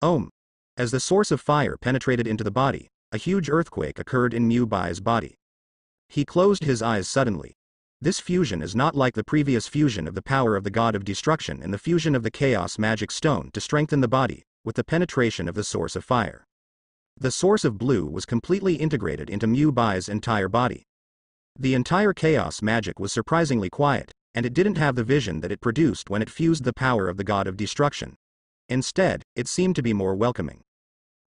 Om. As the source of fire penetrated into the body, a huge earthquake occurred in Mu Bai's body. He closed his eyes suddenly. This fusion is not like the previous fusion of the power of the god of destruction and the fusion of the chaos magic stone to strengthen the body, with the penetration of the source of fire. The source of blue was completely integrated into Mu Bai's entire body. The entire chaos magic was surprisingly quiet, and it didn't have the vision that it produced when it fused the power of the god of destruction. Instead, it seemed to be more welcoming.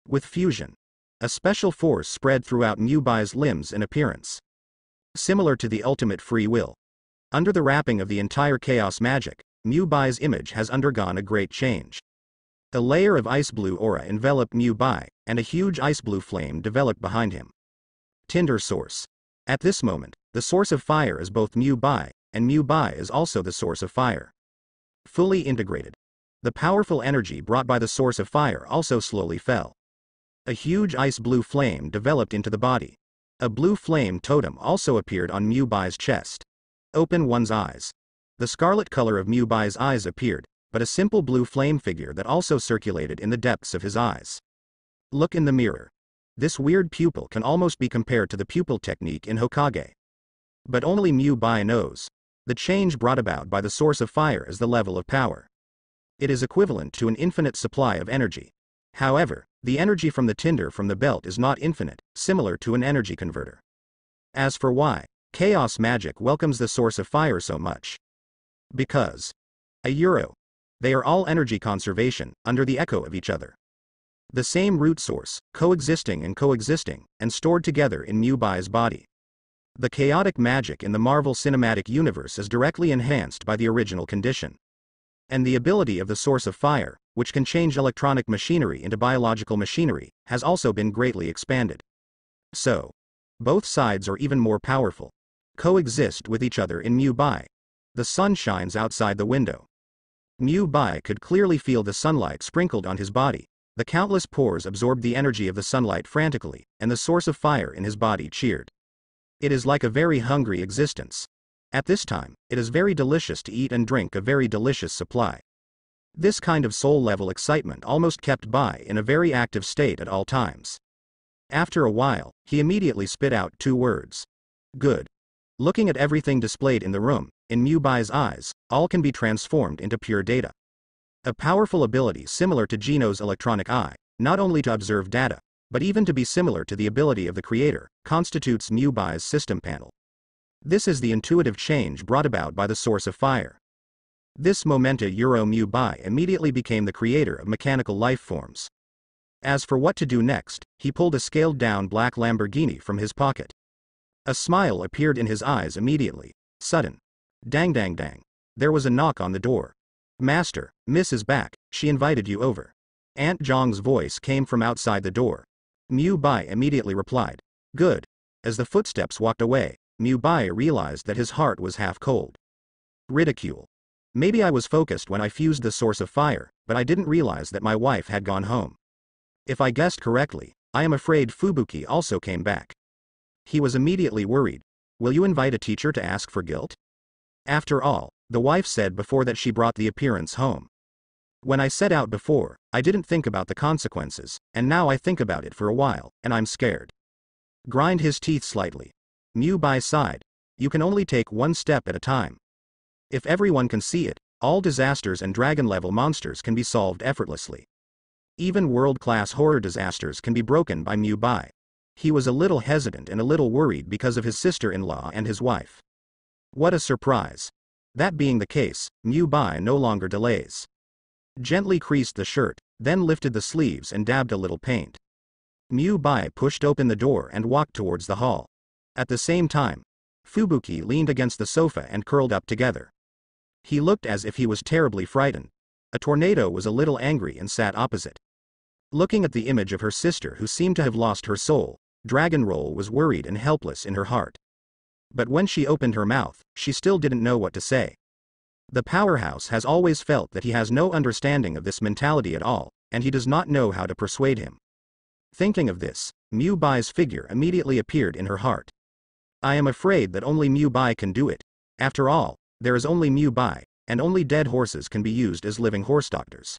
With fusion, a special force spread throughout Mu Bai's limbs and appearance. Similar to the ultimate free will. Under the wrapping of the entire chaos magic, Mu Bai's image has undergone a great change. A layer of ice blue aura enveloped Mu Bai, and a huge ice blue flame developed behind him. Tinder source. At this moment, the source of fire is both Mu Bai, and Mu Bai is also the source of fire. Fully integrated. The powerful energy brought by the source of fire also slowly fell. A huge ice blue flame developed into the body. A blue flame totem also appeared on Mu Bai's chest. Open one's eyes. The scarlet color of Mu Bai's eyes appeared, but a simple blue flame figure that also circulated in the depths of his eyes. Look in the mirror. This weird pupil can almost be compared to the pupil technique in Hokage. But only Mu-Bai knows. The change brought about by the source of fire is the level of power. It is equivalent to an infinite supply of energy. However, the energy from the tinder from the belt is not infinite, similar to an energy converter. As for why chaos magic welcomes the source of fire so much. Because they are all energy conservation, under the echo of each other. The same root source, coexisting and stored together in Mu-Bai's body. The chaotic magic in the Marvel Cinematic Universe is directly enhanced by the original condition. And the ability of the source of fire, which can change electronic machinery into biological machinery, has also been greatly expanded. So, both sides are even more powerful. Coexist with each other in Mu-Bai. The sun shines outside the window. Mu-Bai could clearly feel the sunlight sprinkled on his body. The countless pores absorbed the energy of the sunlight frantically, and the source of fire in his body cheered. It is like a very hungry existence. At this time, it is very delicious to eat and drink a very delicious supply. This kind of soul-level excitement almost kept Bai in a very active state at all times. After a while, he immediately spit out 2 words. Good. Looking at everything displayed in the room, in Mu-Bai's eyes, all can be transformed into pure data. A powerful ability similar to Gino's electronic eye, not only to observe data, but even to be similar to the ability of the creator, constitutes Mu-Bai's system panel. This is the intuitive change brought about by the source of fire. This momenta Mu-Bai immediately became the creator of mechanical life forms. As for what to do next, he pulled a scaled-down black Lamborghini from his pocket. A smile appeared in his eyes immediately. Sudden. Dang dang dang. There was a knock on the door. Master, Miss is back, she invited you over. Aunt Zhang's voice came from outside the door. Mu-Bai immediately replied. Good. As the footsteps walked away, Mu-Bai realized that his heart was half cold. Ridicule. Maybe I was focused when I fused the source of fire, but I didn't realize that my wife had gone home. If I guessed correctly, I am afraid Fubuki also came back. He was immediately worried. Will you invite a teacher to ask for guilt? After all, the wife said before that she brought the appearance home. When I set out before, I didn't think about the consequences, and now I think about it for a while, and I'm scared. Grind his teeth slightly. Mu-Bai sighed. You can only take one step at a time. If everyone can see it, all disasters and dragon-level monsters can be solved effortlessly. Even world-class horror disasters can be broken by Mu-Bai. He was a little hesitant and a little worried because of his sister-in-law and his wife. What a surprise. That being the case, Mu-Bai no longer delays. Gently creased the shirt, then lifted the sleeves and dabbed a little paint. Mu-Bai pushed open the door and walked towards the hall. At the same time, Fubuki leaned against the sofa and curled up together. He looked as if he was terribly frightened. A tornado was a little angry and sat opposite. Looking at the image of her sister who seemed to have lost her soul, Dragonroll was worried and helpless in her heart. But when she opened her mouth, she still didn't know what to say. The powerhouse has always felt that he has no understanding of this mentality at all, and he does not know how to persuade him. Thinking of this, Mu-Bai's figure immediately appeared in her heart. I am afraid that only Mu-Bai can do it. After all, there is only Mu-Bai, and only dead horses can be used as living horse doctors.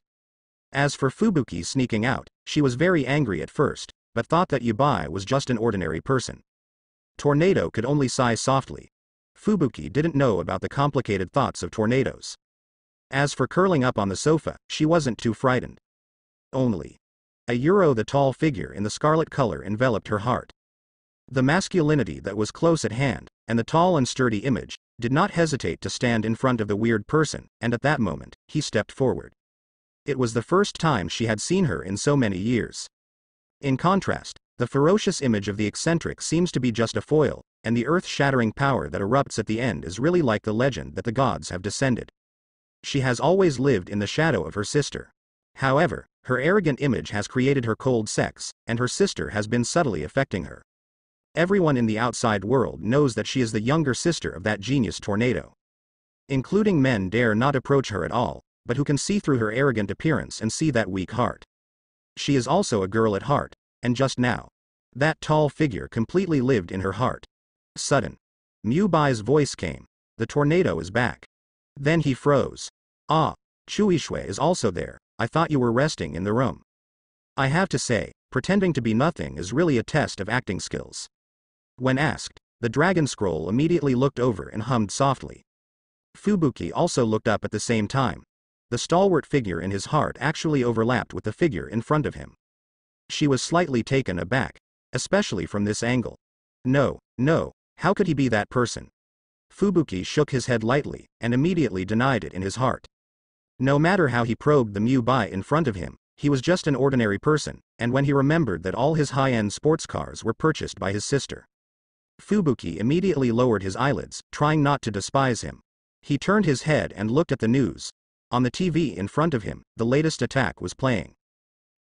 As for Fubuki sneaking out, she was very angry at first, but thought that Mu-Bai was just an ordinary person. Tornado could only sigh softly. Fubuki didn't know about the complicated thoughts of tornadoes. As for curling up on the sofa, she wasn't too frightened. Only. The tall figure in the scarlet color enveloped her heart. The masculinity that was close at hand, and the tall and sturdy image, did not hesitate to stand in front of the weird person, and at that moment, he stepped forward. It was the first time she had seen her in so many years. In contrast, the ferocious image of the eccentric seems to be just a foil, and the earth-shattering power that erupts at the end is really like the legend that the gods have descended. She has always lived in the shadow of her sister. However, her arrogant image has created her cold sex, and her sister has been subtly affecting her. Everyone in the outside world knows that she is the younger sister of that genius tornado. Including men dare not approach her at all, but who can see through her arrogant appearance and see that weak heart. She is also a girl at heart, and just now, that tall figure completely lived in her heart. Sudden. Mu-Bai's voice came. The tornado is back. Then he froze. Ah. Chuishui is also there. I thought you were resting in the room. I have to say, pretending to be nothing is really a test of acting skills. When asked, the dragon scroll immediately looked over and hummed softly. Fubuki also looked up at the same time. The stalwart figure in his heart actually overlapped with the figure in front of him. She was slightly taken aback, especially from this angle. No, how could he be that person? Fubuki shook his head lightly, and immediately denied it in his heart. No matter how he probed the Mu Bai in front of him, he was just an ordinary person, and when he remembered that all his high-end sports cars were purchased by his sister, Fubuki immediately lowered his eyelids, trying not to despise him. He turned his head and looked at the news. On the TV in front of him, the latest attack was playing.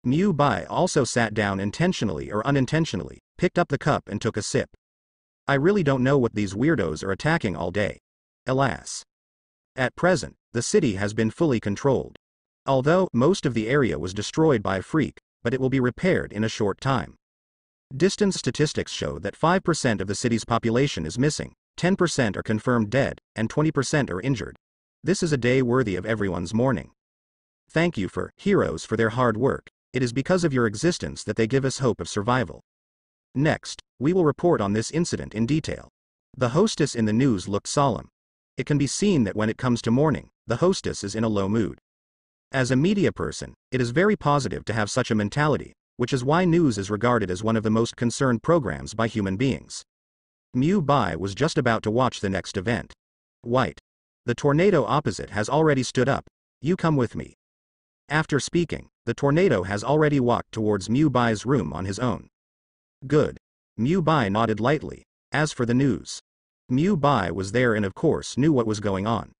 Mu Bai also sat down intentionally or unintentionally, picked up the cup and took a sip. I really don't know what these weirdos are attacking all day. Alas. At present, the city has been fully controlled. Although most of the area was destroyed by a freak, but it will be repaired in a short time. Distant statistics show that 5% of the city's population is missing, 10% are confirmed dead, and 20% are injured. This is a day worthy of everyone's mourning. Thank you for heroes for their hard work. It is because of your existence that they give us hope of survival. Next, we will report on this incident in detail. The hostess in the news looked solemn. It can be seen that when it comes to mourning, the hostess is in a low mood. As a media person, it is very positive to have such a mentality, which is why news is regarded as one of the most concerned programs by human beings. Mu Bai was just about to watch the next event. White. The tornado opposite has already stood up. You come with me. After speaking, the tornado has already walked towards Mu Bai's room on his own. Good. Mu Bai nodded lightly. As for the news, Mu Bai was there and of course knew what was going on.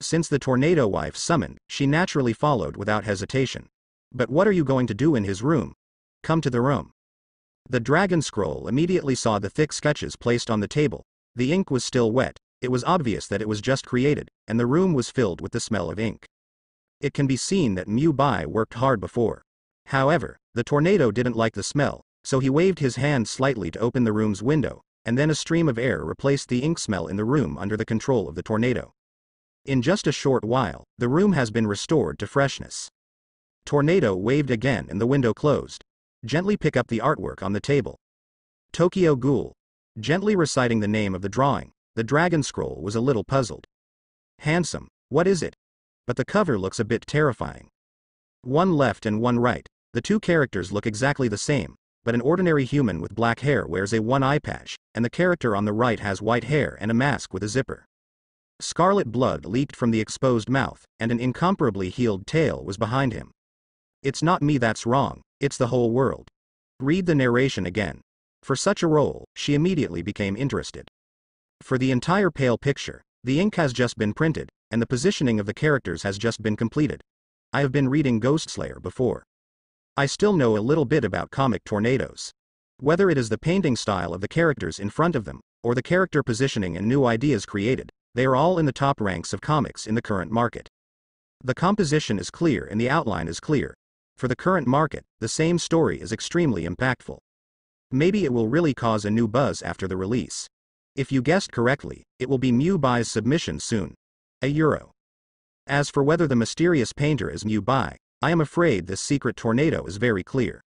Since the tornado wife summoned, she naturally followed without hesitation. But what are you going to do in his room? Come to the room. The dragon scroll immediately saw the thick sketches placed on the table. The ink was still wet. It was obvious that it was just created, and the room was filled with the smell of ink. It can be seen that Mu Bai worked hard before. However, the tornado didn't like the smell, so he waved his hand slightly to open the room's window, and then a stream of air replaced the ink smell in the room under the control of the tornado. In just a short while, the room has been restored to freshness. Tornado waved again and the window closed. Gently pick up the artwork on the table. Tokyo Ghoul. Gently reciting the name of the drawing, the dragon scroll was a little puzzled. Handsome, what is it? But the cover looks a bit terrifying. One left and one right. The two characters look exactly the same, but an ordinary human with black hair wears a one-eye patch, and the character on the right has white hair and a mask with a zipper. Scarlet blood leaked from the exposed mouth, and an incomparably healed tail was behind him. It's not me that's wrong, it's the whole world. Read the narration again. For such a role, she immediately became interested. For the entire pale picture, the ink has just been printed, and the positioning of the characters has just been completed. I have been reading Ghostslayer before. I still know a little bit about comic tornadoes. Whether it is the painting style of the characters in front of them, or the character positioning and new ideas created, they are all in the top ranks of comics in the current market. The composition is clear and the outline is clear. For the current market, the same story is extremely impactful. Maybe it will really cause a new buzz after the release. If you guessed correctly, it will be Mu Bai's submission soon. €1. As for whether the mysterious painter is Mu Bai, I am afraid this secret tornado is very clear.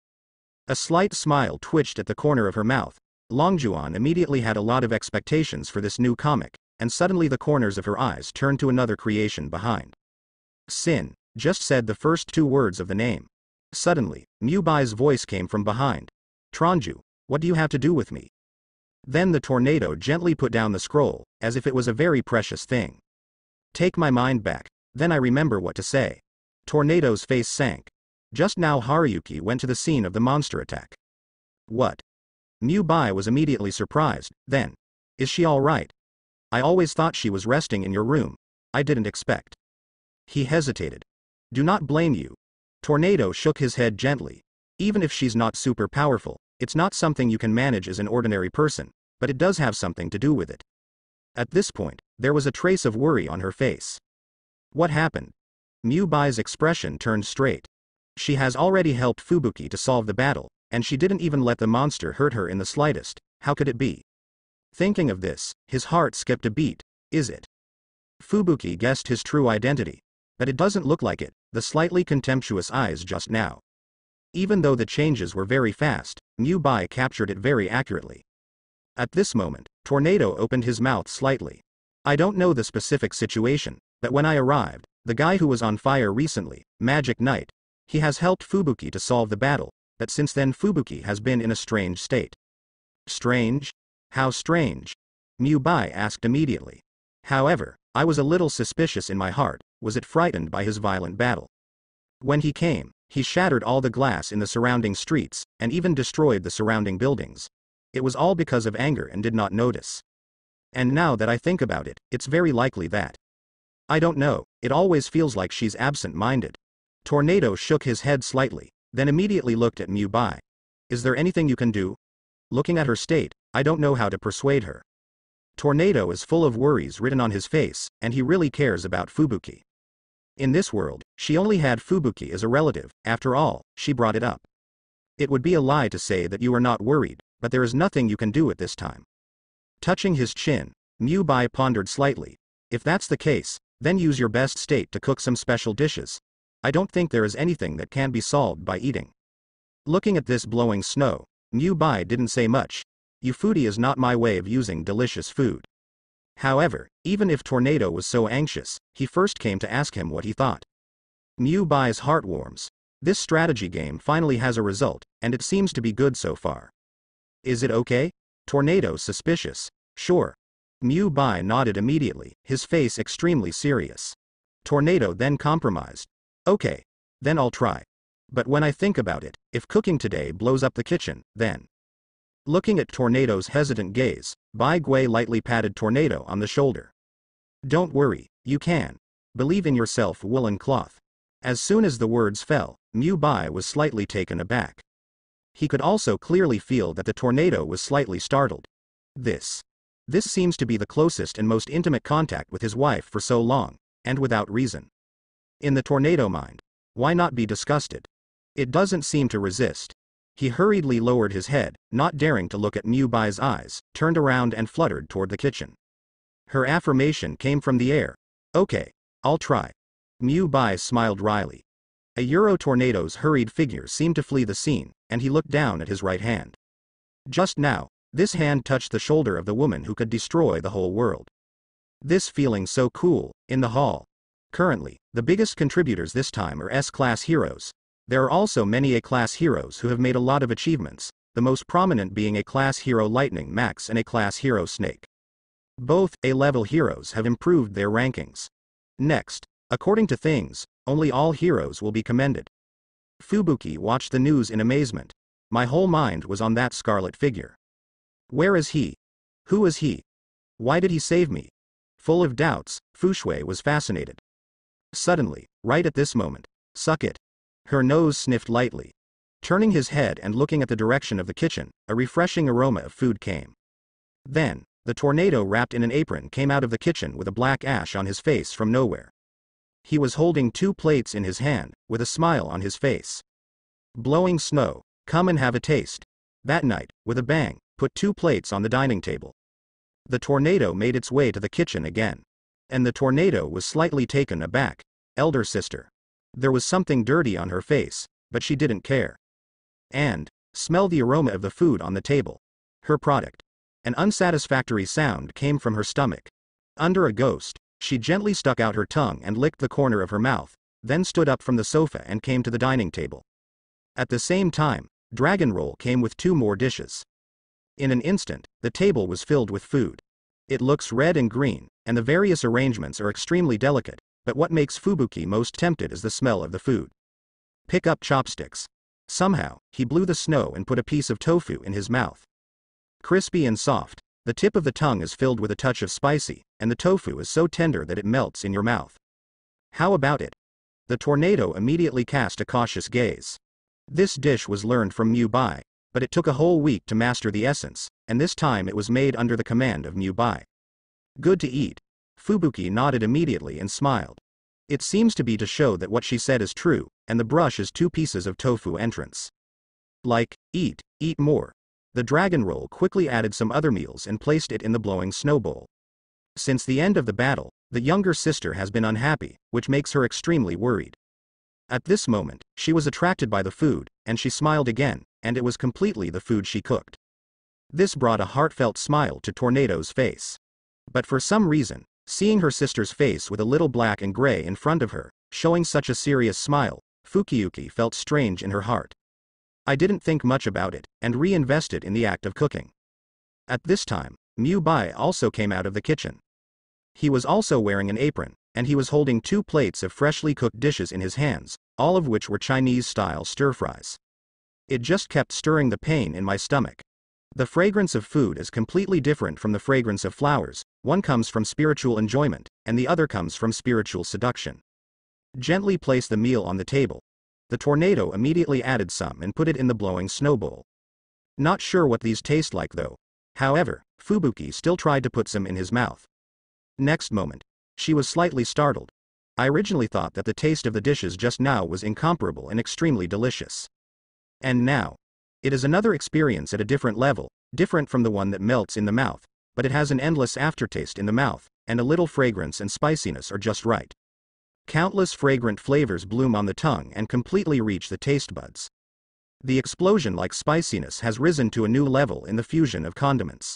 A slight smile twitched at the corner of her mouth. Longjuan immediately had a lot of expectations for this new comic, and suddenly the corners of her eyes turned to another creation behind. Sin just said the first two words of the name. Suddenly, Mu Bai's voice came from behind. Tronju, what do you have to do with me? Then the tornado gently put down the scroll, as if it was a very precious thing. Take my mind back, then I remember what to say. Tornado's face sank. Just now Haruyuki went to the scene of the monster attack. What? Mu Bai was immediately surprised, then. Is she all right? I always thought she was resting in your room. I didn't expect. He hesitated. Do not blame you. Tornado shook his head gently. Even if she's not super powerful, it's not something you can manage as an ordinary person, but it does have something to do with it. At this point, there was a trace of worry on her face. What happened? Mu Bai's expression turned straight. She has already helped Fubuki to solve the battle, and she didn't even let the monster hurt her in the slightest. How could it be? Thinking of this, his heart skipped a beat. Is it? Fubuki guessed his true identity. but it doesn't look like it, the slightly contemptuous eyes just now. Even though the changes were very fast, Bai captured it very accurately. At this moment, Tornado opened his mouth slightly. I don't know the specific situation, but when I arrived, the guy who was on fire recently, Magic Knight, he has helped Fubuki to solve the battle, but since then Fubuki has been in a strange state. Strange? How strange? Bai asked immediately. However, I was a little suspicious in my heart. Was it frightened by his violent battle? When he came, he shattered all the glass in the surrounding streets, and even destroyed the surrounding buildings. It was all because of anger and did not notice. And now that I think about it, it's very likely that. I don't know, it always feels like she's absent-minded. Tornado shook his head slightly, then immediately looked at Bai. Is there anything you can do? Looking at her state, I don't know how to persuade her. Tornado is full of worries written on his face, and he really cares about Fubuki. In this world, she only had Fubuki as a relative, after all, she brought it up. It would be a lie to say that you are not worried, but there is nothing you can do at this time. Touching his chin, Bai pondered slightly. If that's the case, then use your best state to cook some special dishes. I don't think there is anything that can't be solved by eating. Looking at this blowing snow, Bai didn't say much. Foodie is not my way of using delicious food. However, even if Tornado was so anxious, he first came to ask him what he thought. Bai's heart warms. This strategy game finally has a result, and it seems to be good so far. Is it okay? Tornado's suspicious. Sure. Bai nodded immediately, his face extremely serious. Tornado then compromised. Okay. Then I'll try. But when I think about it, if cooking today blows up the kitchen, then. Looking at Tornado's hesitant gaze, Bai Gui lightly patted Tornado on the shoulder. Don't worry, you can. Believe in yourself, woolen cloth. As soon as the words fell, Bai was slightly taken aback. He could also clearly feel that the Tornado was slightly startled. This seems to be the closest and most intimate contact with his wife for so long, and without reason. In the Tornado mind, why not be disgusted? It doesn't seem to resist. He hurriedly lowered his head, not daring to look at Bai's eyes, turned around and fluttered toward the kitchen. Her affirmation came from the air. Okay, I'll try. Bai smiled wryly. A Euro Tornado's hurried figure seemed to flee the scene, and he looked down at his right hand. Just now, this hand touched the shoulder of the woman who could destroy the whole world. This feeling so cool, in the hall. Currently, the biggest contributors this time are S-class heroes. There are also many A-class heroes who have made a lot of achievements, the most prominent being A-class hero Lightning Max and A-class hero Snake. Both A-level heroes have improved their rankings. Next, according to things, only all heroes will be commended. Fubuki watched the news in amazement. My whole mind was on that scarlet figure. Where is he? Who is he? Why did he save me? Full of doubts, Fushui was fascinated. Suddenly, right at this moment, suck it. Her nose sniffed lightly. Turning his head and looking at the direction of the kitchen, a refreshing aroma of food came. Then, the Tornado wrapped in an apron came out of the kitchen with a black ash on his face from nowhere. He was holding 2 plates in his hand, with a smile on his face. Blowing snow, come and have a taste. That night, with a bang, put 2 plates on the dining table. The Tornado made its way to the kitchen again. And the Tornado was slightly taken aback. Elder sister. There was something dirty on her face, but she didn't care. And, smell the aroma of the food on the table. Her product. An unsatisfactory sound came from her stomach. Under a ghost, she gently stuck out her tongue and licked the corner of her mouth, then stood up from the sofa and came to the dining table. At the same time, Dragon Roll came with 2 more dishes. In an instant, the table was filled with food. It looks red and green, and the various arrangements are extremely delicate, but what makes Fubuki most tempted is the smell of the food. Pick up chopsticks. Somehow, he blew the snow and put a piece of tofu in his mouth. Crispy and soft, the tip of the tongue is filled with a touch of spicy, and the tofu is so tender that it melts in your mouth. How about it? The Tornado immediately cast a cautious gaze. This dish was learned from Bai, but it took a whole week to master the essence, and this time it was made under the command of Bai. Good to eat. Fubuki nodded immediately and smiled. It seems to be to show that what she said is true, and the brush is 2 pieces of tofu entrance. Like, eat more. The Dragon Roll quickly added some other meals and placed it in the blowing snow bowl. Since the end of the battle, The younger sister has been unhappy, which makes her extremely worried. At this moment, she was attracted by the food, and she smiled again, and it was completely the food she cooked. This brought a heartfelt smile to Tornado's face. But for some reason, seeing her sister's face with a little black and gray in front of her, showing such a serious smile, Fukiyuki felt strange in her heart. I didn't think much about it, and reinvested in the act of cooking. At this time, Bai also came out of the kitchen. He was also wearing an apron, and he was holding 2 plates of freshly cooked dishes in his hands, all of which were Chinese-style stir-fries. It just kept stirring the pain in my stomach. The fragrance of food is completely different from the fragrance of flowers. One comes from spiritual enjoyment, and the other comes from spiritual seduction. Gently place the meal on the table. The tornado immediately added some and put it in the blowing snowball. Not sure what these taste like though. However, Fubuki still tried to put some in his mouth. Next moment, she was slightly startled. I originally thought that the taste of the dishes just now was incomparable and extremely delicious. And now, it is another experience at a different level, different from the one that melts in the mouth, but it has an endless aftertaste in the mouth, and a little fragrance and spiciness are just right. Countless fragrant flavors bloom on the tongue and completely reach the taste buds. The explosion-like spiciness has risen to a new level in the fusion of condiments.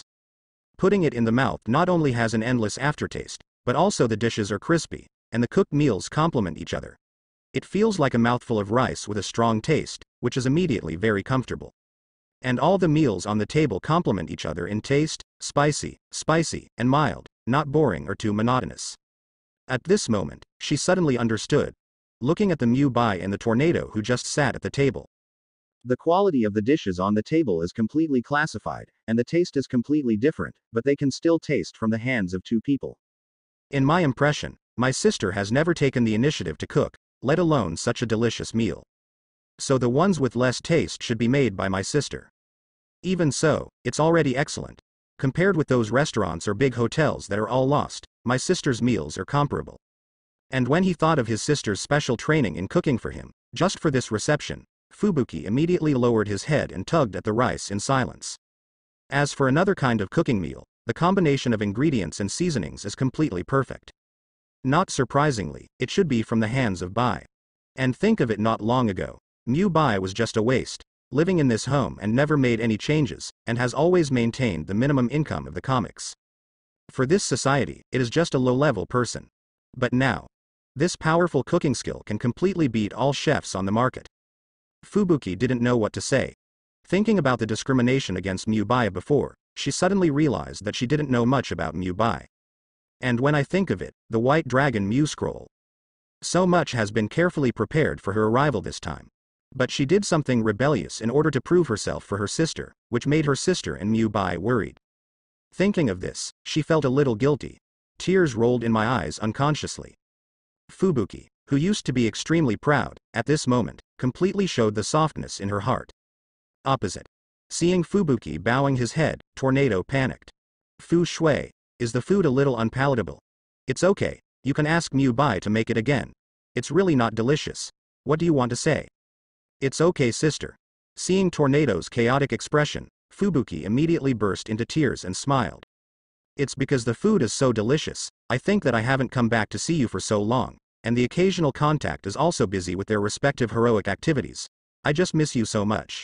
Putting it in the mouth not only has an endless aftertaste, but also the dishes are crispy, and the cooked meals complement each other. It feels like a mouthful of rice with a strong taste, which is immediately very comfortable. And all the meals on the table complement each other in taste, spicy, and mild, not boring or too monotonous. At this moment, she suddenly understood, looking at the Bai and the tornado who just sat at the table. The quality of the dishes on the table is completely classified, and the taste is completely different, but they can still taste from the hands of 2 people. In my impression, my sister has never taken the initiative to cook, let alone such a delicious meal. So the ones with less taste should be made by my sister. Even so, it's already excellent. Compared with those restaurants or big hotels that are all lost, my sister's meals are comparable. And when he thought of his sister's special training in cooking for him, just for this reception, Fubuki immediately lowered his head and tugged at the rice in silence. As for another kind of cooking meal, the combination of ingredients and seasonings is completely perfect. Not surprisingly, it should be from the hands of Bai. And think of it, not long ago, Bai was just a waste, living in this home and never made any changes, and has always maintained the minimum income of the comics. For this society, it is just a low-level person. But now, this powerful cooking skill can completely beat all chefs on the market. Fubuki didn't know what to say. Thinking about the discrimination against Bai before, she suddenly realized that she didn't know much about Bai. And when I think of it, the white dragon scroll. So much has been carefully prepared for her arrival this time. But she did something rebellious in order to prove herself for her sister, which made her sister and Bai worried. Thinking of this, she felt a little guilty. Tears rolled in my eyes unconsciously. Fubuki, who used to be extremely proud, at this moment, completely showed the softness in her heart. Opposite. Seeing Fubuki bowing his head, Tornado panicked. Fu Shui, is the food a little unpalatable? It's okay, you can ask Bai to make it again. It's really not delicious. What do you want to say? It's okay, sister. Seeing Tornado's chaotic expression, Fubuki immediately burst into tears and smiled. It's because the food is so delicious. I think that I haven't come back to see you for so long, and the occasional contact is also busy with their respective heroic activities. I just miss you so much.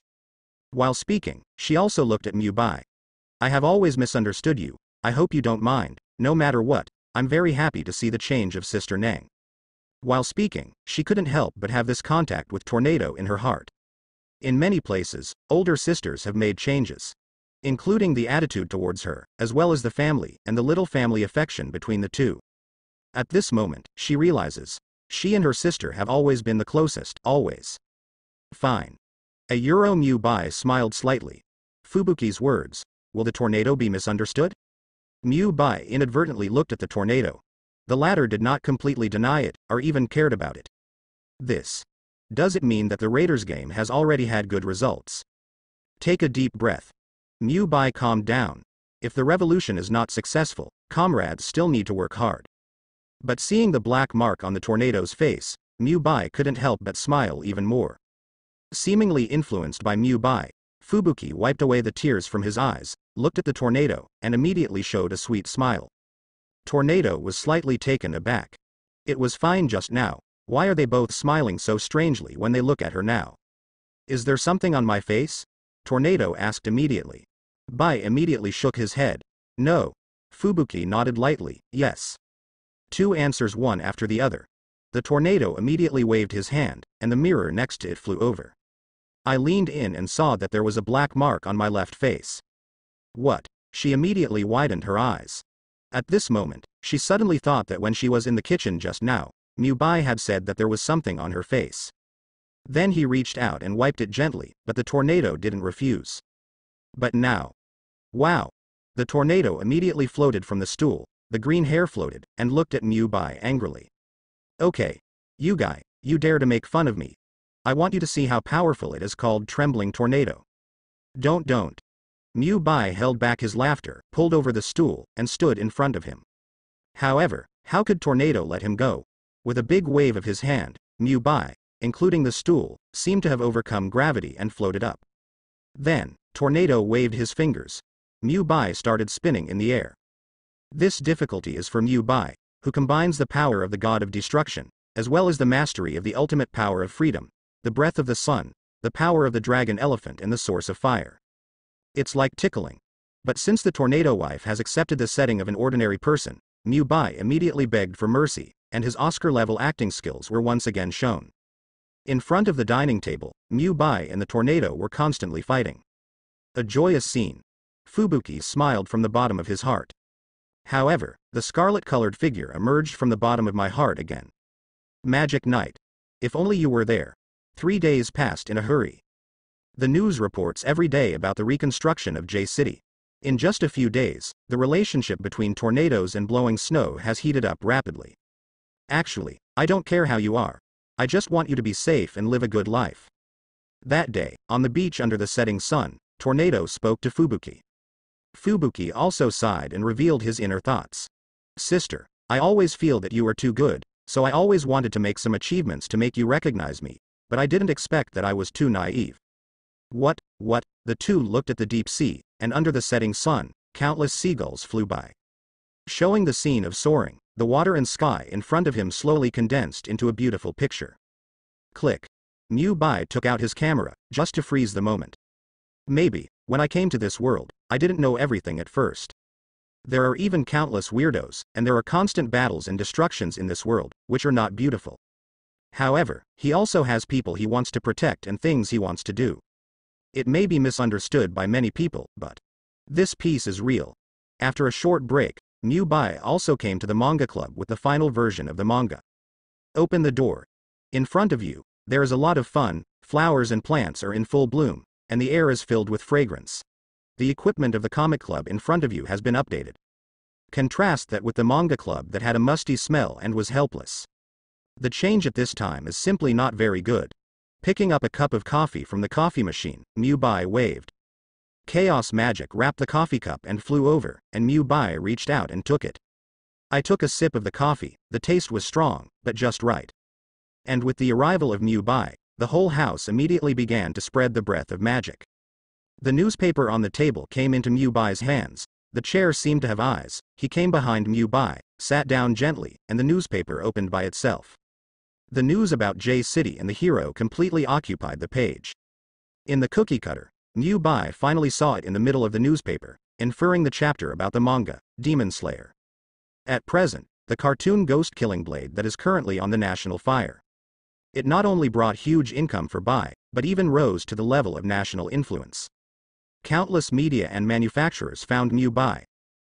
While speaking, she also looked at Bai. I have always misunderstood you. I hope you don't mind. No matter what, I'm very happy to see the change of Sister Nang. While speaking, she couldn't help but have this contact with Tornado in her heart. In many places, older sisters have made changes, including the attitude towards her, as well as the family and the little family affection between the two. At this moment, she realizes, she and her sister have always been the closest, always. Fine. A Bai smiled slightly. Fubuki's words, will the tornado be misunderstood? Bai inadvertently looked at the tornado. The latter did not completely deny it, or even cared about it. Does it mean that the Raiders game has already had good results? Take a deep breath. Bai calmed down. If the revolution is not successful, comrades still need to work hard. But seeing the black mark on the tornado's face, Bai couldn't help but smile even more. Seemingly influenced by Bai, Fubuki wiped away the tears from his eyes, looked at the tornado, and immediately showed a sweet smile. Tornado was slightly taken aback. It was fine just now. Why are they both smiling so strangely when they look at her now? Is there something on my face? Tornado asked immediately. Bai immediately shook his head. No. Fubuki nodded lightly, yes. Two answers one after the other. The tornado immediately waved his hand, and the mirror next to it flew over. I leaned in and saw that there was a black mark on my left face. What? She immediately widened her eyes. At this moment, she suddenly thought that when she was in the kitchen just now, Bai had said that there was something on her face. Then he reached out and wiped it gently, but the tornado didn't refuse. But now. Wow! The tornado immediately floated from the stool, the green hair floated, and looked at Bai angrily. Okay. You guy, you dare to make fun of me. I want you to see how powerful it is called trembling tornado. Don't. Bai held back his laughter, pulled over the stool, and stood in front of him. However, how could Tornado let him go? With a big wave of his hand, Bai, including the stool, seemed to have overcome gravity and floated up. Then, Tornado waved his fingers. Bai started spinning in the air. This difficulty is for Bai, who combines the power of the god of destruction, as well as the mastery of the ultimate power of freedom, the breath of the sun, the power of the dragon elephant and the source of fire. It's like tickling. But since the tornado wife has accepted the setting of an ordinary person, Bai immediately begged for mercy, and his Oscar-level acting skills were once again shown. In front of the dining table, Bai and the tornado were constantly fighting. A joyous scene. Fubuki smiled from the bottom of his heart. However, the scarlet-colored figure emerged from the bottom of my heart again. Magic Night. If only you were there. 3 days passed in a hurry. The news reports every day about the reconstruction of J City. In just a few days, the relationship between tornadoes and blowing snow has heated up rapidly. Actually, I don't care how you are. I just want you to be safe and live a good life. That day, on the beach under the setting sun, Tornado spoke to Fubuki. Fubuki also sighed and revealed his inner thoughts. Sister, I always feel that you are too good, so I always wanted to make some achievements to make you recognize me, but I didn't expect that I was too naive. What? The two looked at the deep sea, and under the setting sun, countless seagulls flew by. Showing the scene of soaring, the water and sky in front of him slowly condensed into a beautiful picture. Click. Bai took out his camera, just to freeze the moment. Maybe, when I came to this world, I didn't know everything at first. There are even countless weirdos, and there are constant battles and destructions in this world, which are not beautiful. However, he also has people he wants to protect and things he wants to do. It may be misunderstood by many people, but this piece is real. After a short break, Bai also came to the manga club with the final version of the manga. Open the door. In front of you, there is a lot of fun, flowers and plants are in full bloom, and the air is filled with fragrance. The equipment of the comic club in front of you has been updated. Contrast that with the manga club that had a musty smell and was helpless. The change at this time is simply not very good. Picking up a cup of coffee from the coffee machine, Bai waved. Chaos magic wrapped the coffee cup and flew over, and Bai reached out and took it. I took a sip of the coffee, the taste was strong, but just right. And with the arrival of Bai, the whole house immediately began to spread the breath of magic. The newspaper on the table came into Bai's hands, the chair seemed to have eyes, he came behind Bai, sat down gently, and the newspaper opened by itself. The news about J City and the hero completely occupied the page. In the cookie cutter, Bai finally saw it in the middle of the newspaper, inferring the chapter about the manga, Demon Slayer. At present, the cartoon ghost killing blade that is currently on the national fire. It not only brought huge income for Bai, but even rose to the level of national influence. Countless media and manufacturers found Bai,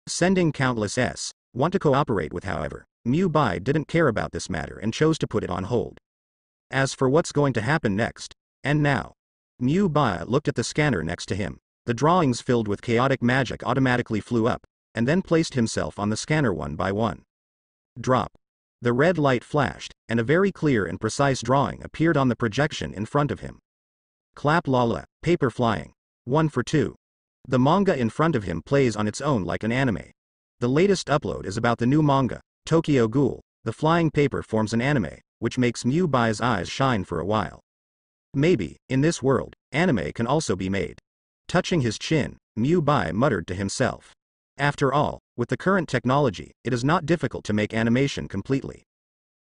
sending countless want to cooperate with. However, Bai didn't care about this matter and chose to put it on hold. As for what's going to happen next, and now, Bai looked at the scanner next to him. The drawings filled with chaotic magic automatically flew up, and then placed himself on the scanner one by one. Drop. The red light flashed, and a very clear and precise drawing appeared on the projection in front of him. Clap lala, paper flying. 1 for 2. The manga in front of him plays on its own like an anime. The latest upload is about the new manga, Tokyo Ghoul. The flying paper forms an anime, which makes Bai's eyes shine for a while. Maybe, in this world, anime can also be made. Touching his chin, Bai muttered to himself. After all, with the current technology, it is not difficult to make animation completely.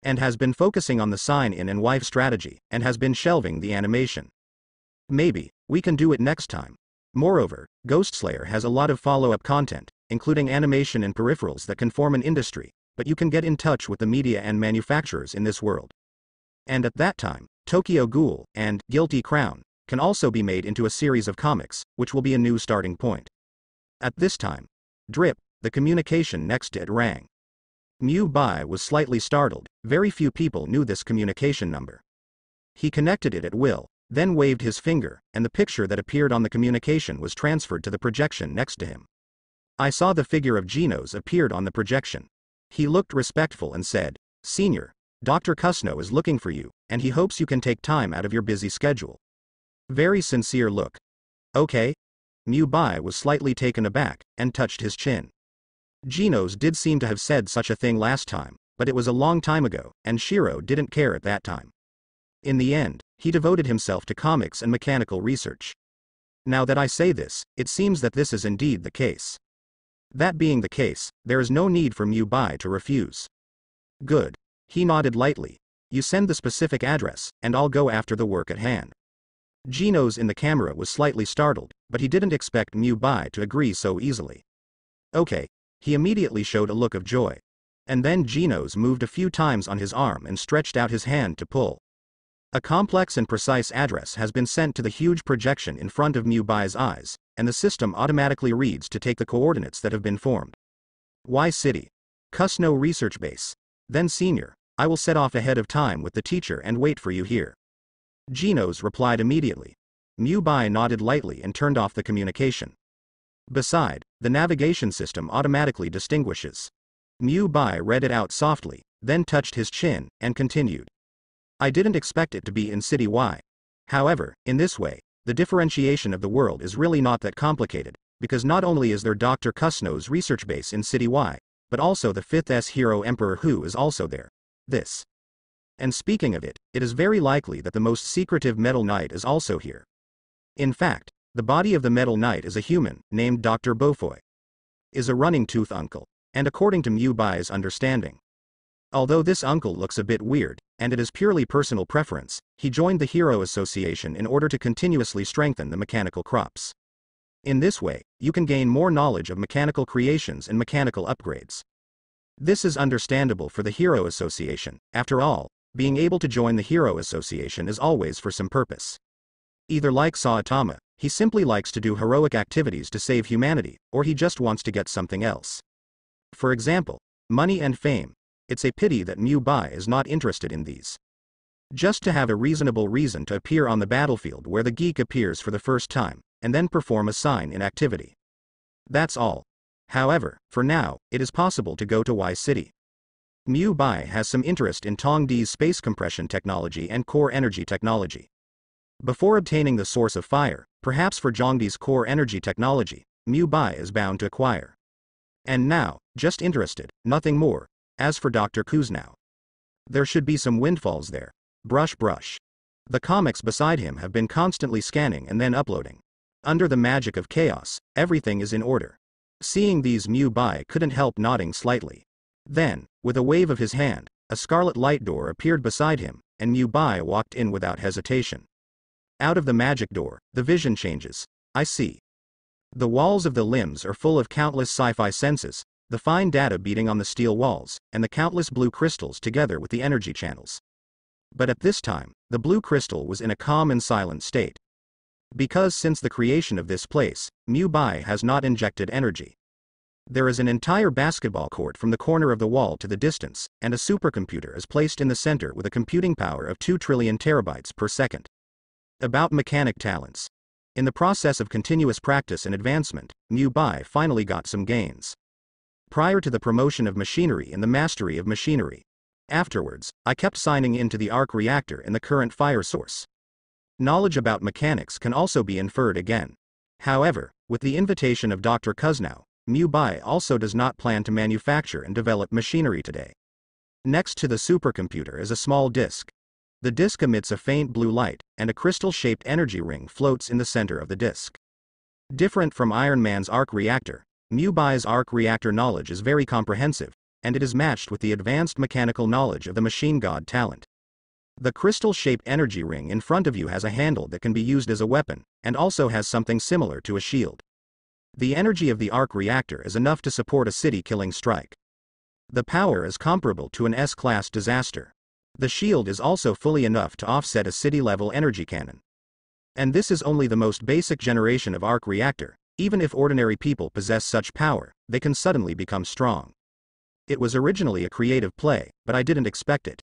And has been focusing on the sign-in and wife strategy, and has been shelving the animation. Maybe, we can do it next time. Moreover, Ghostslayer has a lot of follow-up content, including animation and peripherals that can form an industry, but you can get in touch with the media and manufacturers in this world. And at that time, Tokyo Ghoul and Guilty Crown can also be made into a series of comics, which will be a new starting point. At this time, drip, the communication next to it rang. Mu Bai was slightly startled. Very few people knew this communication number. He connected it at will, then waved his finger, and the picture that appeared on the communication was transferred to the projection next to him. I saw the figure of Genos appeared on the projection. He looked respectful and said, "Senior, Dr. Kusno is looking for you, and he hopes you can take time out of your busy schedule." Very sincere look. Okay. Mu Bai was slightly taken aback, and touched his chin. Genos did seem to have said such a thing last time, but it was a long time ago, and Shiro didn't care at that time. In the end, he devoted himself to comics and mechanical research. Now that I say this, it seems that this is indeed the case. That being the case, there is no need for Mu Bai to refuse. Good. He nodded lightly. You send the specific address, and I'll go after the work at hand. Genos in the camera was slightly startled, but he didn't expect Mu Bai to agree so easily. Okay. He immediately showed a look of joy. And then Genos moved a few times on his arm and stretched out his hand to pull. A complex and precise address has been sent to the huge projection in front of Mu Bai's eyes, and the system automatically reads to take the coordinates that have been formed. Y City. Kusno Research Base. Then Senior, I will set off ahead of time with the teacher and wait for you here. Genos replied immediately. Mu Bai nodded lightly and turned off the communication. Beside, the navigation system automatically distinguishes. Mu Bai read it out softly, then touched his chin, and continued. I didn't expect it to be in City Y. However, in this way, the differentiation of the world is really not that complicated, because not only is there Dr. Kusno's research base in City Y, but also the 5th S hero Emperor Hu is also there. This. And speaking of it, it is very likely that the most secretive Metal Knight is also here. In fact, the body of the Metal Knight is a human, named Dr. Beaufoy. Is a running tooth uncle, and according to Mu Bai's understanding. Although this uncle looks a bit weird, and it is purely personal preference, he joined the Hero Association in order to continuously strengthen the mechanical crops. In this way, you can gain more knowledge of mechanical creations and mechanical upgrades. This is understandable for the Hero Association. After all, being able to join the Hero Association is always for some purpose. Either like Saitama, he simply likes to do heroic activities to save humanity, or he just wants to get something else. For example, money and fame. It's a pity that Mu Bai is not interested in these. Just to have a reasonable reason to appear on the battlefield where the geek appears for the first time, and then perform a sign-in activity. That's all. However, for now, it is possible to go to Y City. Mu Bai has some interest in Tongdi's space compression technology and core energy technology. Before obtaining the source of fire, perhaps for Zhongdi's core energy technology, Mu Bai is bound to acquire. And now, just interested, nothing more. As for Dr. Kusno, there should be some windfalls there. Brush. The comics beside him have been constantly scanning and then uploading. Under the magic of chaos, everything is in order. Seeing these, Mu Bai couldn't help nodding slightly. Then, with a wave of his hand, a scarlet light door appeared beside him, and Mu Bai walked in without hesitation. Out of the magic door, the vision changes. I see. The walls of the limbs are full of countless sci-fi senses, the fine data beating on the steel walls, and the countless blue crystals together with the energy channels. But at this time, the blue crystal was in a calm and silent state. Because since the creation of this place, Mu Bai has not injected energy. There is an entire basketball court from the corner of the wall to the distance, and a supercomputer is placed in the center with a computing power of 2 trillion terabytes per second. About mechanic talents. In the process of continuous practice and advancement, Mu Bai finally got some gains. Prior to the promotion of machinery and the mastery of machinery. Afterwards, I kept signing into the arc reactor in the current fire source. Knowledge about mechanics can also be inferred again. However, with the invitation of Dr. Kusno, Mu Bai also does not plan to manufacture and develop machinery today. Next to the supercomputer is a small disk. The disk emits a faint blue light, and a crystal-shaped energy ring floats in the center of the disk. Different from Iron Man's arc reactor, Mubai's arc reactor knowledge is very comprehensive, and it is matched with the advanced mechanical knowledge of the machine god talent. The crystal-shaped energy ring in front of you has a handle that can be used as a weapon, and also has something similar to a shield. The energy of the arc reactor is enough to support a city-killing strike. The power is comparable to an S-class disaster. The shield is also fully enough to offset a city-level energy cannon. And this is only the most basic generation of arc reactor. Even if ordinary people possess such power, they can suddenly become strong. It was originally a creative play, but I didn't expect it.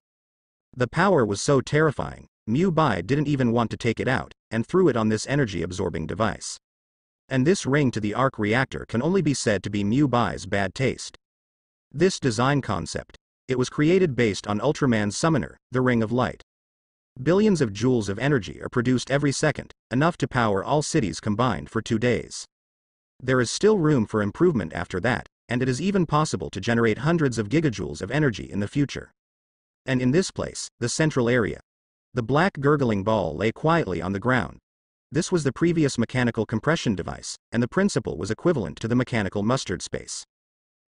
The power was so terrifying, Mubai didn't even want to take it out, and threw it on this energy-absorbing device. And this ring to the arc reactor can only be said to be Mubai's bad taste. This design concept. It was created based on Ultraman's summoner, the Ring of Light. Billions of joules of energy are produced every second, enough to power all cities combined for 2 days. There is still room for improvement after that, and it is even possible to generate hundreds of gigajoules of energy in the future. And in this place, the central area, the black gurgling ball lay quietly on the ground. This was the previous mechanical compression device, and the principle was equivalent to the mechanical mustard space.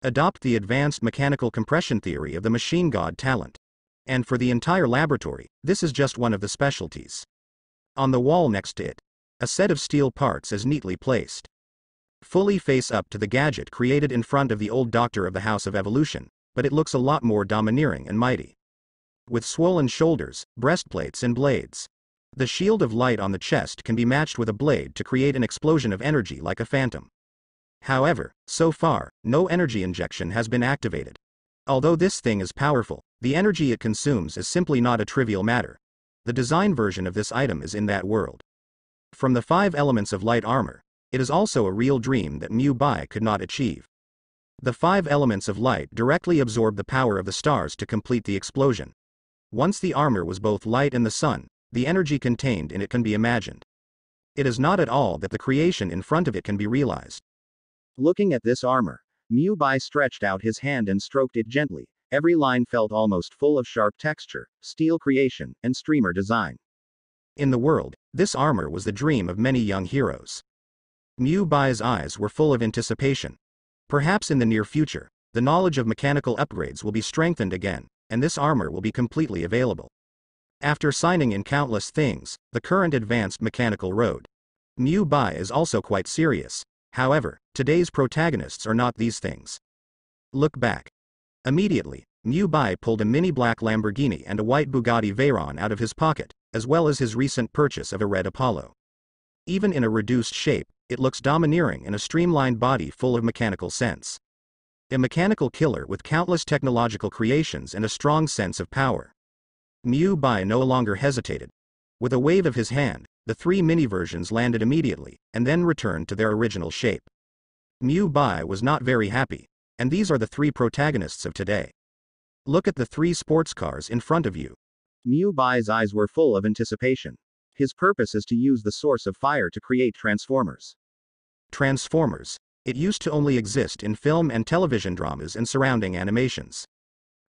Adopt the advanced mechanical compression theory of the machine god talent. And for the entire laboratory, this is just one of the specialties. On the wall next to it, a set of steel parts is neatly placed. Fully face up to the gadget created in front of the old doctor of the House of Evolution, but it looks a lot more domineering and mighty. With swollen shoulders, breastplates and blades. The shield of light on the chest can be matched with a blade to create an explosion of energy like a phantom. However, so far, no energy injection has been activated. Although this thing is powerful, the energy it consumes is simply not a trivial matter. The design version of this item is in that world. From the 5 elements of light armor, it is also a real dream that Mubai could not achieve. The 5 elements of light directly absorb the power of the stars to complete the explosion. Once the armor was both light and the sun, the energy contained in it can be imagined. It is not at all that the creation in front of it can be realized. Looking at this armor, Mubai stretched out his hand and stroked it gently. Every line felt almost full of sharp texture, steel creation, and streamer design. In the world, this armor was the dream of many young heroes. Mubai's eyes were full of anticipation. Perhaps in the near future, the knowledge of mechanical upgrades will be strengthened again, and this armor will be completely available. After signing in countless things, the current advanced mechanical road, Mubai is also quite serious. However, today's protagonists are not these things. Look back. Immediately, Mubai pulled a mini black Lamborghini and a white Bugatti Veyron out of his pocket, as well as his recent purchase of a red Apollo. Even in a reduced shape, it looks domineering in a streamlined body full of mechanical sense. A mechanical killer with countless technological creations and a strong sense of power. Mubai no longer hesitated. With a wave of his hand, the 3 mini versions landed immediately, and then returned to their original shape. Mubai was not very happy, and these are the 3 protagonists of today. Look at the 3 sports cars in front of you. Mubai's eyes were full of anticipation. His purpose is to use the source of fire to create transformers. Transformers. It used to only exist in film and television dramas and surrounding animations.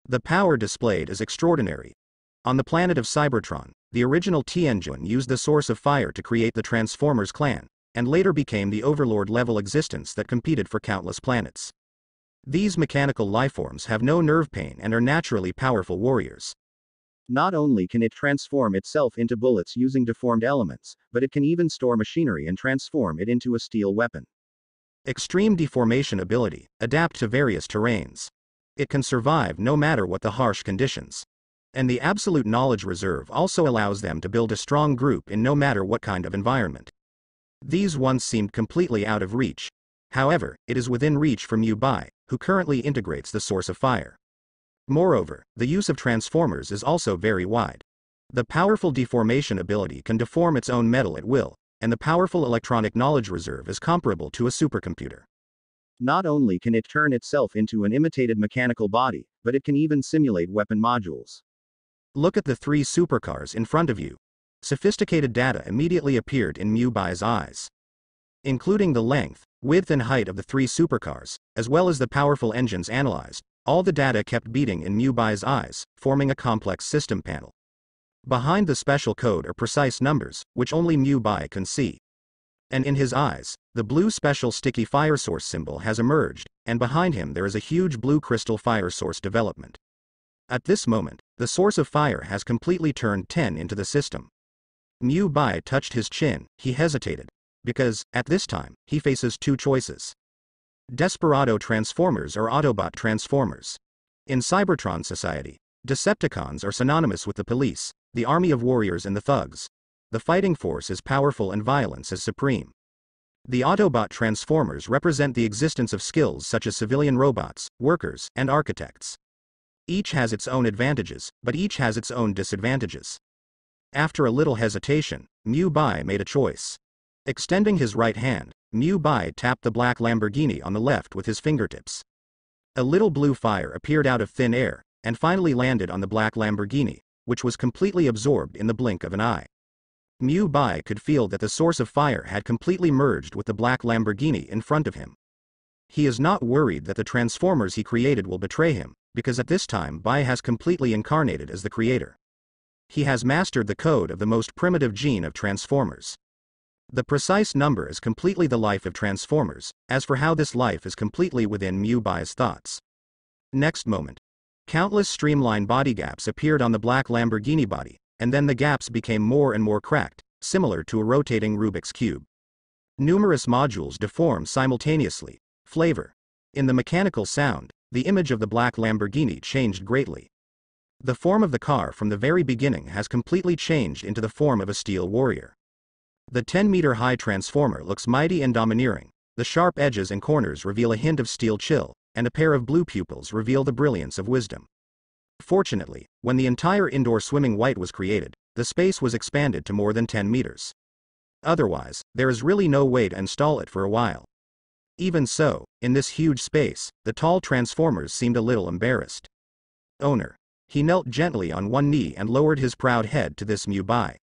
The power displayed is extraordinary. On the planet of Cybertron, the original T-Engine used the source of fire to create the Transformers clan, and later became the Overlord-level existence that competed for countless planets. These mechanical lifeforms have no nerve pain and are naturally powerful warriors. Not only can it transform itself into bullets using deformed elements, but it can even store machinery and transform it into a steel weapon. Extreme deformation ability, adapt to various terrains. It can survive no matter what the harsh conditions. And the absolute knowledge reserve also allows them to build a strong group in no matter what kind of environment. These once seemed completely out of reach. However, it is within reach for Mubai, who currently integrates the source of fire. Moreover, the use of transformers is also very wide. The powerful deformation ability can deform its own metal at will, and the powerful electronic knowledge reserve is comparable to a supercomputer. Not only can it turn itself into an imitated mechanical body, but it can even simulate weapon modules. Look at the 3 supercars in front of you. Sophisticated data immediately appeared in Mubai's eyes. Including the length, width and height of the 3 supercars, as well as the powerful engines analyzed, all the data kept beating in Mubai's eyes, forming a complex system panel. Behind the special code are precise numbers, which only Mubai can see. And in his eyes, the blue special sticky fire source symbol has emerged, and behind him there is a huge blue crystal fire source development. At this moment, the source of fire has completely turned 10 into the system. Mu Bai touched his chin. He hesitated. Because, at this time, he faces two choices. Desperado Transformers or Autobot Transformers. In Cybertron society, Decepticons are synonymous with the police, the army of warriors and the thugs. The fighting force is powerful and violence is supreme. The Autobot Transformers represent the existence of skills such as civilian robots, workers, and architects. Each has its own advantages, but each has its own disadvantages. After a little hesitation, Mu Bai made a choice. Extending his right hand, Mu Bai tapped the black Lamborghini on the left with his fingertips. A little blue fire appeared out of thin air, and finally landed on the black Lamborghini, which was completely absorbed in the blink of an eye. Mu Bai could feel that the source of fire had completely merged with the black Lamborghini in front of him. He is not worried that the Transformers he created will betray him, because at this time Bai has completely incarnated as the creator. He has mastered the code of the most primitive gene of Transformers. The precise number is completely the life of Transformers, as for how this life is completely within Mu Bai's thoughts. Next moment, countless streamlined body gaps appeared on the black Lamborghini body, and then the gaps became more and more cracked, similar to a rotating Rubik's Cube. Numerous modules deform simultaneously. Flavor. In the mechanical sound, the image of the black Lamborghini changed greatly. The form of the car from the very beginning has completely changed into the form of a steel warrior. The 10-meter-high Transformer looks mighty and domineering. The sharp edges and corners reveal a hint of steel chill, and a pair of blue pupils reveal the brilliance of wisdom. Fortunately, when the entire indoor swimming white was created, the space was expanded to more than 10 meters. Otherwise, there is really no way to install it for a while. Even so, in this huge space, the tall Transformers seemed a little embarrassed. Owner. He knelt gently on one knee and lowered his proud head to this Mu Bai.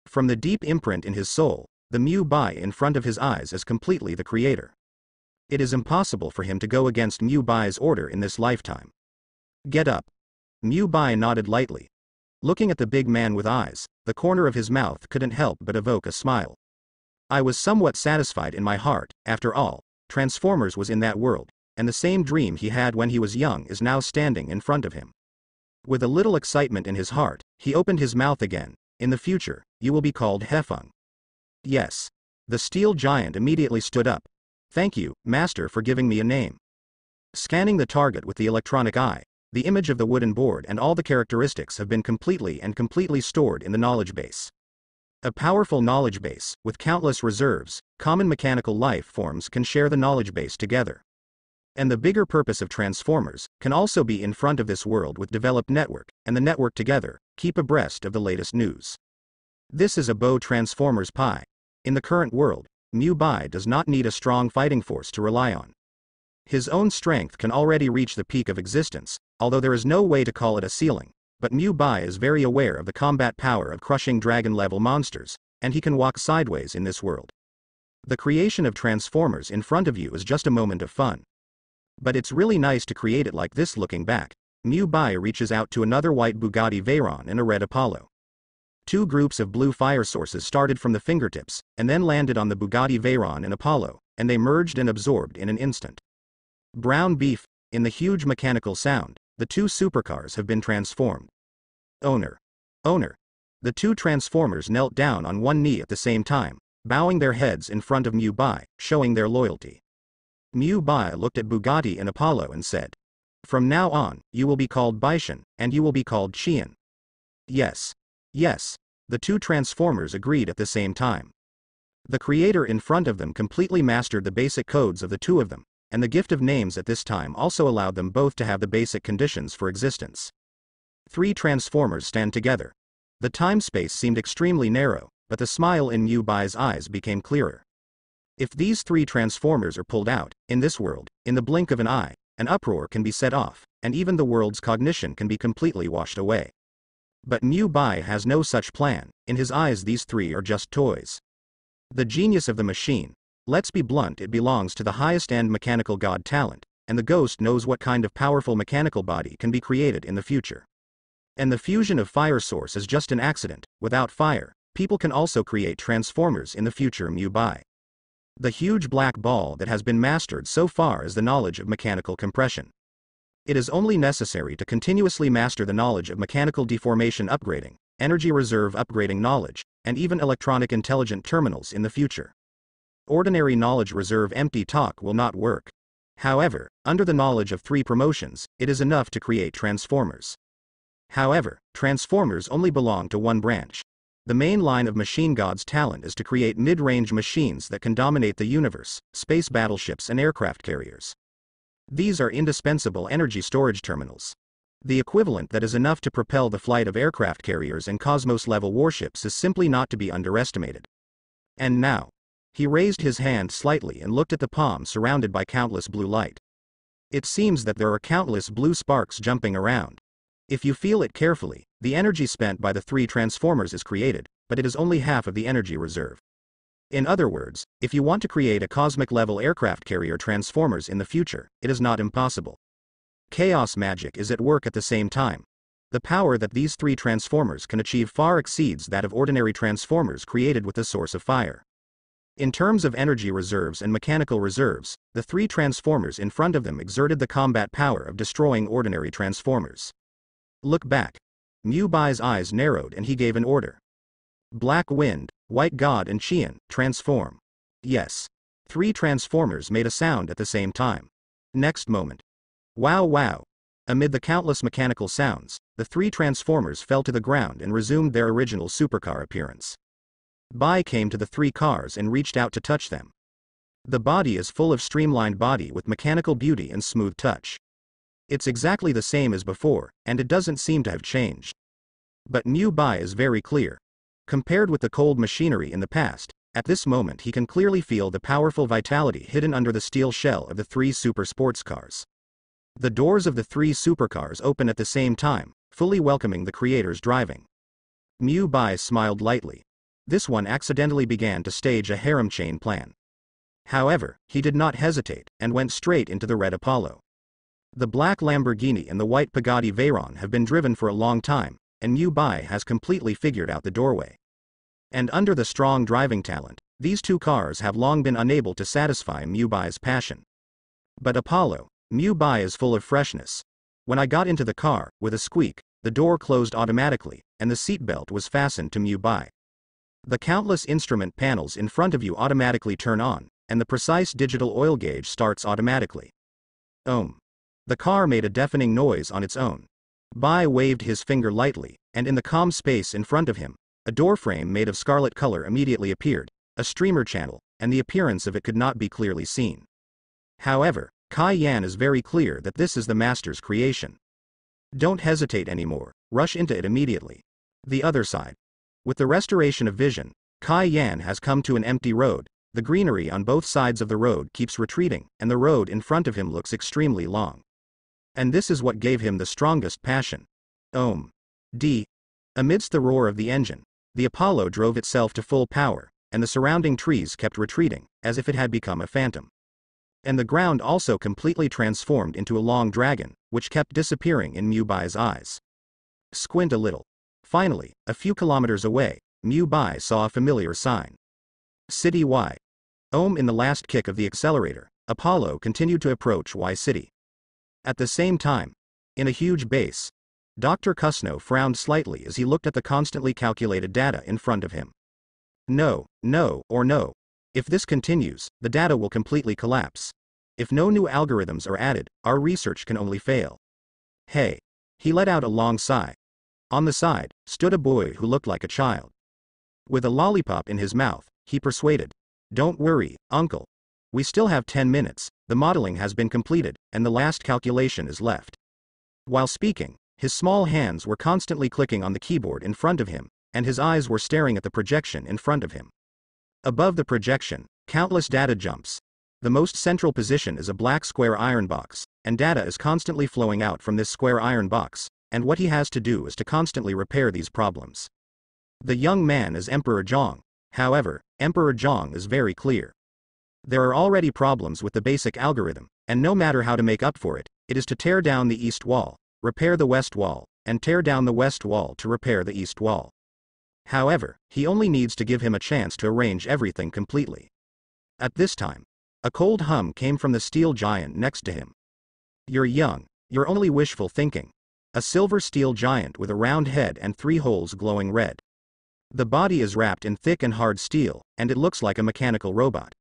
From the deep imprint in his soul, the Mu Bai in front of his eyes is completely the creator. It is impossible for him to go against Mu Bai's order in this lifetime. Get up. Mu Bai nodded lightly. Looking at the big man with eyes, the corner of his mouth couldn't help but evoke a smile. I was somewhat satisfied in my heart. After all, Transformers was in that world, and the same dream he had when he was young is now standing in front of him. With a little excitement in his heart, he opened his mouth again. In the future, you will be called Hefeng. Yes. The steel giant immediately stood up. Thank you, Master, for giving me a name. Scanning the target with the electronic eye, the image of the wooden board and all the characteristics have been completely stored in the knowledge base. A powerful knowledge base, with countless reserves, common mechanical life forms can share the knowledge base together. And the bigger purpose of Transformers can also be in front of this world with developed network, and the network together, keep abreast of the latest news. This is a Bo Transformers Pi. In the current world, Mu Bai does not need a strong fighting force to rely on. His own strength can already reach the peak of existence, although there is no way to call it a ceiling, but Mu Bai is very aware of the combat power of crushing dragon-level monsters, and he can walk sideways in this world. The creation of Transformers in front of you is just a moment of fun. But it's really nice to create it like this. Looking back, Mu Bai reaches out to another white Bugatti Veyron and a red Apollo. Two groups of blue fire sources started from the fingertips, and then landed on the Bugatti Veyron and Apollo, and they merged and absorbed in an instant. Brown beef. In the huge mechanical sound, the two supercars have been transformed. Owner. Owner. The two Transformers knelt down on one knee at the same time, bowing their heads in front of Mu Bai, showing their loyalty. Mu Bai looked at Bugatti and Apollo and said, "From now on, you will be called Baishan, and you will be called Qian." Yes. Yes. The two Transformers agreed at the same time. The creator in front of them completely mastered the basic codes of the two of them, and the gift of names at this time also allowed them both to have the basic conditions for existence. Three Transformers stand together. The time-space seemed extremely narrow, but the smile in Mu Bai's eyes became clearer. If these three Transformers are pulled out, in this world, in the blink of an eye, an uproar can be set off, and even the world's cognition can be completely washed away. But Mu Bai has no such plan. In his eyes these three are just toys. The genius of the machine, let's be blunt, it belongs to the highest-end mechanical god talent, and the ghost knows what kind of powerful mechanical body can be created in the future. And the fusion of fire source is just an accident. Without fire, people can also create Transformers in the future. Mu Bai The huge black ball that has been mastered so far is the knowledge of mechanical compression. It is only necessary to continuously master the knowledge of mechanical deformation upgrading, energy reserve upgrading knowledge, and even electronic intelligent terminals in the future. Ordinary knowledge reserve empty talk will not work. However, under the knowledge of 3 promotions, it is enough to create transformers. However, transformers only belong to one branch. The main line of Machine God's talent is to create mid-range machines that can dominate the universe, space battleships and aircraft carriers. These are indispensable energy storage terminals. The equivalent that is enough to propel the flight of aircraft carriers and cosmos-level warships is simply not to be underestimated. And now, he raised his hand slightly and looked at the palm surrounded by countless blue light. It seems that there are countless blue sparks jumping around. If you feel it carefully, the energy spent by the 3 transformers is created, but it is only half of the energy reserve. In other words, if you want to create a cosmic-level aircraft carrier transformers in the future, it is not impossible. Chaos magic is at work at the same time. The power that these 3 transformers can achieve far exceeds that of ordinary transformers created with the source of fire. In terms of energy reserves and mechanical reserves, the 3 transformers in front of them exerted the combat power of destroying ordinary transformers. Look back. Mu Bai's eyes narrowed and he gave an order. Black Wind, White God and Qian, transform. Yes. 3 transformers made a sound at the same time. Next moment. Wow wow. Amid the countless mechanical sounds, the 3 transformers fell to the ground and resumed their original supercar appearance. Bai came to the 3 cars and reached out to touch them. The body is full of streamlined body with mechanical beauty and smooth touch. It's exactly the same as before, and it doesn't seem to have changed. But Mu Bai is very clear. Compared with the cold machinery in the past, at this moment he can clearly feel the powerful vitality hidden under the steel shell of the 3 super sports cars. The doors of the 3 supercars open at the same time, fully welcoming the creators driving. Mu Bai smiled lightly. This one accidentally began to stage a harem chain plan. However, he did not hesitate, and went straight into the red Apollo. The black Lamborghini and the white Pagani Veyron have been driven for a long time, and Mu Bai has completely figured out the doorway. And under the strong driving talent, these 2 cars have long been unable to satisfy Mu Bai's passion. But Apollo, Mu Bai is full of freshness. When I got into the car, with a squeak, the door closed automatically, and the seatbelt was fastened to Mu Bai. The countless instrument panels in front of you automatically turn on, and the precise digital oil gauge starts automatically. The car made a deafening noise on its own. Bai waved his finger lightly, and in the calm space in front of him, a doorframe made of scarlet color immediately appeared, a streamer channel, and the appearance of it could not be clearly seen. However, Kai Yan is very clear that this is the master's creation. Don't hesitate anymore, rush into it immediately. The other side. With the restoration of vision, Kai Yan has come to an empty road. The greenery on both sides of the road keeps retreating, and the road in front of him looks extremely long. And this is what gave him the strongest passion. Amidst the roar of the engine, the Apollo drove itself to full power, and the surrounding trees kept retreating, as if it had become a phantom. And the ground also completely transformed into a long dragon, which kept disappearing in Mu Bai's eyes. Squint a little. Finally, a few kilometers away, Mu Bai saw a familiar sign. City Y. In the last kick of the accelerator, Apollo continued to approach Y City. At the same time, in a huge base, Dr. Kusno frowned slightly as he looked at the constantly calculated data in front of him. No. If this continues, the data will completely collapse. If no new algorithms are added, our research can only fail. Hey. He let out a long sigh. On the side, stood a boy who looked like a child. With a lollipop in his mouth, he persuaded. Don't worry, uncle. We still have 10 minutes, the modeling has been completed, and the last calculation is left. While speaking, his small hands were constantly clicking on the keyboard in front of him, and his eyes were staring at the projection in front of him. Above the projection, countless data jumps. The most central position is a black square iron box, and data is constantly flowing out from this square iron box, and what he has to do is to constantly repair these problems. The young man is Emperor Zhong. However, Emperor Zhong is very clear. There are already problems with the basic algorithm, and no matter how to make up for it, it is to tear down the east wall, repair the west wall, and tear down the west wall to repair the east wall. However, he only needs to give him a chance to arrange everything completely. At this time, a cold hum came from the steel giant next to him. You're young, you're only wishful thinking. A silver steel giant with a round head and 3 holes glowing red. The body is wrapped in thick and hard steel, and it looks like a mechanical robot.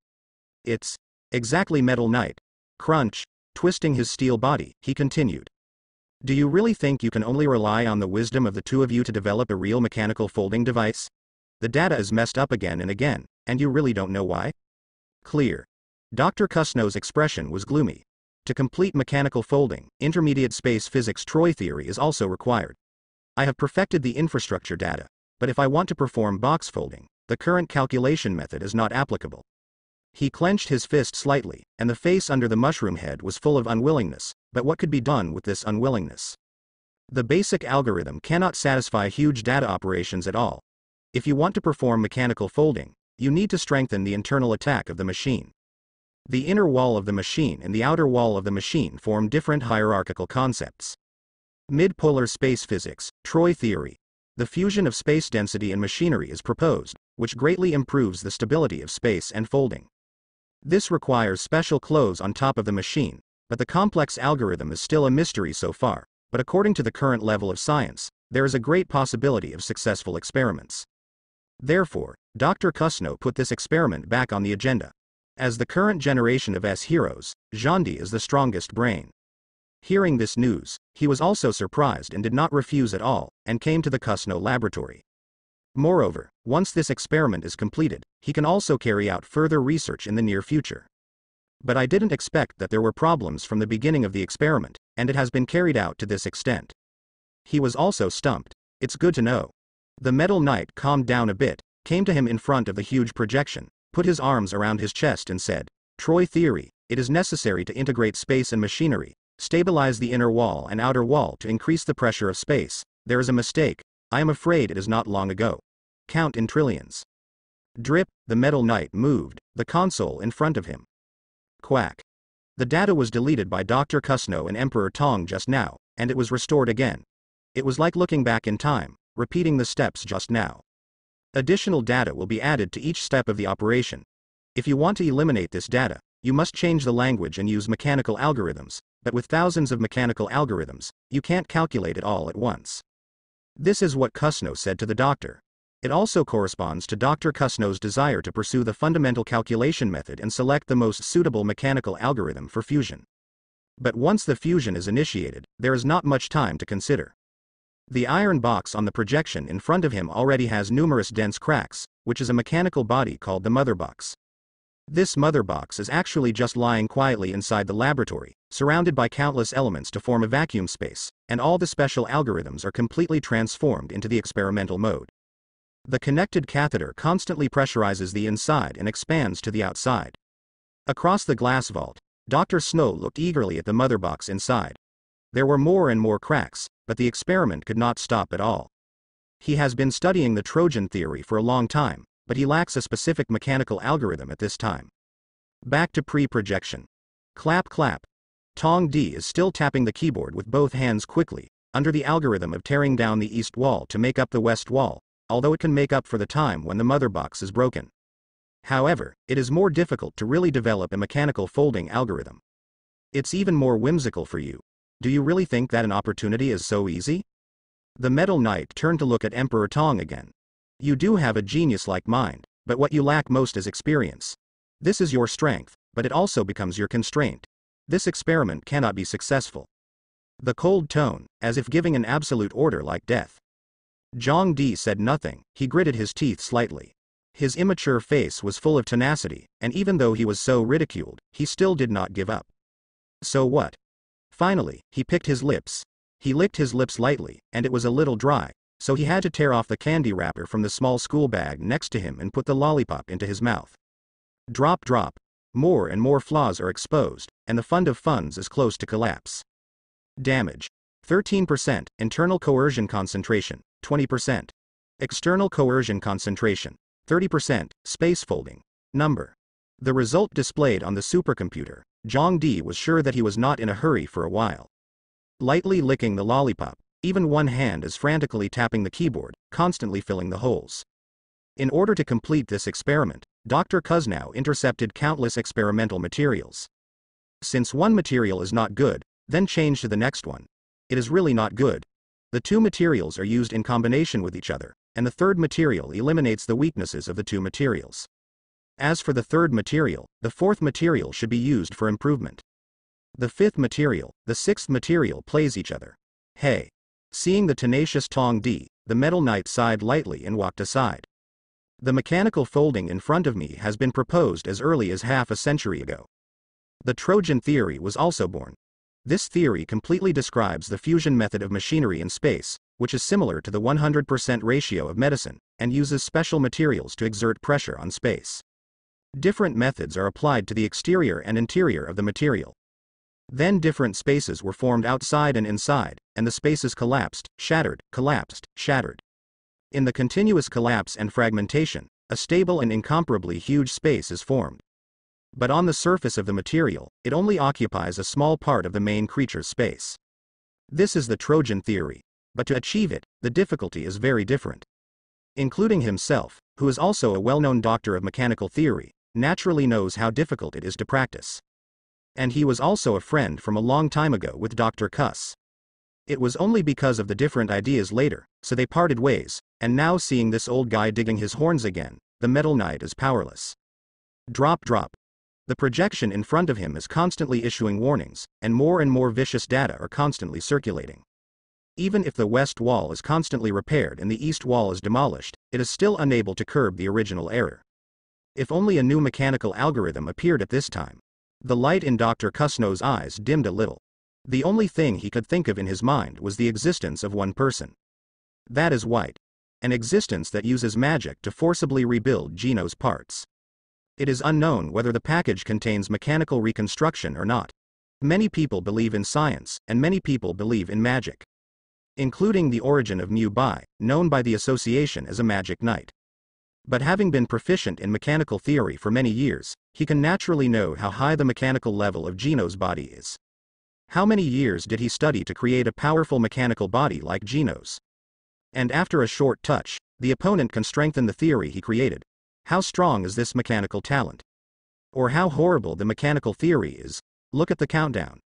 It's exactly Metal Knight. Crunch, twisting his steel body, he continued. Do you really think you can only rely on the wisdom of the two of you to develop a real mechanical folding device? The data is messed up again and again, and you really don't know why? Clear. Dr. Kusno's expression was gloomy. To complete mechanical folding, intermediate space physics Troy theory is also required. I have perfected the infrastructure data, but if I want to perform box folding, the current calculation method is not applicable. He clenched his fist slightly, and the face under the mushroom head was full of unwillingness, but what could be done with this unwillingness? The basic algorithm cannot satisfy huge data operations at all. If you want to perform mechanical folding, you need to strengthen the internal attack of the machine. The inner wall of the machine and the outer wall of the machine form different hierarchical concepts. Mid-polar space physics, Troy theory. The fusion of space density and machinery is proposed, which greatly improves the stability of space and folding. This requires special clothes on top of the machine, but the complex algorithm is still a mystery so far, but according to the current level of science, there is a great possibility of successful experiments. Therefore, Dr. Kusno put this experiment back on the agenda. As the current generation of S-heroes, Jeandi is the strongest brain. Hearing this news, he was also surprised and did not refuse at all, and came to the Kusno laboratory. Moreover, once this experiment is completed, he can also carry out further research in the near future. But I didn't expect that there were problems from the beginning of the experiment, and it has been carried out to this extent. He was also stumped. It's good to know. The Metal Knight calmed down a bit, came to him in front of the huge projection, put his arms around his chest and said, Troy theory, it is necessary to integrate space and machinery, stabilize the inner wall and outer wall to increase the pressure of space. There is a mistake. I am afraid it is not long ago. Count in trillions. Drip, the Metal Knight moved, the console in front of him. Quack. The data was deleted by Dr. Kusno and Emperor Tong just now, and it was restored again. It was like looking back in time, repeating the steps just now. Additional data will be added to each step of the operation. If you want to eliminate this data, you must change the language and use mechanical algorithms, but with thousands of mechanical algorithms, you can't calculate it all at once. This is what Kusno said to the doctor. It also corresponds to Dr. Kusno's desire to pursue the fundamental calculation method and select the most suitable mechanical algorithm for fusion. But once the fusion is initiated, there is not much time to consider. The iron box on the projection in front of him already has numerous dense cracks, which is a mechanical body called the mother box. This mother box is actually just lying quietly inside the laboratory, surrounded by countless elements to form a vacuum space, and all the special algorithms are completely transformed into the experimental mode. The connected catheter constantly pressurizes the inside and expands to the outside. Across the glass vault, Dr. Snow looked eagerly at the mother box inside. There were more and more cracks, but the experiment could not stop at all. He has been studying the Trojan theory for a long time, but he lacks a specific mechanical algorithm at this time. Back to pre-projection. Clap clap. Tong Di is still tapping the keyboard with both hands quickly, under the algorithm of tearing down the east wall to make up the west wall, although it can make up for the time when the mother box is broken. However, it is more difficult to really develop a mechanical folding algorithm. It's even more whimsical for you. Do you really think that an opportunity is so easy? The Metal Knight turned to look at Emperor Tong again. You do have a genius-like mind, but what you lack most is experience. This is your strength, but it also becomes your constraint. This experiment cannot be successful. The cold tone, as if giving an absolute order like death. Zhang Di said nothing, he gritted his teeth slightly. His immature face was full of tenacity, and even though he was so ridiculed, he still did not give up. So what? Finally, he picked his lips. He licked his lips lightly, and it was a little dry, so he had to tear off the candy wrapper from the small school bag next to him and put the lollipop into his mouth. Drop drop. More and more flaws are exposed, and the fund of funds is close to collapse. Damage. 13%, internal coercion concentration, 20%. External coercion concentration, 30%, space folding. Number. The result displayed on the supercomputer, Zhang Di was sure that he was not in a hurry for a while. Lightly licking the lollipop, even one hand is frantically tapping the keyboard, constantly filling the holes. In order to complete this experiment, Dr. Kusnow intercepted countless experimental materials. Since one material is not good, then change to the next one. It is really not good. The two materials are used in combination with each other, and the third material eliminates the weaknesses of the two materials. As for the third material, the fourth material should be used for improvement. The fifth material, the sixth material plays each other. Hey! Seeing the tenacious Tong Di, the Metal Knight sighed lightly and walked aside. The mechanical folding in front of me has been proposed as early as half a century ago. The Trojan theory was also born. This theory completely describes the fusion method of machinery in space, which is similar to the 100% ratio of medicine, and uses special materials to exert pressure on space. Different methods are applied to the exterior and interior of the material. Then different spaces were formed outside and inside, and the spaces collapsed, shattered, collapsed, shattered. In the continuous collapse and fragmentation, a stable and incomparably huge space is formed. But on the surface of the material, it only occupies a small part of the main creature's space. This is the Trojan theory, but to achieve it, the difficulty is very different. Including himself, who is also a well-known doctor of mechanical theory, naturally knows how difficult it is to practice. And he was also a friend from a long time ago with Dr. Kuss. It was only because of the different ideas later, so they parted ways, and now seeing this old guy digging his horns again, the Metal Knight is powerless. Drop drop. The projection in front of him is constantly issuing warnings, and more vicious data are constantly circulating. Even if the west wall is constantly repaired and the east wall is demolished, it is still unable to curb the original error. If only a new mechanical algorithm appeared at this time. The light in Dr. Kusnow's eyes dimmed a little. The only thing he could think of in his mind was the existence of one person. That is White. An existence that uses magic to forcibly rebuild Geno's parts. It is unknown whether the package contains mechanical reconstruction or not. Many people believe in science, and many people believe in magic. Including the origin of Mu Bai, known by the association as a magic knight. But having been proficient in mechanical theory for many years, he can naturally know how high the mechanical level of Geno's body is. How many years did he study to create a powerful mechanical body like Geno's? And after a short touch, the opponent can strengthen the theory he created. How strong is this mechanical talent? Or how horrible the mechanical theory is? Look at the countdown.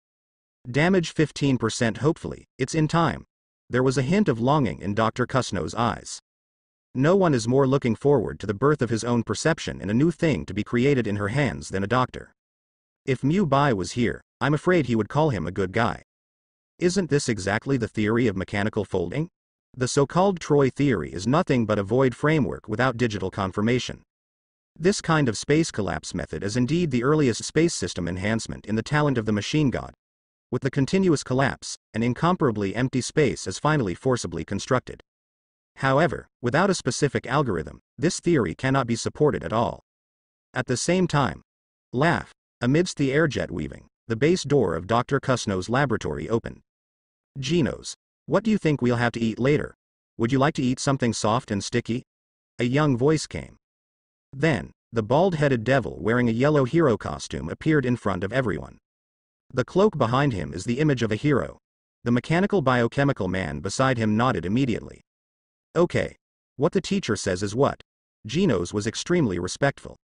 Damage 15%. Hopefully, it's in time. There was a hint of longing in Dr. Kusnow's eyes. No one is more looking forward to the birth of his own perception and a new thing to be created in her hands than a doctor. If Mu Bai was here, I'm afraid he would call him a good guy. Isn't this exactly the theory of mechanical folding? The so-called Troy theory is nothing but a void framework without digital confirmation. This kind of space collapse method is indeed the earliest space system enhancement in the talent of the machine god. With the continuous collapse, an incomparably empty space is finally forcibly constructed. However, without a specific algorithm, this theory cannot be supported at all. At the same time, laugh, amidst the airjet weaving, the base door of Dr. Kusnow's laboratory opened. Geno's. What do you think we'll have to eat later? Would you like to eat something soft and sticky? A young voice came. Then, the bald-headed devil wearing a yellow hero costume appeared in front of everyone. The cloak behind him is the image of a hero. The mechanical biochemical man beside him nodded immediately. Okay. What the teacher says is what? Geno's was extremely respectful.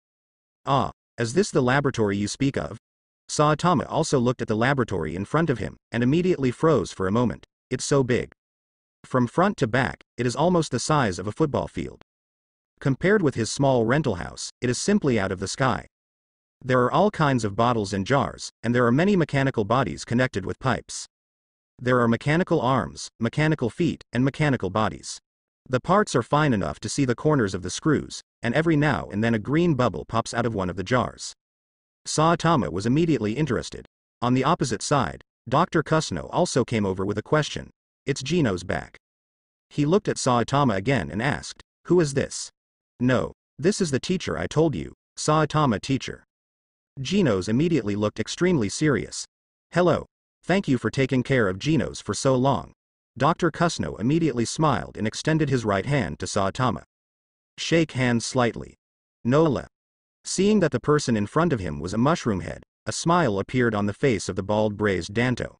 Ah, is this the laboratory you speak of? Saitama also looked at the laboratory in front of him, and immediately froze for a moment. It's so big. From front to back, it is almost the size of a football field. Compared with his small rental house, it is simply out of the sky. There are all kinds of bottles and jars, and there are many mechanical bodies connected with pipes. There are mechanical arms, mechanical feet, and mechanical bodies. The parts are fine enough to see the corners of the screws, and every now and then a green bubble pops out of one of the jars. Saitama was immediately interested. On the opposite side, Dr. Kusnow also came over with a question. It's Geno's back. He looked at Saitama again and asked, who is this? No, this is the teacher I told you, Saitama teacher. Geno's immediately looked extremely serious. Hello. Thank you for taking care of Geno's for so long. Dr. Kusnow immediately smiled and extended his right hand to Saitama. Shake hands slightly. Nola. Seeing that the person in front of him was a mushroom head, a smile appeared on the face of the bald-braised Danto.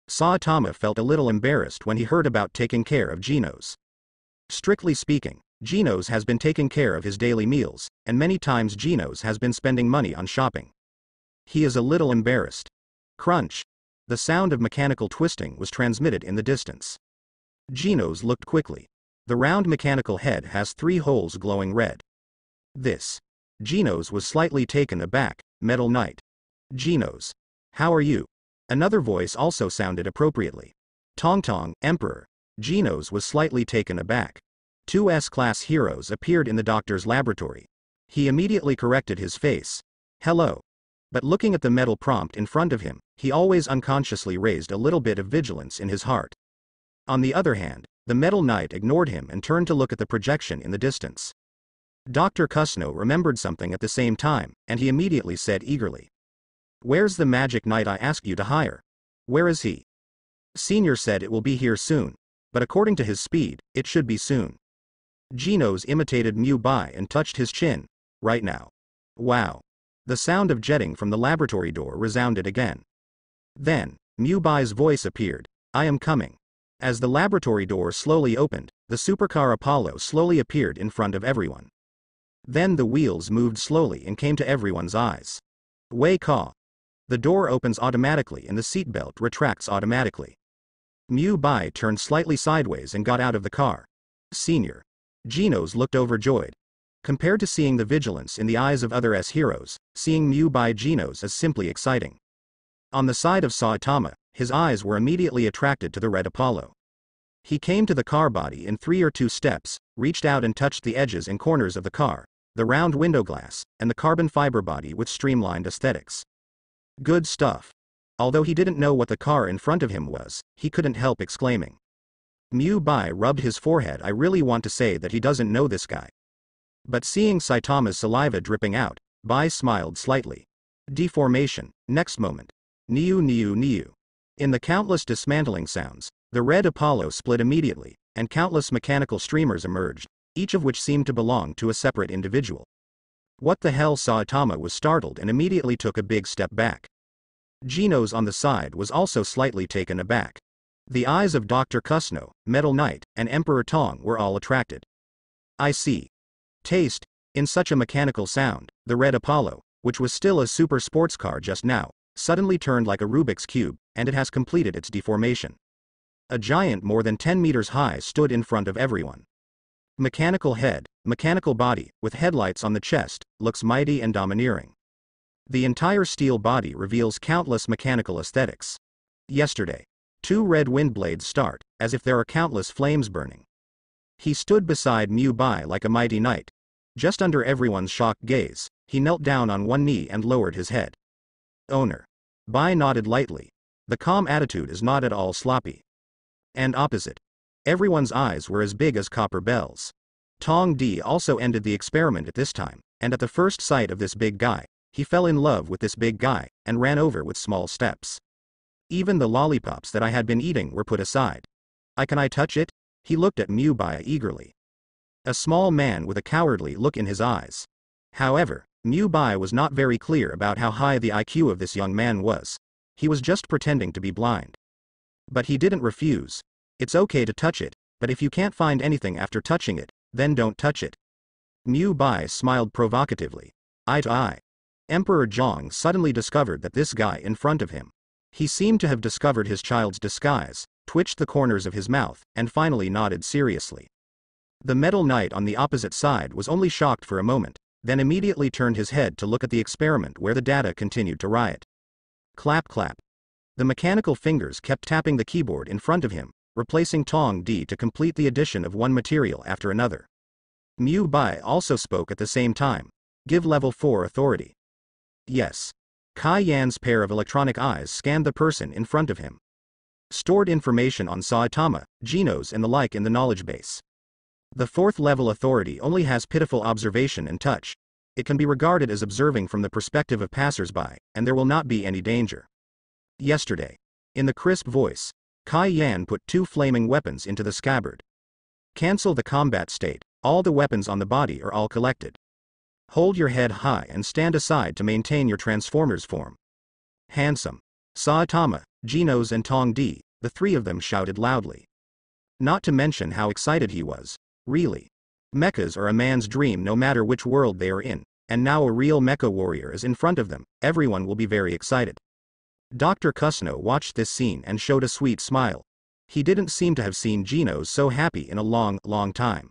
Saitama felt a little embarrassed when he heard about taking care of Geno's. Strictly speaking, Genos has been taking care of his daily meals, and many times Genos has been spending money on shopping. He is a little embarrassed. Crunch. The sound of mechanical twisting was transmitted in the distance. Genos looked quickly. The round mechanical head has 3 holes glowing red. This. Genos was slightly taken aback. Metal Knight. Genos. How are you? Another voice also sounded appropriately. Tong Tong, Emperor. Genos was slightly taken aback. 2 S-class heroes appeared in the doctor's laboratory. He immediately corrected his face. Hello. But looking at the metal prompt in front of him, he always unconsciously raised a little bit of vigilance in his heart. On the other hand, the Metal Knight ignored him and turned to look at the projection in the distance. Dr. Kusno remembered something at the same time, and he immediately said eagerly. Where's the magic knight I asked you to hire? Where is he? Senior said it will be here soon, but according to his speed, it should be soon. Genos imitated Mu Bai and touched his chin. Right now. Wow. The sound of jetting from the laboratory door resounded again. Then, Mu Bai's voice appeared. I am coming. As the laboratory door slowly opened, the supercar Apollo slowly appeared in front of everyone. Then the wheels moved slowly and came to everyone's eyes. Wei Ka. The door opens automatically and the seatbelt retracts automatically. Mu Bai turned slightly sideways and got out of the car. Senior. Genos looked overjoyed. Compared to seeing the vigilance in the eyes of other S-heroes, seeing Mu Bai Genos is simply exciting. On the side of Saitama, his eyes were immediately attracted to the red Apollo. He came to the car body in 3 or 2 steps, reached out and touched the edges and corners of the car, the round window glass, and the carbon fiber body with streamlined aesthetics. Good stuff. Although he didn't know what the car in front of him was, he couldn't help exclaiming. Mu Bai rubbed his forehead. I really want to say that he doesn't know this guy. But seeing Saitama's saliva dripping out, Bai smiled slightly. Deformation. Next moment. Niu Niu Niu. In the countless dismantling sounds, the red Apollo split immediately, and countless mechanical streamers emerged, each of which seemed to belong to a separate individual. What the hell? Saitama was startled and immediately took a big step back. Genos on the side was also slightly taken aback. The eyes of Dr. Kusno, Metal Knight, and Emperor Tong were all attracted. I see. Taste. In such a mechanical sound, the red Apollo, which was still a super sports car just now, suddenly turned like a Rubik's Cube, and it has completed its deformation. A giant more than 10 meters high stood in front of everyone. Mechanical head, mechanical body, with headlights on the chest, looks mighty and domineering. The entire steel body reveals countless mechanical aesthetics. Yesterday. 2 red wind blades start, as if there are countless flames burning. He stood beside Mu Bai like a mighty knight. Just under everyone's shocked gaze, he knelt down on one knee and lowered his head. Owner. Bai nodded lightly. The calm attitude is not at all sloppy. And opposite. Everyone's eyes were as big as copper bells. Tong Di also ended the experiment at this time, and at the first sight of this big guy, he fell in love with this big guy, and ran over with small steps. Even the lollipops that I had been eating were put aside. Can I touch it? He looked at Mu Bai eagerly. A small man with a cowardly look in his eyes. However, Mu Bai was not very clear about how high the IQ of this young man was. He was just pretending to be blind. But he didn't refuse. It's okay to touch it, but if you can't find anything after touching it, then don't touch it. Mu Bai smiled provocatively. Eye to eye. Emperor Zhang suddenly discovered that this guy in front of him. He seemed to have discovered his child's disguise, twitched the corners of his mouth, and finally nodded seriously. The Metal Knight on the opposite side was only shocked for a moment, then immediately turned his head to look at the experiment where the data continued to riot. Clap clap. The mechanical fingers kept tapping the keyboard in front of him, replacing Tong Di to complete the addition of one material after another. Mu Bai also spoke at the same time. Give level 4 authority. Yes. Kai Yan's pair of electronic eyes scanned the person in front of him. Stored information on Saitama, Genos and the like in the knowledge base. The 4th level authority only has pitiful observation and touch. It can be regarded as observing from the perspective of passers-by, and there will not be any danger. Yesterday. In the crisp voice, Kai Yan put 2 flaming weapons into the scabbard. Cancel the combat state. All the weapons on the body are all collected. Hold your head high and stand aside to maintain your Transformers form. Handsome. Saitama, Genos and Tong Di, the 3 of them shouted loudly. Not to mention how excited he was. Really. Mechas are a man's dream no matter which world they are in, and now a real mecha warrior is in front of them, everyone will be very excited. Dr. Kusno watched this scene and showed a sweet smile. He didn't seem to have seen Genos so happy in a long, long time.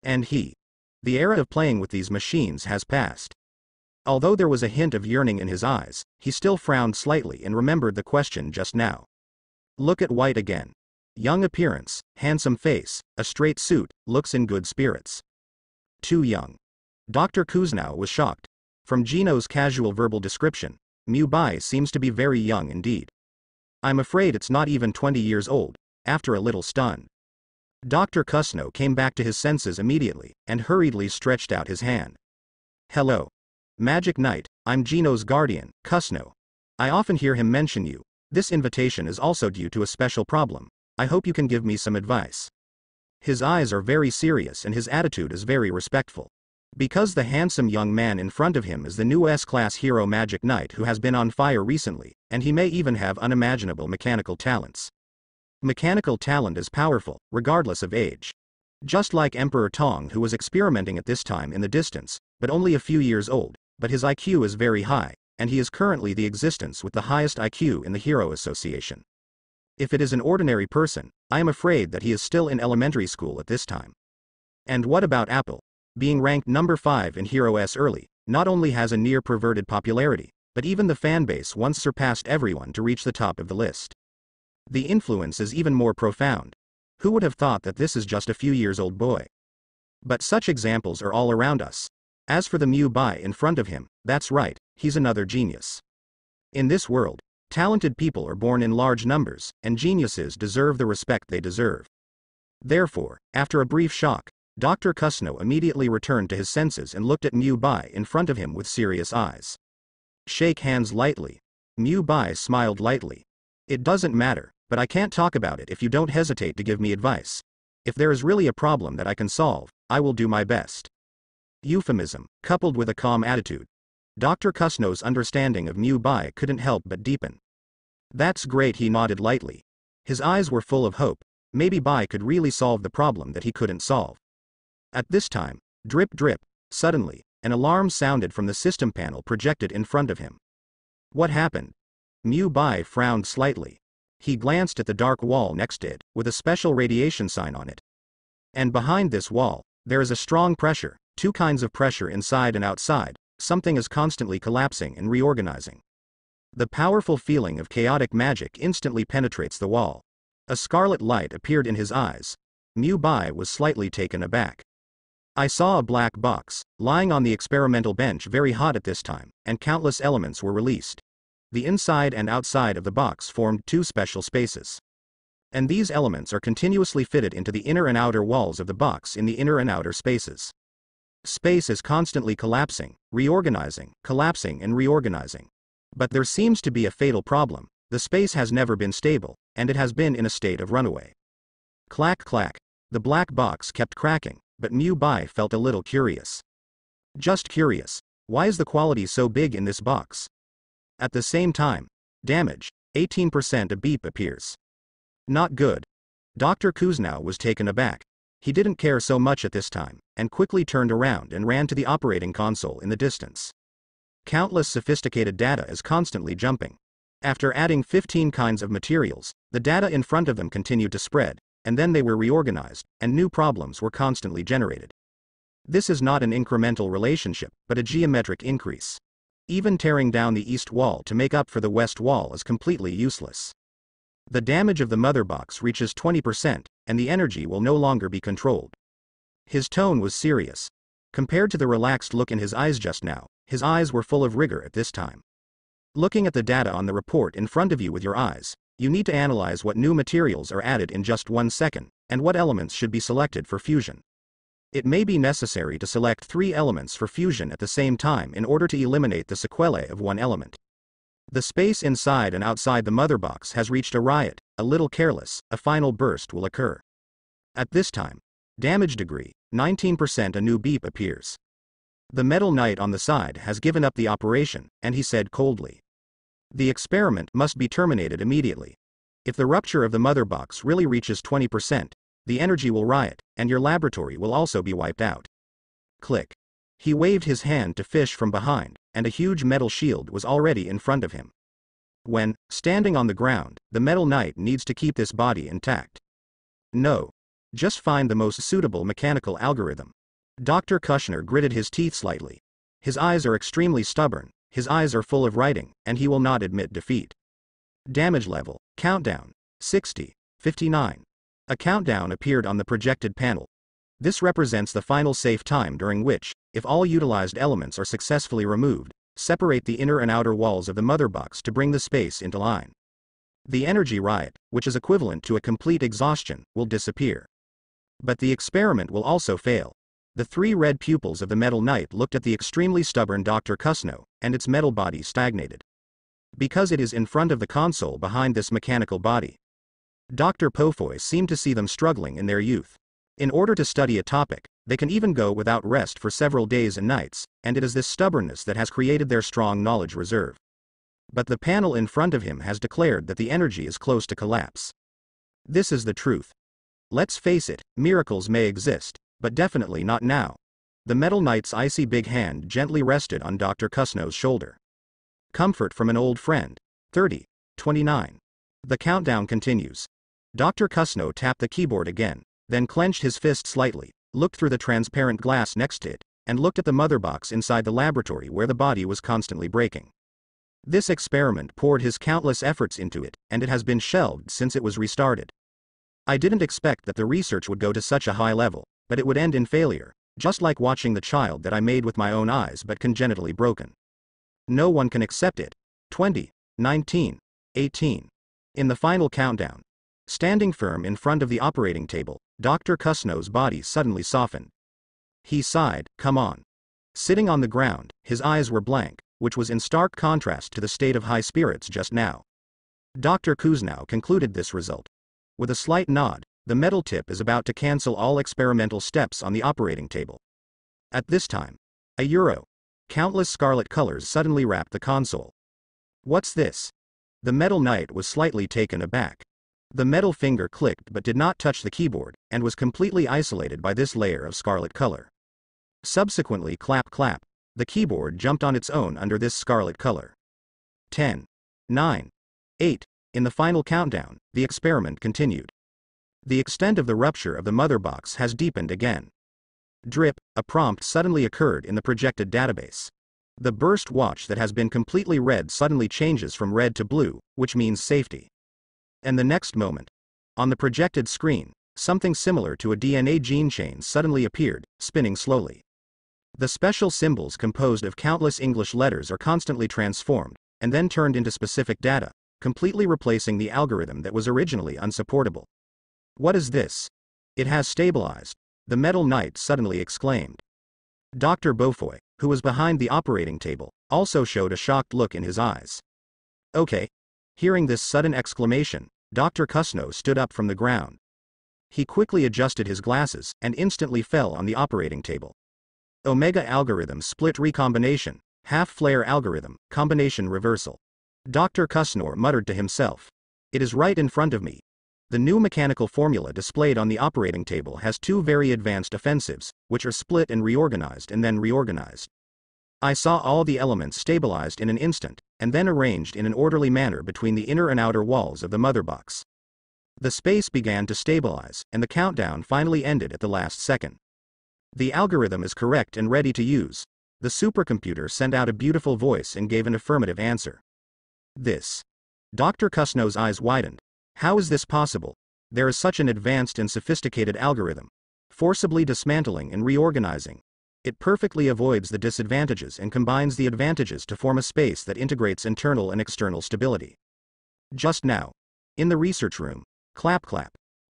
And the era of playing with these machines has passed. Although there was a hint of yearning in his eyes, he still frowned slightly and remembered the question just now. Look at White again. Young appearance, handsome face, a straight suit, looks in good spirits. Too young. Dr. Kusno was shocked. From Geno's casual verbal description, Bai seems to be very young indeed. I'm afraid it's not even 20 years old. After a little stun, Dr. Kusno came back to his senses immediately, and hurriedly stretched out his hand. Hello. Magic Knight, I'm Geno's guardian, Kusno. I often hear him mention you. This invitation is also due to a special problem. I hope you can give me some advice. His eyes are very serious and his attitude is very respectful. Because the handsome young man in front of him is the new S-class hero Magic Knight who has been on fire recently, and he may even have unimaginable mechanical talents. Mechanical talent is powerful, regardless of age. Just like Emperor Tong, who was experimenting at this time in the distance, but only a few years old, but his IQ is very high, and he is currently the existence with the highest IQ in the Hero Association. If it is an ordinary person, I am afraid that he is still in elementary school at this time. And what about Apple? Being ranked number 5 in Hero S early, not only has a near perverted popularity, but even the fanbase once surpassed everyone to reach the top of the list. The influence is even more profound. Who would have thought that this is just a few years old boy? But such examples are all around us. As for the Bai in front of him, that's right, he's another genius. In this world, talented people are born in large numbers, and geniuses deserve the respect they deserve. Therefore, after a brief shock, Dr. Kusno immediately returned to his senses and looked at Bai in front of him with serious eyes. Shake hands lightly. Bai smiled lightly. It doesn't matter, but I can't talk about it if you don't hesitate to give me advice. If there is really a problem that I can solve, I will do my best. Euphemism, coupled with a calm attitude. Dr. Kusno's understanding of Bai couldn't help but deepen. That's great, he nodded lightly. His eyes were full of hope. Maybe Bai could really solve the problem that he couldn't solve. At this time, drip drip, suddenly, an alarm sounded from the system panel projected in front of him. What happened? Bai frowned slightly. He glanced at the dark wall next to it, with a special radiation sign on it. And behind this wall, there is a strong pressure, two kinds of pressure inside and outside, something is constantly collapsing and reorganizing. The powerful feeling of chaotic magic instantly penetrates the wall. A scarlet light appeared in his eyes. Bai was slightly taken aback. I saw a black box, lying on the experimental bench very hot at this time, and countless elements were released. The inside and outside of the box formed two special spaces. And these elements are continuously fitted into the inner and outer walls of the box in the inner and outer spaces. Space is constantly collapsing, reorganizing, collapsing and reorganizing. But there seems to be a fatal problem. The space has never been stable, and it has been in a state of runaway. Clack clack. The black box kept cracking, but Bai felt a little curious. Just curious. Why is the quality so big in this box? At the same time, damage, 18%. A beep appears. Not good. Dr. Kusno was taken aback. He didn't care so much at this time, and quickly turned around and ran to the operating console in the distance. Countless sophisticated data is constantly jumping. After adding 15 kinds of materials, the data in front of them continued to spread, and then they were reorganized, and new problems were constantly generated. This is not an incremental relationship, but a geometric increase. Even tearing down the east wall to make up for the west wall is completely useless. The damage of the mother box reaches 20%, and the energy will no longer be controlled. His tone was serious. Compared to the relaxed look in his eyes just now, his eyes were full of rigor at this time. Looking at the data on the report in front of you with your eyes, you need to analyze what new materials are added in just 1 second, and what elements should be selected for fusion. It may be necessary to select 3 elements for fusion at the same time in order to eliminate the sequelae of one element. The space inside and outside the mother box has reached a riot, a little careless, a final burst will occur. At this time, damage degree, 19%. A new beep appears. The Metal Knight on the side has given up the operation, and he said coldly. The experiment must be terminated immediately. If the rupture of the mother box really reaches 20%, the energy will riot, and your laboratory will also be wiped out. Click. He waved his hand to fish from behind, and a huge metal shield was already in front of him. When, standing on the ground, the Metal Knight needs to keep this body intact. No. Just find the most suitable mechanical algorithm. Dr. Kushner gritted his teeth slightly. His eyes are extremely stubborn, his eyes are full of writing, and he will not admit defeat. Damage level, countdown, 60, 59. A countdown appeared on the projected panel. This represents the final safe time during which, if all utilized elements are successfully removed, separate the inner and outer walls of the mother box to bring the space into line. The energy riot, which is equivalent to a complete exhaustion, will disappear. But the experiment will also fail. The 3 red pupils of the Metal Knight looked at the extremely stubborn Dr. Kusno, and its metal body stagnated. Because it is in front of the console behind this mechanical body. Dr. Pofoy seemed to see them struggling in their youth. In order to study a topic, they can even go without rest for several days and nights, and it is this stubbornness that has created their strong knowledge reserve. But the panel in front of him has declared that the energy is close to collapse. This is the truth. Let's face it, miracles may exist, but definitely not now. The Metal Knight's icy big hand gently rested on Dr. Kusno's shoulder. Comfort from an old friend. 30, 29. The countdown continues. Dr. Kusno tapped the keyboard again, then clenched his fist slightly, looked through the transparent glass next to it, and looked at the mother box inside the laboratory where the body was constantly breaking. This experiment poured his countless efforts into it, and it has been shelved since it was restarted. I didn't expect that the research would go to such a high level, but it would end in failure, just like watching the child that I made with my own eyes but congenitally broken. No one can accept it. 20, 19, 18. In the final countdown. Standing firm in front of the operating table, Dr. Kusno's body suddenly softened. He sighed, "Come on." Sitting on the ground, his eyes were blank, which was in stark contrast to the state of high spirits just now. Dr. Kusno concluded this result. With a slight nod, the metal tip is about to cancel all experimental steps on the operating table. At this time, a euro. Countless scarlet colors suddenly wrapped the console. What's this? The Metal Knight was slightly taken aback. The metal finger clicked but did not touch the keyboard, and was completely isolated by this layer of scarlet color. Subsequently, clap clap, the keyboard jumped on its own under this scarlet color. 10, 9, 8. In the final countdown, the experiment continued. The extent of the rupture of the mother box has deepened again. Drip, a prompt suddenly occurred in the projected database. The burst watch that has been completely red suddenly changes from red to blue, which means safety. And the next moment, on the projected screen, something similar to a DNA gene chain suddenly appeared, spinning slowly. The special symbols composed of countless English letters are constantly transformed, and then turned into specific data, completely replacing the algorithm that was originally unsupportable. What is this? It has stabilized, the Metal Knight suddenly exclaimed. Dr. Beaufoy, who was behind the operating table, also showed a shocked look in his eyes. Okay. Hearing this sudden exclamation, Dr. Kusno stood up from the ground. He quickly adjusted his glasses, and instantly fell on the operating table. Omega algorithm split recombination, half-flare algorithm, combination reversal. Dr. Kusnor muttered to himself. It is right in front of me. The new mechanical formula displayed on the operating table has 2 very advanced offensives, which are split and reorganized and then reorganized. I saw all the elements stabilized in an instant, and then arranged in an orderly manner between the inner and outer walls of the mother box. The space began to stabilize, and the countdown finally ended at the last second. The algorithm is correct and ready to use. The supercomputer sent out a beautiful voice and gave an affirmative answer. This. Dr. Kusno's eyes widened. How is this possible? There is such an advanced and sophisticated algorithm. Forcibly dismantling and reorganizing. It perfectly avoids the disadvantages and combines the advantages to form a space that integrates internal and external stability. Just now. In the research room. Clap clap.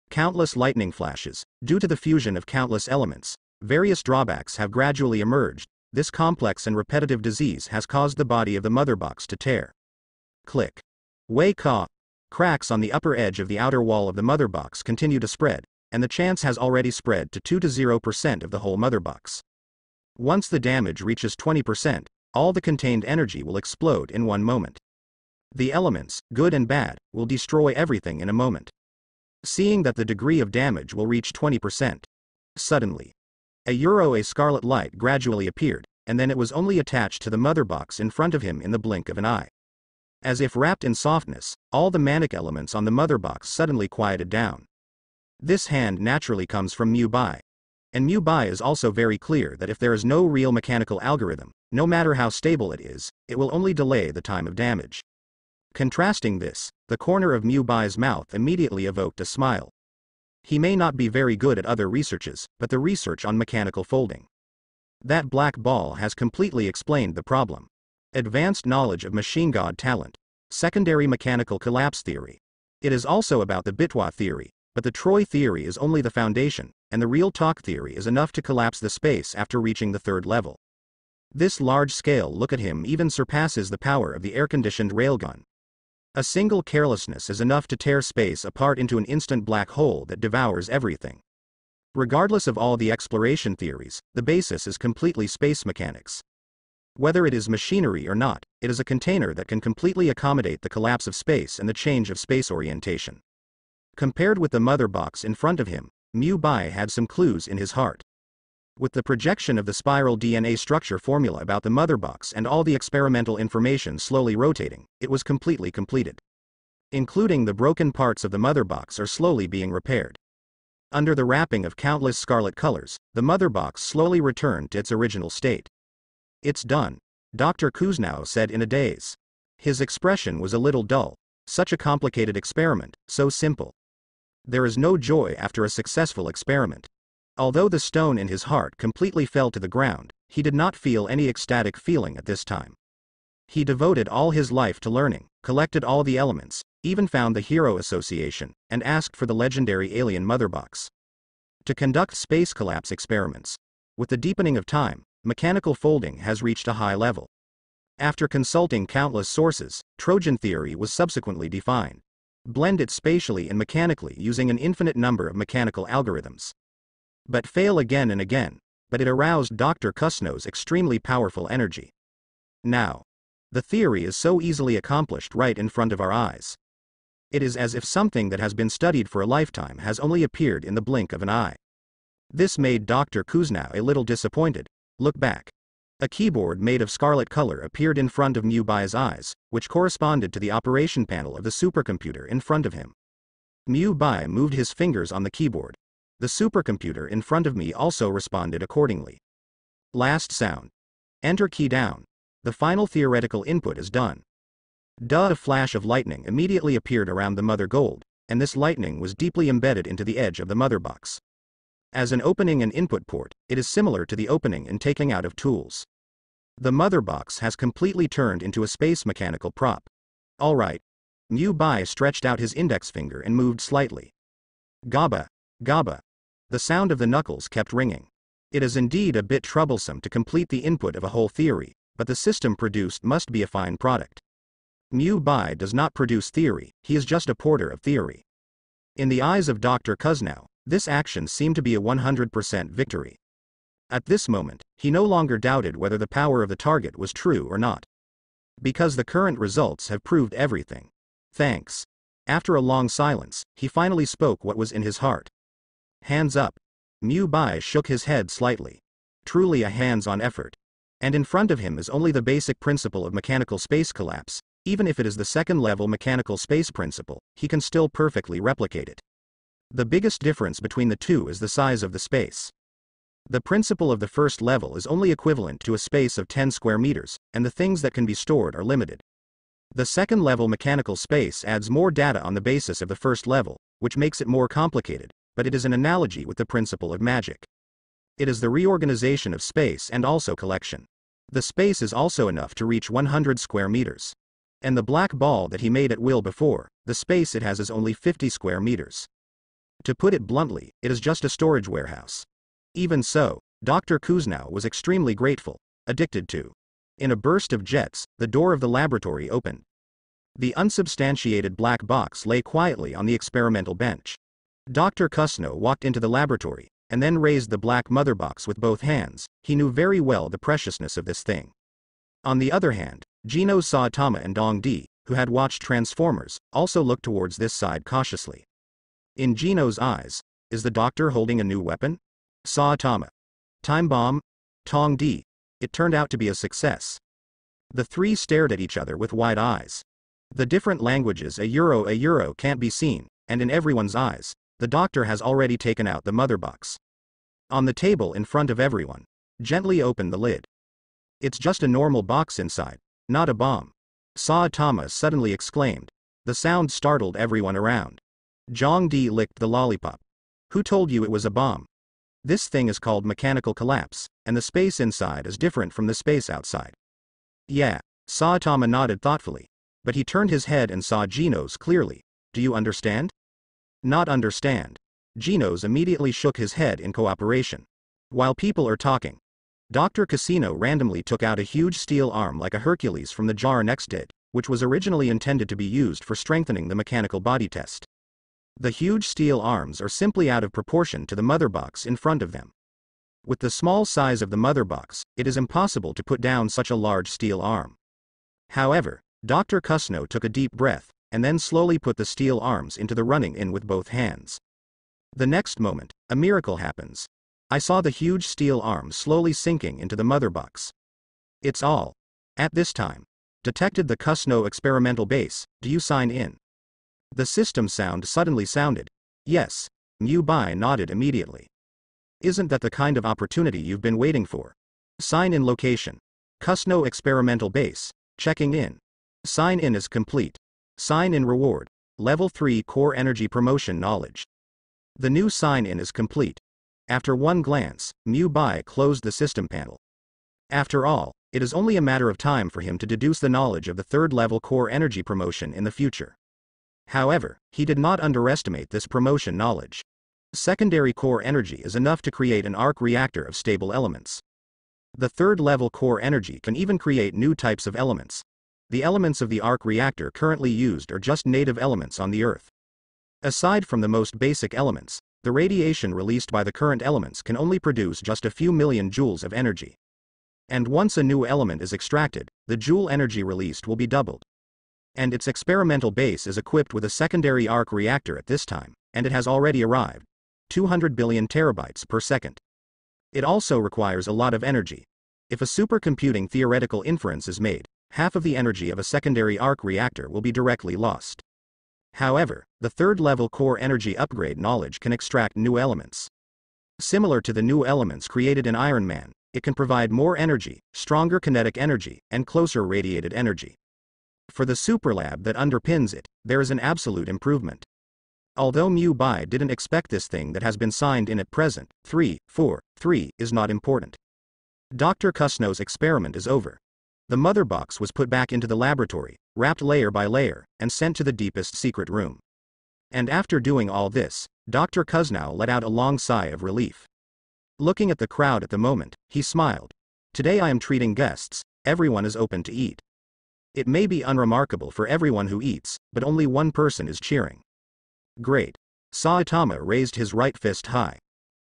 Countless lightning flashes. Due to the fusion of countless elements, various drawbacks have gradually emerged. This complex and repetitive disease has caused the body of the mother box to tear. Click. Way-caw. Cracks on the upper edge of the outer wall of the mother box continue to spread, and the chance has already spread to 2-0% of the whole mother box. Once the damage reaches 20%, all the contained energy will explode in one moment. The elements, good and bad, will destroy everything in a moment. seeing that the degree of damage will reach 20%. Suddenly, a scarlet light gradually appeared, and then it was only attached to the mother box in front of him in the blink of an eye. As if wrapped in softness, all the manic elements on the mother box suddenly quieted down. This hand naturally comes from Mu-Bai. And Mu-Bai is also very clear that if there is no real mechanical algorithm, no matter how stable it is, it will only delay the time of damage. Contrasting this, the corner of Mu-Bai's mouth immediately evoked a smile. He may not be very good at other researches, but the research on mechanical folding. That black ball has completely explained the problem. Advanced knowledge of machine god talent. Secondary mechanical collapse theory. It is also about the Bitwa theory, but the Troy theory is only the foundation, and the real talk theory is enough to collapse the space after reaching the third level. This large-scale look at him even surpasses the power of the air-conditioned railgun. A single carelessness is enough to tear space apart into an instant black hole that devours everything. Regardless of all the exploration theories, the basis is completely space mechanics. Whether it is machinery or not, it is a container that can completely accommodate the collapse of space and the change of space orientation. Compared with the mother box in front of him, Mu-Bai had some clues in his heart. With the projection of the spiral DNA structure formula about the mother box and all the experimental information slowly rotating, it was completely completed. Including the broken parts of the mother box are slowly being repaired. Under the wrapping of countless scarlet colors, the mother box slowly returned to its original state. "It's done," Dr. Kuznau said in a daze. His expression was a little dull. Such a complicated experiment, so simple. There is no joy after a successful experiment. Although the stone in his heart completely fell to the ground, he did not feel any ecstatic feeling at this time. He devoted all his life to learning, collected all the elements, even found the Hero Association, and asked for the legendary alien mother box. To conduct space collapse experiments. With the deepening of time, mechanical folding has reached a high level. After consulting countless sources, Trojan theory was subsequently defined. Blend it spatially and mechanically using an infinite number of mechanical algorithms. But fail again and again, but it aroused Dr. Kuznau's extremely powerful energy. Now, the theory is so easily accomplished right in front of our eyes. It is as if something that has been studied for a lifetime has only appeared in the blink of an eye. This made Dr. Kuznau a little disappointed. Look back. A keyboard made of scarlet color appeared in front of Mu-Bai's eyes, which corresponded to the operation panel of the supercomputer in front of him. Mu-Bai moved his fingers on the keyboard. The supercomputer in front of me also responded accordingly. Last sound. Enter key down. The final theoretical input is done. A flash of lightning immediately appeared around the mother gold, and this lightning was deeply embedded into the edge of the mother box. As an opening and input port, it is similar to the opening and taking out of tools. The mother box has completely turned into a space mechanical prop. Alright. Mu-Bai stretched out his index finger and moved slightly. Gaba, gaba. The sound of the knuckles kept ringing. It is indeed a bit troublesome to complete the input of a whole theory, but the system produced must be a fine product. Mu-Bai does not produce theory, he is just a porter of theory. In the eyes of Dr. Kuznau, this action seemed to be a 100% victory. At this moment, he no longer doubted whether the power of the target was true or not. Because the current results have proved everything. Thanks. After a long silence, he finally spoke what was in his heart. Hands up. Mu-Bai shook his head slightly. Truly a hands-on effort. And in front of him is only the basic principle of mechanical space collapse. Even if it is the second-level mechanical space principle, he can still perfectly replicate it. The biggest difference between the two is the size of the space. The principle of the first level is only equivalent to a space of 10 square meters, and the things that can be stored are limited. The second-level mechanical space adds more data on the basis of the first level, which makes it more complicated, but it is an analogy with the principle of magic. It is the reorganization of space and also collection. The space is also enough to reach 100 square meters. And the black ball that he made at will before, the space it has is only 50 square meters. To put it bluntly, it is just a storage warehouse. Even so, Dr. Kuznau was extremely grateful, addicted to. In a burst of jets, the door of the laboratory opened. The unsubstantiated black box lay quietly on the experimental bench. Dr. Kuznau walked into the laboratory, and then raised the black mother box with both hands. He knew very well the preciousness of this thing. On the other hand, Gino Saitama and Dong Di, who had watched Transformers, also looked towards this side cautiously. In Gino's eyes, is the doctor holding a new weapon? Saitama. Time bomb? Tong D. It turned out to be a success. The three stared at each other with wide eyes. The different languages a euro can't be seen, and in everyone's eyes, the doctor has already taken out the mother box. On the table in front of everyone, gently opened the lid. It's just a normal box inside, not a bomb. Saitama suddenly exclaimed. The sound startled everyone around. Zhang Di licked the lollipop. Who told you it was a bomb? This thing is called mechanical collapse, and the space inside is different from the space outside. Yeah, Saitama nodded thoughtfully. But he turned his head and saw Gino's clearly. Do you understand? Not understand. Gino's immediately shook his head in cooperation. While people are talking, Dr. Casino randomly took out a huge steel arm like a Hercules from the jar next to it, which was originally intended to be used for strengthening the mechanical body test. The huge steel arms are simply out of proportion to the mother box in front of them. With the small size of the mother box, it is impossible to put down such a large steel arm. However, Dr. Kusno took a deep breath, and then slowly put the steel arms into the running in with both hands. The next moment, a miracle happens. I saw the huge steel arms slowly sinking into the mother box. It's all. At this time, detected the Kusno experimental base. Do you sign in? The system sound suddenly sounded. Yes. Mu Bai nodded immediately. Isn't that the kind of opportunity you've been waiting for? Sign in location. Kusno experimental base. Checking in. Sign in is complete. Sign in reward. Level 3 core energy promotion knowledge. The new sign in is complete. After one glance, Mu Bai closed the system panel. After all, it is only a matter of time for him to deduce the knowledge of the third level core energy promotion in the future. However, he did not underestimate this promotion knowledge. Secondary core energy is enough to create an arc reactor of stable elements. The third level core energy can even create new types of elements. The elements of the arc reactor currently used are just native elements on the Earth. Aside from the most basic elements, the radiation released by the current elements can only produce just a few million joules of energy. And once a new element is extracted, the joule energy released will be doubled. And its experimental base is equipped with a secondary arc reactor at this time, and it has already arrived. 200 billion terabytes per second. It also requires a lot of energy. If a supercomputing theoretical inference is made, half of the energy of a secondary arc reactor will be directly lost. However, the third-level core energy upgrade knowledge can extract new elements. Similar to the new elements created in Iron Man, it can provide more energy, stronger kinetic energy, and closer radiated energy. For the superlab that underpins it, there is an absolute improvement. Although Mu Bai didn't expect this thing that has been signed in at present, 343 is not important. Dr. Kusno's experiment is over. The mother box was put back into the laboratory, wrapped layer by layer, and sent to the deepest secret room. And after doing all this, Dr. Kusno let out a long sigh of relief. Looking at the crowd at the moment, he smiled. Today I am treating guests, everyone is open to eat. It may be unremarkable for everyone who eats, but only one person is cheering. Great. Saitama raised his right fist high.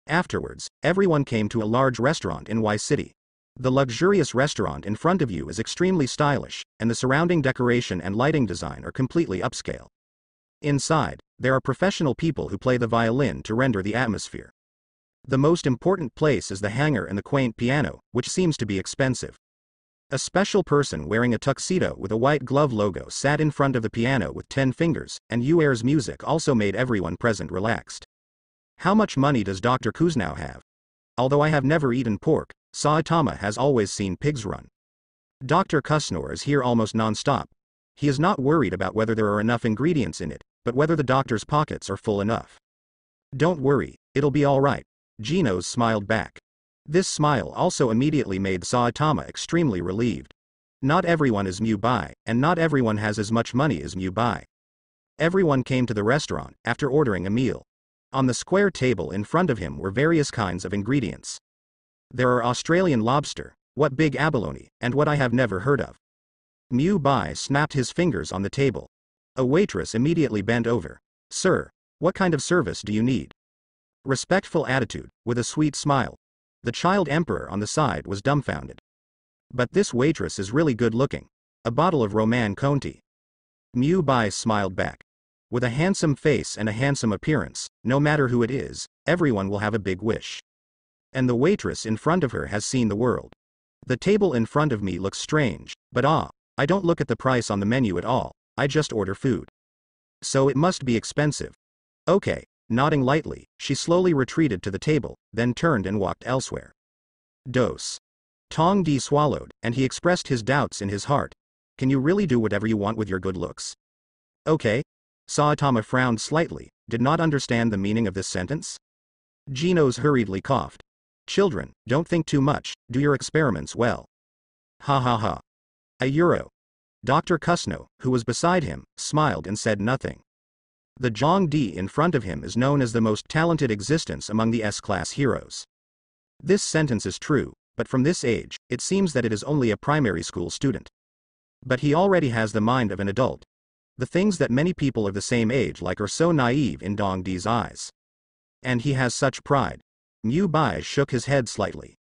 Afterwards, everyone came to a large restaurant in Y City. The luxurious restaurant in front of you is extremely stylish, and the surrounding decoration and lighting design are completely upscale. Inside, there are professional people who play the violin to render the atmosphere. The most important place is the hangar and the quaint piano, which seems to be expensive. A special person wearing a tuxedo with a white glove logo sat in front of the piano with 10 fingers, and UAir's music also made everyone present relaxed. How much money does Dr. Kusno have? Although I have never eaten pork, Saitama has always seen pigs run. Dr. Kusno is here almost non-stop. He is not worried about whether there are enough ingredients in it, but whether the doctor's pockets are full enough. Don't worry, it'll be alright. Gino's smiled back. This smile also immediately made Saitama extremely relieved. Not everyone is Mu Bai, and not everyone has as much money as Mu Bai. Everyone came to the restaurant after ordering a meal. On the square table in front of him were various kinds of ingredients. There are Australian lobster, what big abalone, and what I have never heard of. Mu Bai snapped his fingers on the table. A waitress immediately bent over. Sir, what kind of service do you need? Respectful attitude, with a sweet smile. The child emperor on the side was dumbfounded. But this waitress is really good looking. A bottle of Roman Conti. Mu Bai smiled back. With a handsome face and a handsome appearance, no matter who it is, everyone will have a big wish. And the waitress in front of her has seen the world. The table in front of me looks strange, but I don't look at the price on the menu at all, I just order food. So it must be expensive. Okay, nodding lightly, she slowly retreated to the table, then turned and walked elsewhere. Dose. Tong Di swallowed, and he expressed his doubts in his heart. Can you really do whatever you want with your good looks? Okay. Saitama frowned slightly, did not understand the meaning of this sentence. Genos hurriedly coughed. Children, don't think too much, do your experiments well. Ha ha ha. A euro. Dr. Kusno, who was beside him, smiled and said nothing. The Zhang Di in front of him is known as the most talented existence among the S-class heroes. This sentence is true, but from this age, it seems that it is only a primary school student. But he already has the mind of an adult. The things that many people of the same age like are so naive in Dong Di's eyes. And he has such pride. Mu Bai shook his head slightly.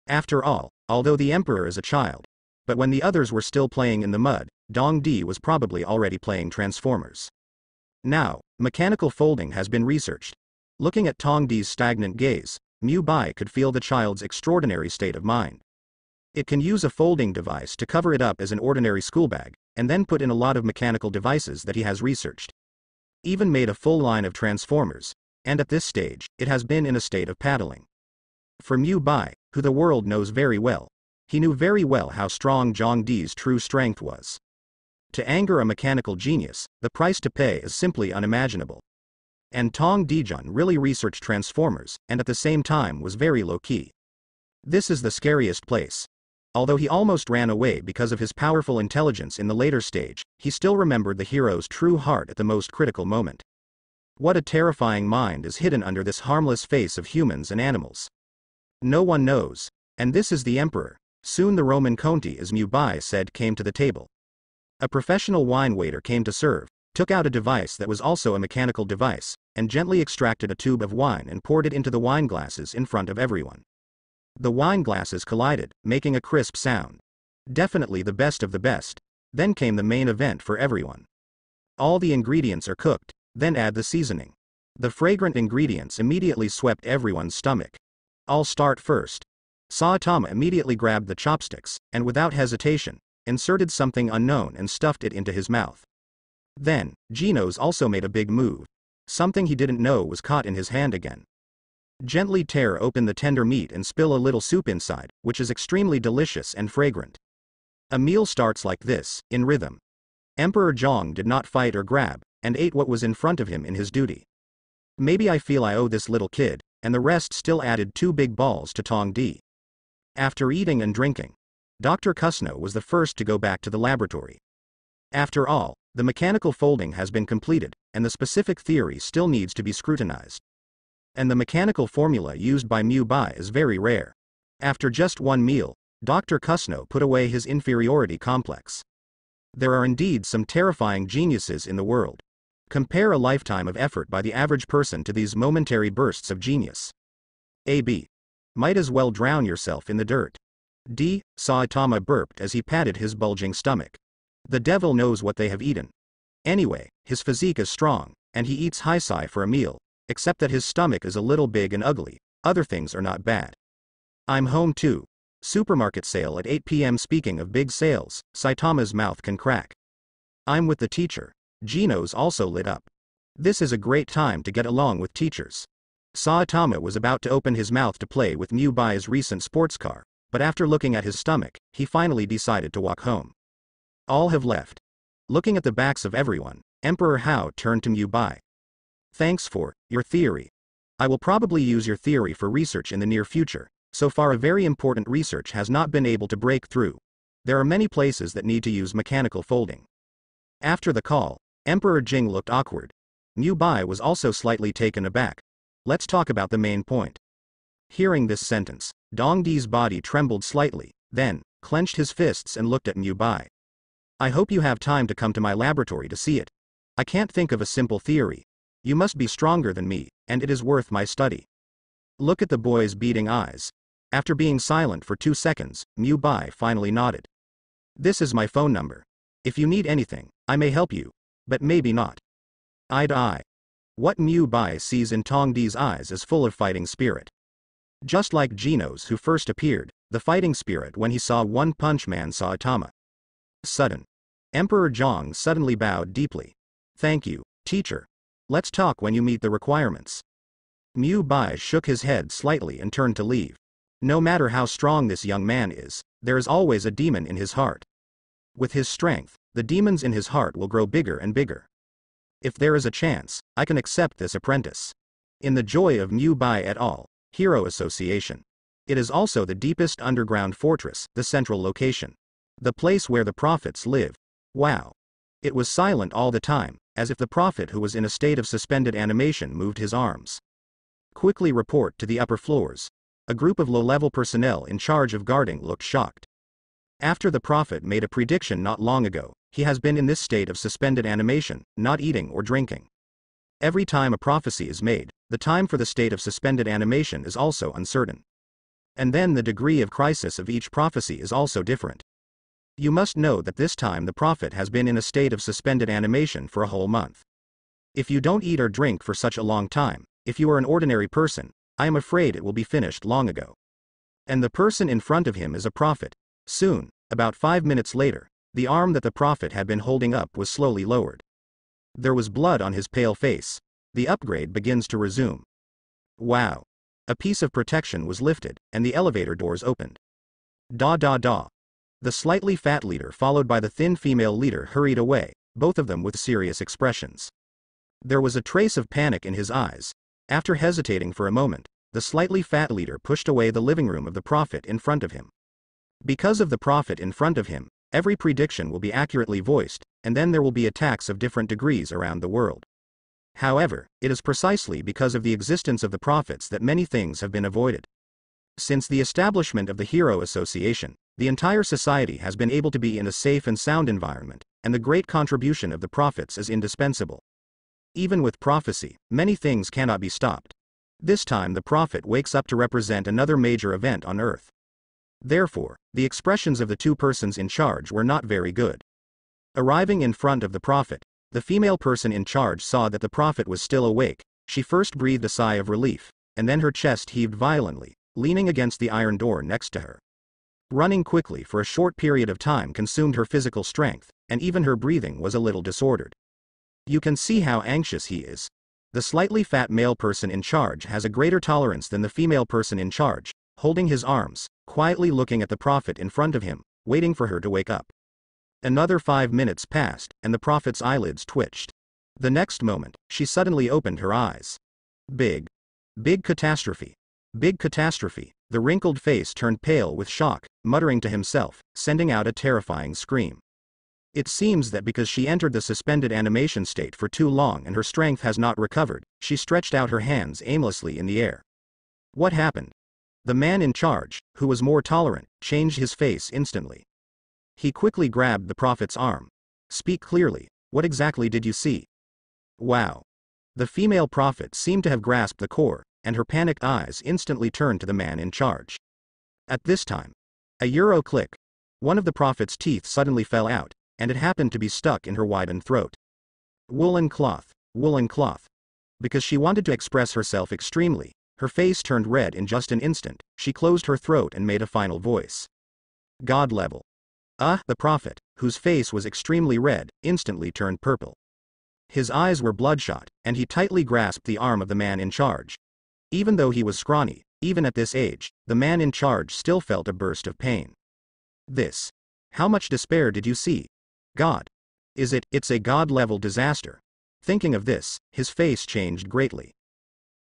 After all, although the emperor is a child, but when the others were still playing in the mud, Dong Di was probably already playing Transformers. Now, mechanical folding has been researched. Looking at Tong Di's stagnant gaze, Mu Bai could feel the child's extraordinary state of mind. It can use a folding device to cover it up as an ordinary school bag, and then put in a lot of mechanical devices that he has researched. Even made a full line of Transformers, and at this stage, it has been in a state of paddling. For Mu Bai, who the world knows very well, he knew very well how strong Zhang Di's true strength was. To anger a mechanical genius, the price to pay is simply unimaginable. And Tong Dijun really researched Transformers, and at the same time was very low-key. This is the scariest place. Although he almost ran away because of his powerful intelligence in the later stage, he still remembered the hero's true heart at the most critical moment. What a terrifying mind is hidden under this harmless face of humans and animals. No one knows, and this is the emperor. Soon the Roman Conti, as Mu Bai said, came to the table. A professional wine waiter came to serve, took out a device that was also a mechanical device, and gently extracted a tube of wine and poured it into the wine glasses in front of everyone. The wine glasses collided, making a crisp sound. Definitely the best of the best. Then came the main event for everyone. All the ingredients are cooked, then add the seasoning. The fragrant ingredients immediately swept everyone's stomach. I'll start first. Saitama immediately grabbed the chopsticks, and without hesitation, inserted something unknown and stuffed it into his mouth. Then, Genos also made a big move. Something he didn't know was caught in his hand again. Gently tear open the tender meat and spill a little soup inside, which is extremely delicious and fragrant. A meal starts like this, in rhythm. Emperor Zhong did not fight or grab, and ate what was in front of him in his duty. Maybe I feel I owe this little kid, and the rest still added 2 big balls to Tong Di. After eating and drinking, Dr. Kusno was the first to go back to the laboratory. After all, the mechanical folding has been completed, and the specific theory still needs to be scrutinized. And the mechanical formula used by Mu Bai is very rare. After just one meal, Dr. Kusno put away his inferiority complex. There are indeed some terrifying geniuses in the world. Compare a lifetime of effort by the average person to these momentary bursts of genius. AB. Might as well drown yourself in the dirt. D. Saitama burped as he patted his bulging stomach. The devil knows what they have eaten. Anyway, his physique is strong, and he eats hisai for a meal, except that his stomach is a little big and ugly. Other things are not bad. I'm home too. Supermarket sale at 8 p.m. Speaking of big sales, Saitama's mouth can crack. I'm with the teacher. Genos also lit up. This is a great time to get along with teachers. Saitama was about to open his mouth to play with Mu Bai's recent sports car, but after looking at his stomach, he finally decided to walk home. All have left. Looking at the backs of everyone, Emperor Hao turned to Mu Bai. Thanks for your theory. I will probably use your theory for research in the near future. So far a very important research has not been able to break through. There are many places that need to use mechanical folding. After the call, Emperor Jing looked awkward. Mu Bai was also slightly taken aback. Let's talk about the main point. Hearing this sentence, Dong Di's body trembled slightly, then, clenched his fists and looked at Mu Bai. I hope you have time to come to my laboratory to see it. I can't think of a simple theory. You must be stronger than me, and it is worth my study. Look at the boy's beating eyes. After being silent for 2 seconds, Mu Bai finally nodded. This is my phone number. If you need anything, I may help you, but maybe not. Eye to eye. What Mu Bai sees in Tongdi's eyes is full of fighting spirit. Just like Geno's who first appeared, the fighting spirit when he saw One Punch Man saw Atama. Sudden. Emperor Zhang suddenly bowed deeply. Thank you, teacher. Let's talk when you meet the requirements. Mu Bai shook his head slightly and turned to leave. No matter how strong this young man is, there is always a demon in his heart. With his strength, the demons in his heart will grow bigger and bigger. If there is a chance, I can accept this apprentice. In the joy of Mu Bai et al. Hero Association. It is also the deepest underground fortress, the central location. The place where the prophets live. Wow. It was silent all the time, as if the prophet who was in a state of suspended animation moved his arms. Quickly report to the upper floors. A group of low-level personnel in charge of guarding looked shocked. After the prophet made a prediction not long ago, he has been in this state of suspended animation, not eating or drinking. Every time a prophecy is made, the time for the state of suspended animation is also uncertain. And then the degree of crisis of each prophecy is also different. You must know that this time the prophet has been in a state of suspended animation for a whole month. If you don't eat or drink for such a long time, if you are an ordinary person, I am afraid it will be finished long ago. And the person in front of him is a prophet. Soon, about 5 minutes later, the arm that the prophet had been holding up was slowly lowered. There was blood on his pale face. The upgrade begins to resume. Wow. A piece of protection was lifted, and the elevator doors opened. Da da da. The slightly fat leader followed by the thin female leader hurried away, both of them with serious expressions. There was a trace of panic in his eyes. After hesitating for a moment, the slightly fat leader pushed away the living room of the prophet in front of him. Because of the prophet in front of him, every prediction will be accurately voiced, and then there will be attacks of different degrees around the world. However, it is precisely because of the existence of the prophets that many things have been avoided. Since the establishment of the Hero Association, the entire society has been able to be in a safe and sound environment, and the great contribution of the prophets is indispensable. Even with prophecy, many things cannot be stopped. This time the prophet wakes up to represent another major event on Earth. Therefore, the expressions of the two persons in charge were not very good. Arriving in front of the prophet, the female person in charge saw that the prophet was still awake. She first breathed a sigh of relief, and then her chest heaved violently, leaning against the iron door next to her. Running quickly for a short period of time consumed her physical strength, and even her breathing was a little disordered. You can see how anxious he is. The slightly fat male person in charge has a greater tolerance than the female person in charge, holding his arms, quietly looking at the prophet in front of him, waiting for her to wake up. Another 5 minutes passed, and the prophet's eyelids twitched. The next moment, she suddenly opened her eyes. Big catastrophe. Big catastrophe. The wrinkled face turned pale with shock, muttering to himself, sending out a terrifying scream. It seems that because she entered the suspended animation state for too long and her strength has not recovered, she stretched out her hands aimlessly in the air. What happened? The man in charge, who was more tolerant, changed his face instantly. He quickly grabbed the prophet's arm. Speak clearly, what exactly did you see? Wow. The female prophet seemed to have grasped the core, and her panicked eyes instantly turned to the man in charge. At this time, a euro click. One of the prophet's teeth suddenly fell out, and it happened to be stuck in her widened throat. Woolen cloth. Because she wanted to express herself extremely, her face turned red in just an instant. She closed her throat and made a final voice. God level. The prophet, whose face was extremely red, instantly turned purple. His eyes were bloodshot, and he tightly grasped the arm of the man in charge. Even though he was scrawny, even at this age, the man in charge still felt a burst of pain. This. How much despair did you see? God. It's a God-level disaster. Thinking of this, his face changed greatly.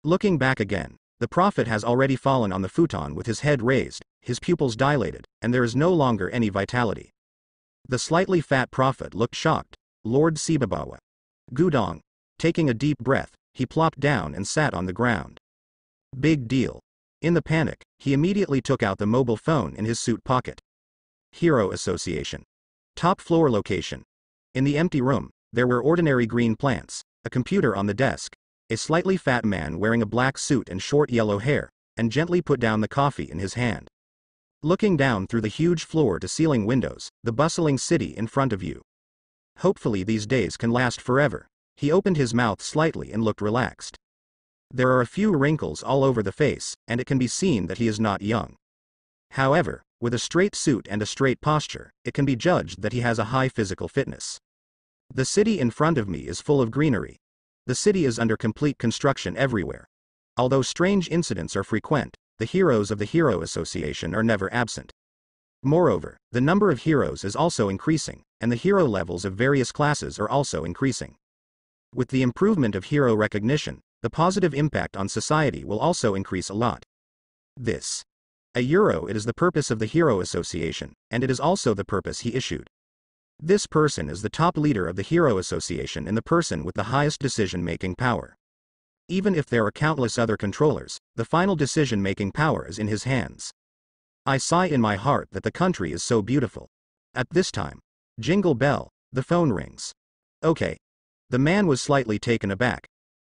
Looking back again, the prophet has already fallen on the futon with his head raised, his pupils dilated, and there is no longer any vitality. The slightly fat prophet looked shocked. Lord Sibabawa. Gudong. Taking a deep breath, he plopped down and sat on the ground. Big deal. In the panic, he immediately took out the mobile phone in his suit pocket. Hero Association. Top floor location. In the empty room, there were ordinary green plants, a computer on the desk, a slightly fat man wearing a black suit and short yellow hair, and gently put down the coffee in his hand. Looking down through the huge floor-to-ceiling windows, the bustling city in front of you. Hopefully these days can last forever. He opened his mouth slightly and looked relaxed. There are a few wrinkles all over the face, and it can be seen that he is not young. However, with a straight suit and a straight posture, it can be judged that he has a high physical fitness. The city in front of me is full of greenery. The city is under complete construction everywhere. Although strange incidents are frequent, the heroes of the Hero Association are never absent. Moreover, the number of heroes is also increasing, and the hero levels of various classes are also increasing. With the improvement of hero recognition, the positive impact on society will also increase a lot. This. A euro, it is the purpose of the Hero Association, and it is also the purpose he issued. This person is the top leader of the Hero Association and the person with the highest decision-making power. Even if there are countless other controllers, the final decision-making power is in his hands. I sigh in my heart that the country is so beautiful. At this time, jingle bell, the phone rings. Okay. The man was slightly taken aback.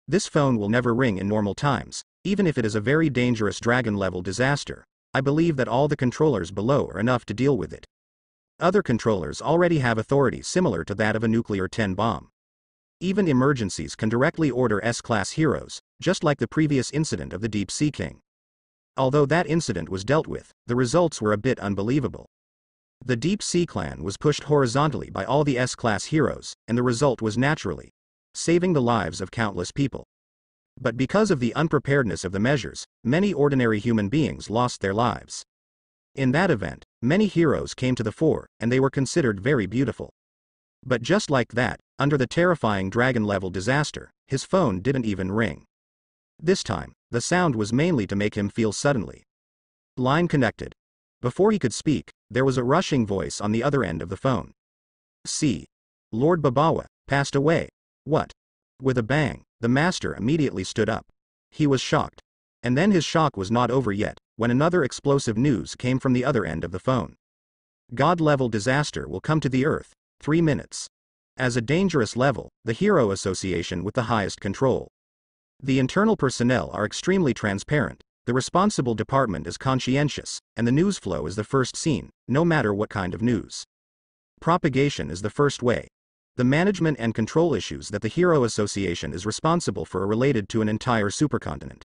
This phone will never ring in normal times, even if it is a very dangerous dragon-level disaster. I believe that all the controllers below are enough to deal with it. Other controllers already have authority similar to that of a nuclear 10 bomb. Even emergencies can directly order S-class heroes, just like the previous incident of the Deep Sea King. Although that incident was dealt with, the results were a bit unbelievable. The Deep Sea Clan was pushed horizontally by all the S-class heroes, and the result was naturally saving the lives of countless people. But because of the unpreparedness of the measures, many ordinary human beings lost their lives. In that event, many heroes came to the fore, and they were considered very beautiful. But just like that, under the terrifying dragon-level disaster, his phone didn't even ring. This time, the sound was mainly to make him feel suddenly. Line connected. Before he could speak, there was a rushing voice on the other end of the phone. See. Lord Babawa passed away. What? With a bang, the master immediately stood up. He was shocked. And then his shock was not over yet, when another explosive news came from the other end of the phone. God-level disaster will come to the Earth, 3 minutes. As a dangerous level, the Hero Association with the highest control. The internal personnel are extremely transparent, the responsible department is conscientious, and the news flow is the first seen, no matter what kind of news. Propagation is the first way. The management and control issues that the Hero Association is responsible for are related to an entire supercontinent.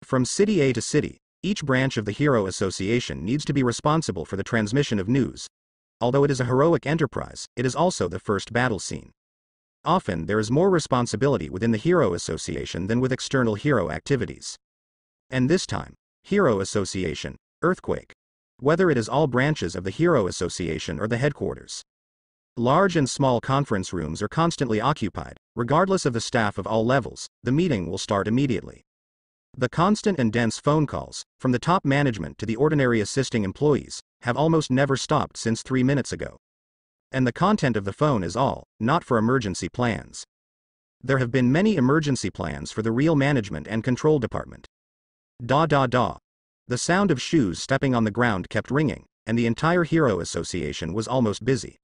From city A to city, each branch of the Hero Association needs to be responsible for the transmission of news. Although it is a heroic enterprise, it is also the first battle scene. Often there is more responsibility within the Hero Association than with external hero activities. And this time, Hero Association, earthquake. Whether it is all branches of the Hero Association or the headquarters. Large and small conference rooms are constantly occupied, regardless of the staff of all levels, the meeting will start immediately. The constant and dense phone calls, from the top management to the ordinary assisting employees, have almost never stopped since 3 minutes ago. And the content of the phone is all, not for emergency plans. There have been many emergency plans for the real management and control department. Da da da. The sound of shoes stepping on the ground kept ringing, and the entire Hero Association was almost busy.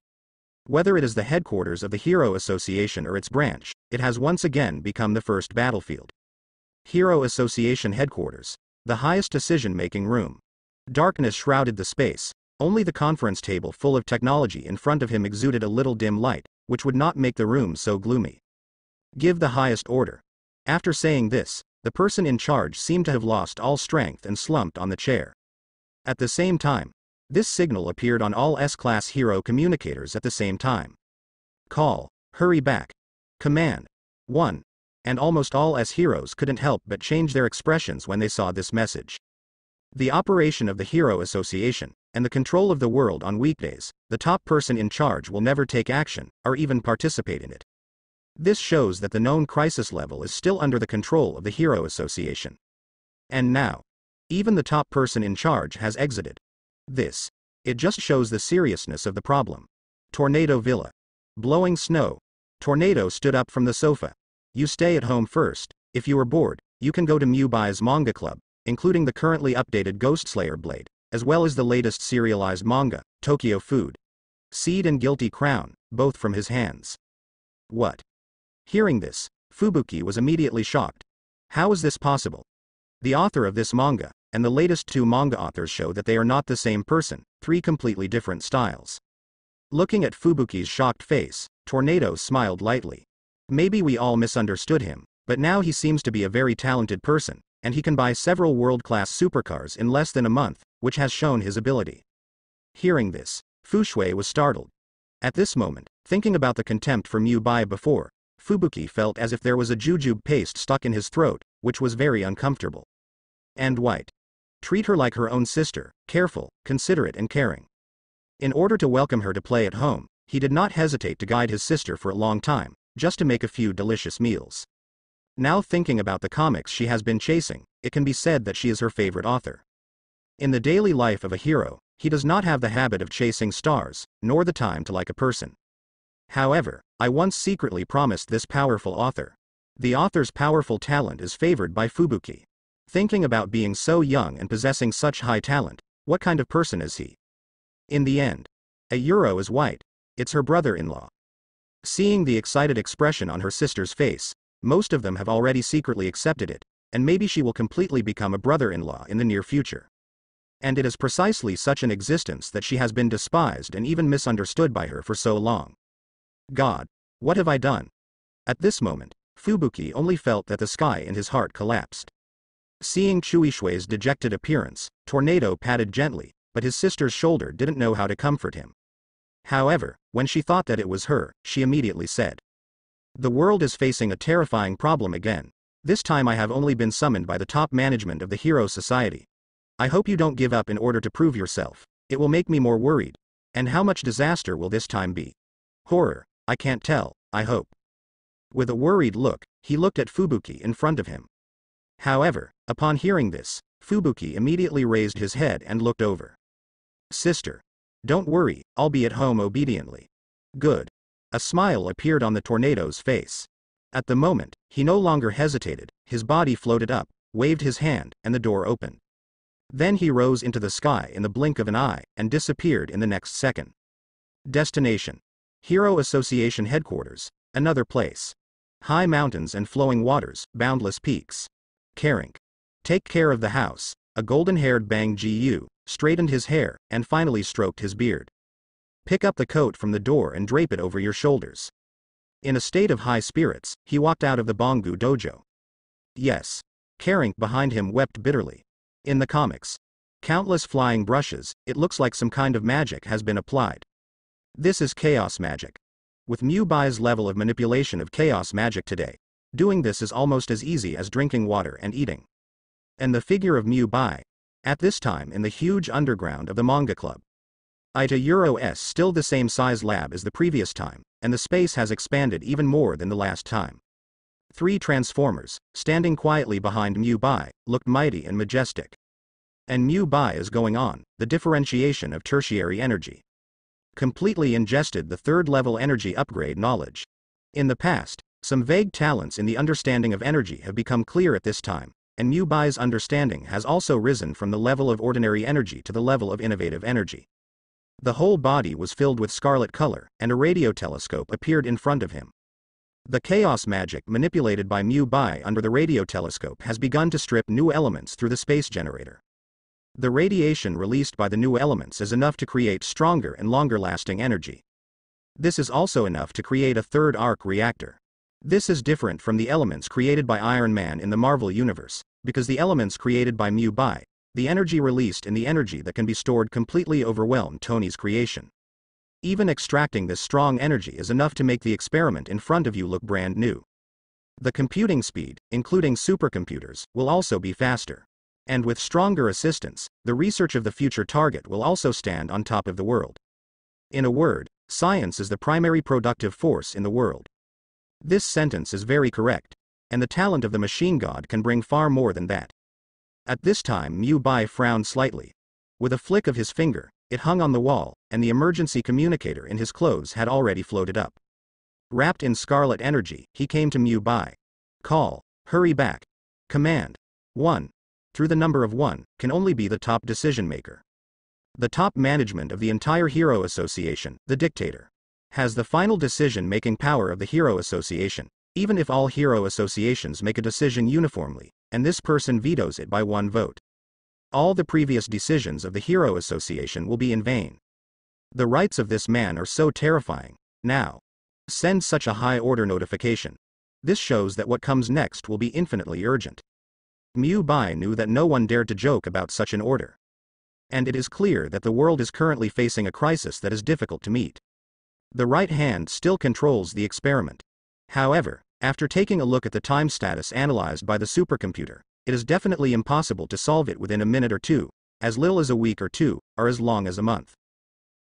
Whether it is the headquarters of the Hero Association or its branch, it has once again become the first battlefield. Hero Association headquarters, the highest decision-making room. Darkness shrouded the space, only the conference table full of technology in front of him exuded a little dim light, which would not make the room so gloomy. Give the highest order. After saying this, the person in charge seemed to have lost all strength and slumped on the chair. At the same time, this signal appeared on all S-class hero communicators at the same time. Call, hurry back. Command, 1. And almost all S-heroes couldn't help but change their expressions when they saw this message. The operation of the Hero Association, and the control of the world on weekdays, the top person in charge will never take action, or even participate in it. This shows that the known crisis level is still under the control of the Hero Association. And now, even the top person in charge has exited. It just shows the seriousness of the problem. Tornado Villa. Blowing snow. Tornado stood up from the sofa. You stay at home first. If you are bored, you can go to Mubai's manga club, including the currently updated Ghost Slayer Blade, as well as the latest serialized manga, Tokyo Food. Seed and Guilty Crown, both from his hands. What? Hearing this, Fubuki was immediately shocked. How is this possible? The author of this manga, and the latest 2 manga authors show that they are not the same person, 3 completely different styles. Looking at Fubuki's shocked face, Tornado smiled lightly. Maybe we all misunderstood him, but now he seems to be a very talented person, and he can buy several world-class supercars in less than a month, which has shown his ability. Hearing this, Fu Shui was startled. At this moment, thinking about the contempt for Mu Bai before, Fubuki felt as if there was a jujube paste stuck in his throat, which was very uncomfortable. And White. Treat her like her own sister, careful, considerate and caring. In order to welcome her to play at home, he did not hesitate to guide his sister for a long time, just to make a few delicious meals. Now thinking about the comics she has been chasing, it can be said that she is her favorite author. In the daily life of a hero, he does not have the habit of chasing stars, nor the time to like a person. However, I once secretly promised this powerful author. The author's powerful talent is favored by Fubuki. Thinking about being so young and possessing such high talent, what kind of person is he? In the end, a Euro is White. It's her brother-in-law. Seeing the excited expression on her sister's face, most of them have already secretly accepted it, and maybe she will completely become a brother-in-law in the near future. And it is precisely such an existence that she has been despised and even misunderstood by her for so long. God, what have I done? At this moment, Fubuki only felt that the sky in his heart collapsed. Seeing Chuishui's dejected appearance, Tornado patted gently, but his sister's shoulder didn't know how to comfort him. However, when she thought that it was her, she immediately said, "The world is facing a terrifying problem again. This time I have only been summoned by the top management of the Hero Society. I hope you don't give up in order to prove yourself. It will make me more worried. And how much disaster will this time be? Horror, I can't tell, I hope." With a worried look, he looked at Fubuki in front of him. However, upon hearing this, Fubuki immediately raised his head and looked over. "Sister. Don't worry, I'll be at home obediently." "Good." A smile appeared on the Tornado's face. At the moment, he no longer hesitated, his body floated up, waved his hand, and the door opened. Then he rose into the sky in the blink of an eye, and disappeared in the next second. Destination: Hero Association Headquarters, another place. High mountains and flowing waters, boundless peaks. Karink. Take care of the house. A golden-haired Bang Gu straightened his hair, and finally stroked his beard. Pick up the coat from the door and drape it over your shoulders. In a state of high spirits, he walked out of the Bongu dojo. Yes. Karink behind him wept bitterly. In the comics, countless flying brushes, it looks like some kind of magic has been applied. This is chaos magic. With Mu Bai's level of manipulation of chaos magic today, doing this is almost as easy as drinking water and eating. And the figure of Mu Bai, at this time in the huge underground of the manga club. Ita Euro S still the same size lab as the previous time, and the space has expanded even more than the last time. 3 Transformers, standing quietly behind Mu Bai, looked mighty and majestic. And Mu Bai is going on, the differentiation of tertiary energy. Completely ingested the 3rd level energy upgrade knowledge. In the past, some vague talents in the understanding of energy have become clear at this time, and Mu Bai's understanding has also risen from the level of ordinary energy to the level of innovative energy. The whole body was filled with scarlet color, and a radio telescope appeared in front of him. The chaos magic manipulated by Mu Bai under the radio telescope has begun to strip new elements through the space generator. The radiation released by the new elements is enough to create stronger and longer-lasting energy. This is also enough to create a 3rd arc reactor. This is different from the elements created by Iron Man in the Marvel Universe, because the elements created by Mu Bai, the energy released and the energy that can be stored completely overwhelmed Tony's creation. Even extracting this strong energy is enough to make the experiment in front of you look brand new. The computing speed, including supercomputers, will also be faster. And with stronger assistance, the research of the future target will also stand on top of the world. In a word, science is the primary productive force in the world. This sentence is very correct, and the talent of the machine god can bring far more than that. At this time Mu Bai frowned slightly. With a flick of his finger, it hung on the wall, and the emergency communicator in his clothes had already floated up. Wrapped in scarlet energy, he came to Mu Bai. Call, hurry back. Command. 1. Through the number of 1, can only be the top decision maker. The top management of the entire Hero Association, the dictator, has the final decision-making power of the Hero Association, even if all Hero Associations make a decision uniformly, and this person vetoes it by 1 vote. All the previous decisions of the Hero Association will be in vain. The rights of this man are so terrifying. Now, Send such a high-order notification. This shows that what comes next will be infinitely urgent. Mu Bai knew that no one dared to joke about such an order. And it is clear that the world is currently facing a crisis that is difficult to meet. The right hand still controls the experiment. However, after taking a look at the time status analyzed by the supercomputer, it is definitely impossible to solve it within a minute or two, as little as a week or two, or as long as a month.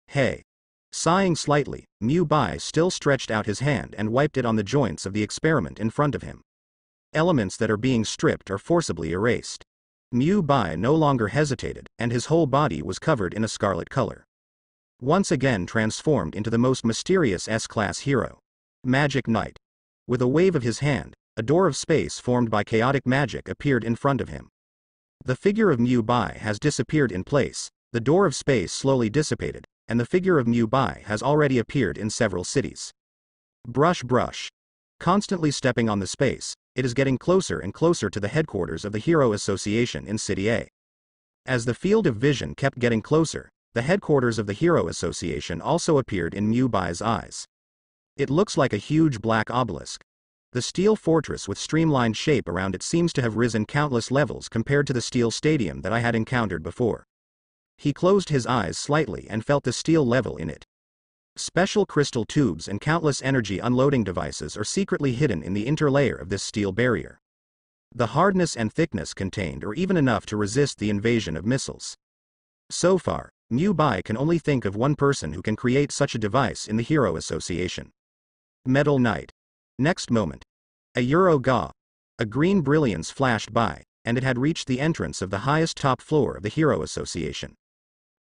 Hey. Sighing slightly, Mu Bai still stretched out his hand and wiped it on the joints of the experiment in front of him. Elements that are being stripped are forcibly erased. Mu Bai no longer hesitated, and his whole body was covered in a scarlet color. Once again transformed into the most mysterious S-class hero. Magic Knight. With a wave of his hand, a door of space formed by chaotic magic appeared in front of him. The figure of Mu Bai has disappeared in place, the door of space slowly dissipated, and the figure of Mu Bai has already appeared in several cities. Brush brush. Constantly stepping on the space, it is getting closer and closer to the headquarters of the Hero Association in City A. As the field of vision kept getting closer, the headquarters of the Hero Association also appeared in Mu Bai's eyes. It looks like a huge black obelisk. The steel fortress with streamlined shape around it seems to have risen countless levels compared to the steel stadium that I had encountered before. He closed his eyes slightly and felt the steel level in it. Special crystal tubes and countless energy unloading devices are secretly hidden in the interlayer of this steel barrier. The hardness and thickness contained are even enough to resist the invasion of missiles. So far, Mu Bai can only think of one person who can create such a device in the Hero Association. Metal Knight. Next moment. A Euro Ga. A green brilliance flashed by, and it had reached the entrance of the highest top floor of the Hero Association.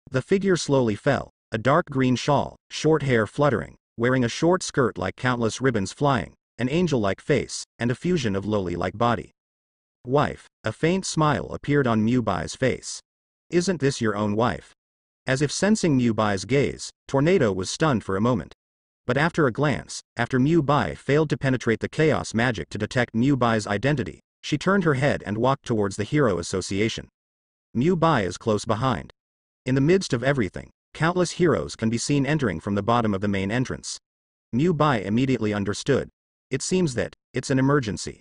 The figure slowly fell, a dark green shawl, short hair fluttering, wearing a short skirt like countless ribbons flying, an angel-like face, and a fusion of lily-like body. Wife. A faint smile appeared on Mu Bai's face. Isn't this your own wife? As if sensing Mu Bai's gaze, Tornado was stunned for a moment. But after a glance, after Mu Bai failed to penetrate the chaos magic to detect Mu Bai's identity, she turned her head and walked towards the Hero Association. Mu Bai is close behind. In the midst of everything, countless heroes can be seen entering from the bottom of the main entrance. Mu Bai immediately understood. It seems that it's an emergency.